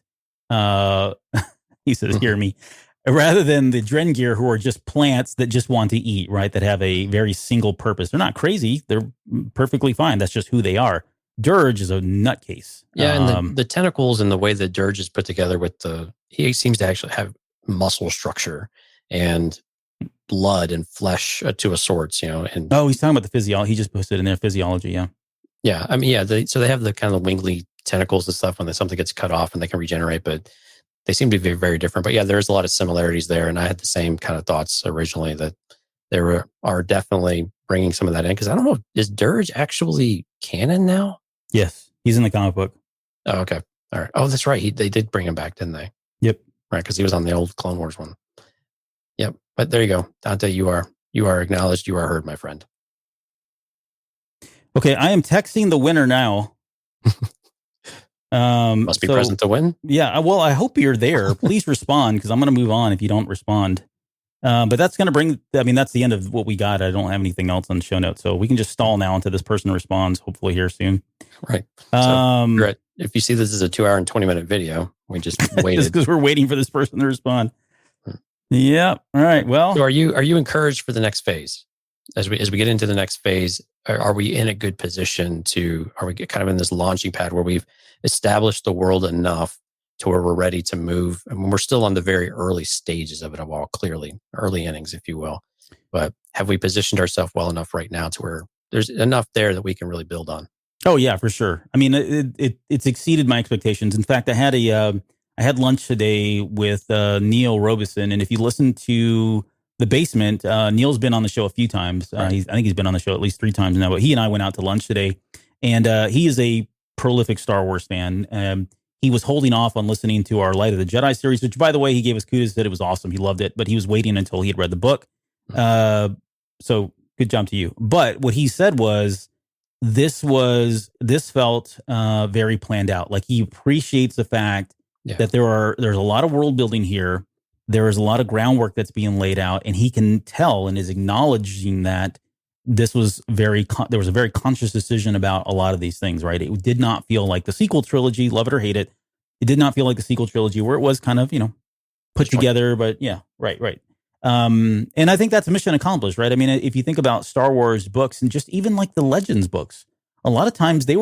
he says, hear me, rather than the Drengir who are just plants that just want to eat, right, that have a very single purpose. They're not crazy. They're perfectly fine. That's just who they are. Dirge is a nutcase. Yeah, and the tentacles and the way that Dirge is put together he seems to actually have muscle structure and blood and flesh to a sort, And he's talking about the physiology. He just posted in their physiology, yeah. Yeah, I mean, yeah. So they have the kind of wingly tentacles and stuff when something gets cut off and they can regenerate, but they seem to be very, very different. But yeah, there's a lot of similarities there, and I had the same kind of thoughts originally that there are definitely bringing some of that in because I don't know, is Dirge actually canon now? Yes, he's in the comic book. Oh, okay. All right. Oh, that's right. They did bring him back, didn't they? Yep. Right, because he was on the old Clone Wars one. Yep. But there you go. Dante, you are acknowledged. You are heard, my friend. Okay, I am texting the winner now. Must be present to win. Yeah. Well, I hope you're there. Please respond because I'm going to move on if you don't respond. But that's going to that's the end of what we got. I don't have anything else on the show notes. So we can just stall now until this person responds, hopefully here soon. Right. So, if you see this is a 2 hour and 20-minute video, we just waited. Just because we're waiting for this person to respond. Yeah. All right. Well, so are you encouraged for the next phase? As we get into the next phase, are we in a good position are we kind of in this launching pad where we've established the world enough to where we're ready to move? I mean, we're still on the very early stages of it all, clearly, early innings, if you will. But have we positioned ourselves well enough right now to where there's enough there that we can really build on. Oh yeah, for sure. I mean, it's exceeded my expectations. In fact, I had lunch today with Neil Robison, and if you listen to The Basement, Neil's been on the show a few times. Right. I think he's been on the show at least 3 times now. But he and I went out to lunch today, and he is a prolific Star Wars fan. He was holding off on listening to our Light of the Jedi series, which, by the way, he gave us kudos, said it was awesome. He loved it, but he was waiting until he had read the book. So good job to you. But what he said was, this felt very planned out. Like, he appreciates the fact that there's a lot of world building here. There is a lot of groundwork that's being laid out, and he can tell and is acknowledging that this was there was a very conscious decision about a lot of these things, right? It did not feel like the sequel trilogy, love it or hate it. It did not feel like the sequel trilogy where it was kind of, put together, but yeah, right. And I think that's a mission accomplished, right? I mean, if you think about Star Wars books and just even like the Legends books, a lot of times they'd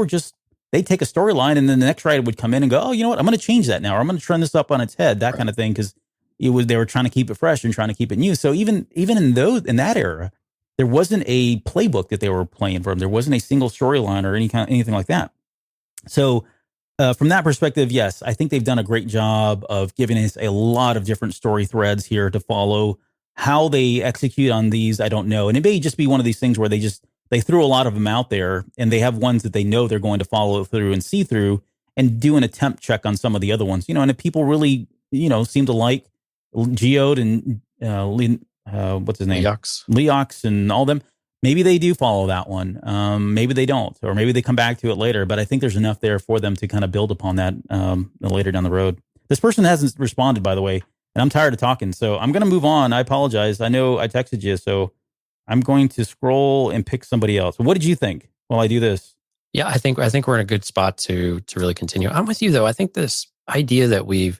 take a storyline and then the next writer would come in and go, oh, you know what? I'm going to change that now. Or I'm going to turn this up on its head, that kind of thing. Cause they were trying to keep it fresh and trying to keep it new. So even in that era, there wasn't a playbook that they were playing from. There wasn't a single storyline or anything like that. So from that perspective, yes, I think they've done a great job of giving us a lot of different story threads here to follow. How they execute on these, I don't know. And it may just be one of these things where they threw a lot of them out there and they have ones that they know they're going to follow through and see through and do an attempt check on some of the other ones, and if people really, seem to like Geode and what's his name? Leox and all them. Maybe they do follow that one. Maybe they don't, or maybe they come back to it later. But I think there's enough there for them to kind of build upon that later down the road. This person hasn't responded, by the way, and I'm tired of talking, so I'm going to move on. I apologize. I know I texted you, so I'm going to scroll and pick somebody else. What did you think while I do this? Yeah, I think we're in a good spot to really continue. I'm with you though. I think this idea that we've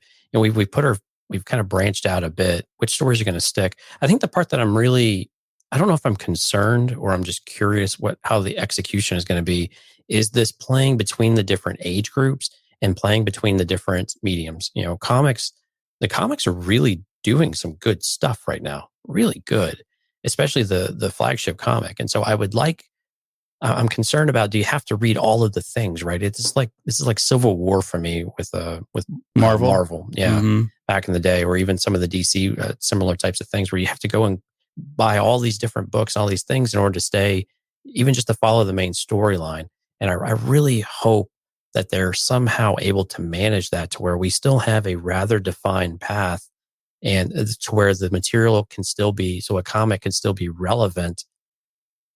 kind of branched out a bit. Which stories are going to stick? I think the part that I don't know if I'm concerned or I'm just curious how the execution is going to be, is this playing between the different age groups and playing between the different mediums. Comics, the comics are really doing some good stuff right now. Really good, especially the flagship comic. And so I'm concerned about, do you have to read all of the things, right? This is like Civil War for me with Marvel. Yeah. Back in the day, or even some of the DC similar types of things where you have to go and buy all these different books, all these things in order to stay, even just to follow the main storyline. And I really hope that they're somehow able to manage that to where we still have a rather defined path, and to where the material can still be, so a comic can still be relevant,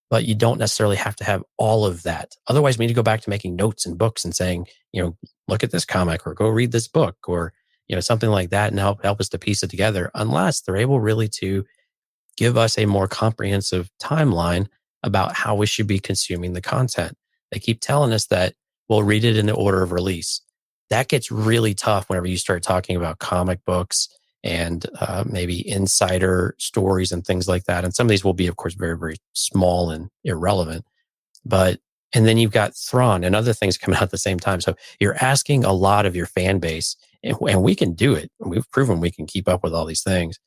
but you don't necessarily have to have all of that. Otherwise, we need to go back to making notes and books and saying, look at this comic or go read this book or, something like that, and help us to piece it together, unless they're able really to give us a more comprehensive timeline about how we should be consuming the content. They keep telling us that we'll read it in the order of release. That gets really tough whenever you start talking about comic books and maybe insider stories and things like that. And some of these will be, of course, very, very small and irrelevant. And then you've got Thrawn and other things coming out at the same time. So you're asking a lot of your fan base, and we can do it. We've proven we can keep up with all these things.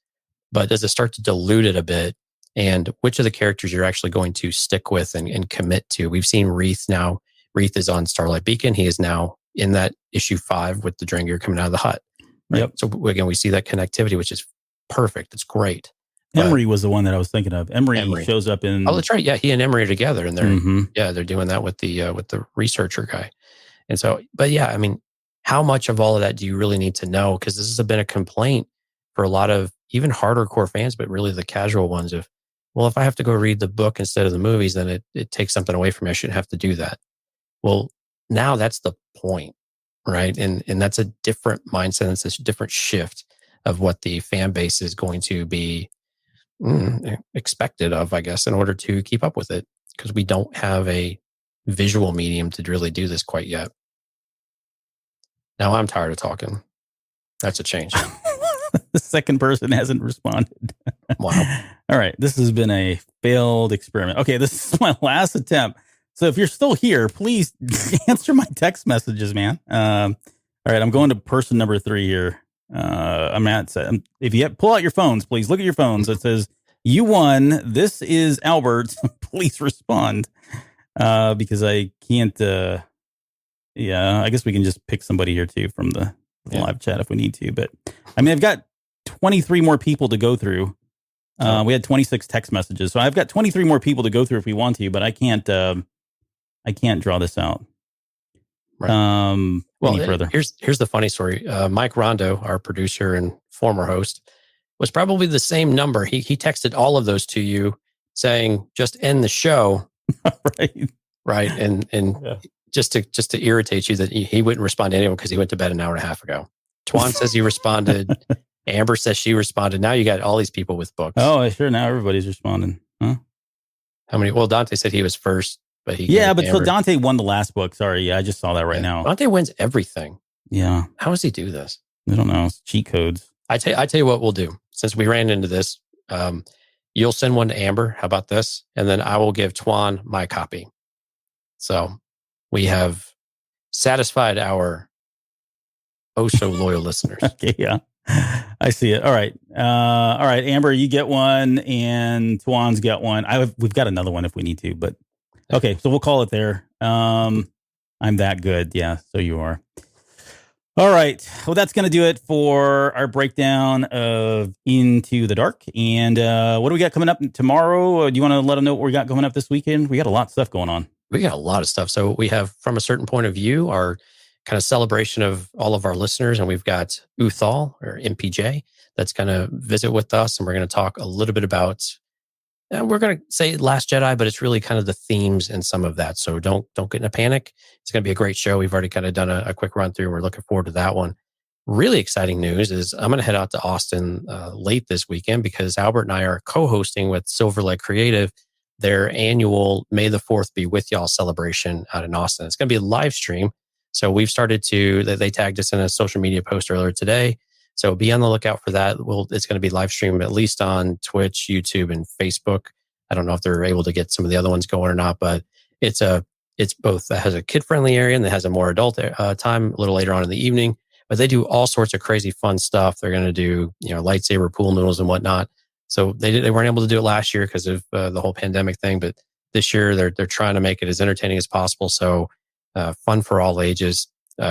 But does it start to dilute it a bit? And which of the characters you're actually going to stick with and commit to? We've seen Reath now. Reath is on Starlight Beacon. He is now in that issue 5 with the Drengir coming out of the hut. Right? Yep. So again, we see that connectivity, which is perfect. It's great. Emery was the one that I was thinking of. Emery shows up in. Oh, that's right. Yeah, he and Emery are together, and they're doing that with the researcher guy. And so, but yeah, I mean, how much of all of that do you really need to know? Because this has been a complaint for a lot of even harder core fans, but really the casual ones of, well, if I have to go read the book instead of the movies, then it takes something away from me. I shouldn't have to do that. Well, now that's the point, right? And that's a different mindset. It's a different shift of what the fan base is going to be expected of, I guess, in order to keep up with it, because we don't have a visual medium to really do this quite yet. Now I'm tired of talking. That's a change. The second person hasn't responded. Wow. All right. This has been a failed experiment. Okay. This is my last attempt. So if you're still here, please answer my text messages, man. All right. I'm going to person number 3 here. If you pull out your phones, please look at your phones. It says, You won. This is Albert. Please respond. Because I can't. Yeah, I guess we can just pick somebody here too from the live chat if we need to. But I mean, I've got 23 more people to go through. We had 26 text messages, so I've got 23 more people to go through if we want to. But I can't. I can't draw this out. Right. Any further? Here's the funny story. Mike Rondo, our producer and former host, was probably the same number. He texted all of those to you, saying just end the show. right, and just to irritate you that he wouldn't respond to anyone because he went to bed an hour and a half ago. Twan says he responded. Amber says she responded. Now you got all these people with books. Oh, sure. Now everybody's responding. Huh? How many? Well, Dante said he was first, but so Dante won the last book. Sorry, yeah, I just saw that right now. Dante wins everything. Yeah. How does he do this? I don't know. It's cheat codes. I tell you what we'll do. Since we ran into this, you'll send one to Amber. How about this? And then I will give Twan my copy. So we have satisfied our so loyal listeners. Okay, yeah. I see it. All right. All right, Amber, you get one and Twan's got one. We've got another one if we need to, but okay, so we'll call it there. I'm that good. Yeah, so you are. All right. Well, that's going to do it for our breakdown of Into the Dark. And what do we got coming up tomorrow? Do you want to let them know what we got coming up this weekend? We got a lot of stuff going on. We got a lot of stuff. So we have, from a certain point of view, our kind of celebration of all of our listeners. And we've got Uthal, or MPJ, that's going to visit with us. And we're going to talk a little bit about, we're going to say Last Jedi, but it's really kind of the themes and some of that. So don't get in a panic. It's going to be a great show. We've already kind of done a quick run through. We're looking forward to that one. Really exciting news is I'm going to head out to Austin late this weekend because Albert and I are co-hosting with Silver Lake Creative their annual May the 4th Be With Y'all celebration out in Austin. It's going to be a live stream. So we've started they tagged us in a social media post earlier today. So be on the lookout for that. It's going to be live streamed at least on Twitch, YouTube, and Facebook. I don't know if they're able to get some of the other ones going or not, but it's both. It has a kid-friendly area and it has a more adult time a little later on in the evening. But they do all sorts of crazy fun stuff. They're going to do lightsaber pool noodles and whatnot. So they weren't able to do it last year because of the whole pandemic thing. But this year they're trying to make it as entertaining as possible. So fun for all ages.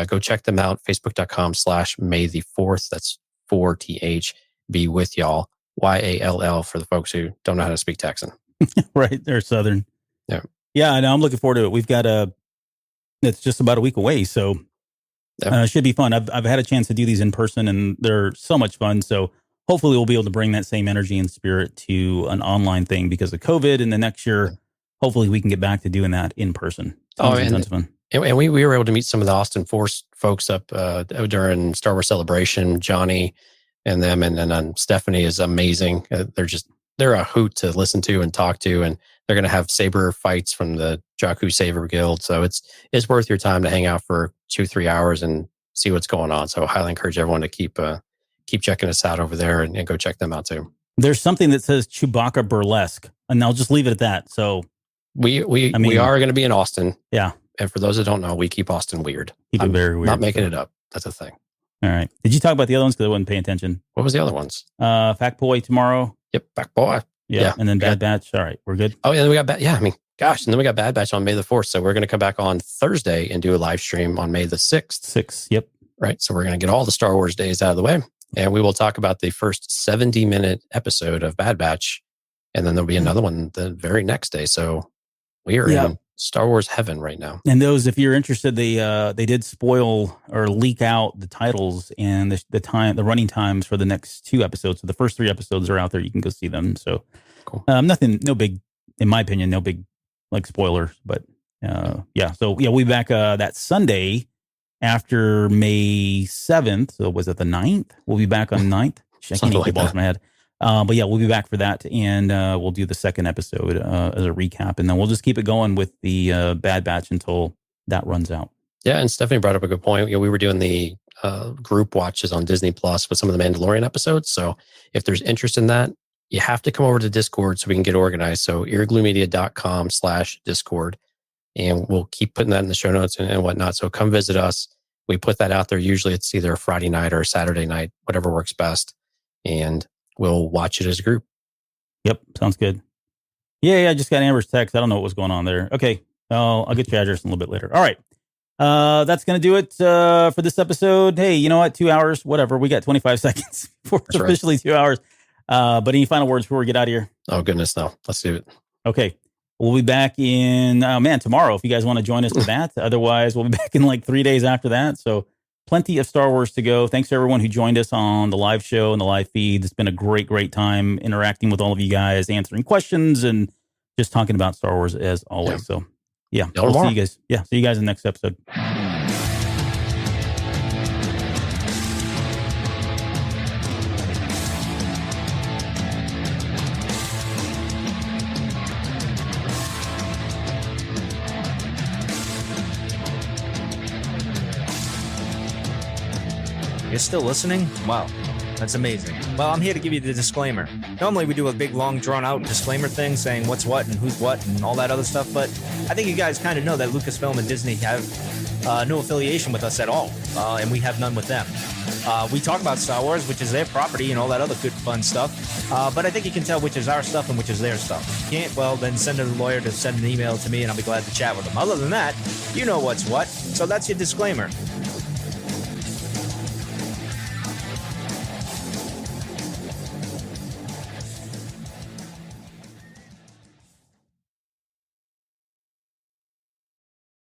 Go check them out. Facebook.com/May the 4th. That's 4th. Be With Y'all. YALL for the folks who don't know how to speak Texan. Right. They're Southern. Yeah. Yeah. I know. I'm looking forward to it. We've got it's just about a week away. So it should be fun. I've had a chance to do these in person and they're so much fun. So hopefully we'll be able to bring that same energy and spirit to an online thing because of COVID. And the next year, hopefully we can get back to doing that in person. Tons of fun. And we were able to meet some of the Austin Force folks up during Star Wars Celebration, Johnny and them. And then Stephanie is amazing. They're a hoot to listen to and talk to. And they're going to have saber fights from the Jakku Saber Guild. So it's worth your time to hang out for 2-3 hours and see what's going on. So I highly encourage everyone to keep checking us out over there and go check them out too. There's something that says Chewbacca Burlesque, and I'll just leave it at that. So we are going to be in Austin. Yeah. And for those that don't know, we keep Austin weird. Keep it very weird. Not making it up. That's a thing. All right. Did you talk about the other ones? Because I wasn't paying attention. What was the other ones? Fact Boy tomorrow. Yep. Fact Boy. Yeah. And then Bad Batch. All right. We're good. Oh, yeah. Then we got and then we got Bad Batch on May the 4th. So we're going to come back on Thursday and do a live stream on May the 6th. Yep. Right. So we're going to get all the Star Wars days out of the way. And we will talk about the first 70-minute episode of Bad Batch. And then there'll be another one the very next day. So we are in Star Wars heaven right now. And those, if you're interested, they did spoil or leak out the titles and the running times for the next 2 episodes. So the first 3 episodes are out there. You can go see them. So cool. No big, in my opinion, no big like spoilers. But yeah. So yeah, we'll be back that Sunday after May 7th. So was it the 9th? We'll be back on 9th. I can't keep balls in my head. But yeah, we'll be back for that, and we'll do the second episode as a recap, and then we'll just keep it going with the Bad Batch until that runs out. Yeah, and Stephanie brought up a good point. We were doing the group watches on Disney Plus with some of the Mandalorian episodes, so if there's interest in that, you have to come over to Discord so we can get organized. So eargluemedia.com/Discord, and we'll keep putting that in the show notes and whatnot. So come visit us. We put that out there. Usually it's either a Friday night or a Saturday night, whatever works best, and we'll watch it as a group. Yep, sounds good. Yeah, I just got Amber's text. I don't know what was going on there. Okay, I'll get your address a little bit later. All right. That's going to do it for this episode. Hey, you know what? 2 hours, whatever. We got 25 seconds before it's officially 2 hours. But any final words before we get out of here? Oh, goodness, no. Let's do it. Okay. We'll be back in, tomorrow if you guys want to join us for that. Otherwise, we'll be back in like 3 days after that. So plenty of Star Wars to go. Thanks to everyone who joined us on the live show and the live feed. It's been a great, great time interacting with all of you guys, answering questions and just talking about Star Wars as always. Yeah. So yeah, we'll see you guys. Yeah, see you guys in the next episode. You're still listening? Wow, that's amazing. Well, I'm here to give you the disclaimer. Normally we do a big, long, drawn-out disclaimer thing saying what's what and who's what and all that other stuff, but I think you guys kind of know that Lucasfilm and Disney have no affiliation with us at all, and we have none with them. We talk about Star Wars, which is their property and all that other good, fun stuff, but I think you can tell which is our stuff and which is their stuff. If you can't, well, then send a lawyer to send an email to me, and I'll be glad to chat with them. Other than that, you know what's what, so that's your disclaimer.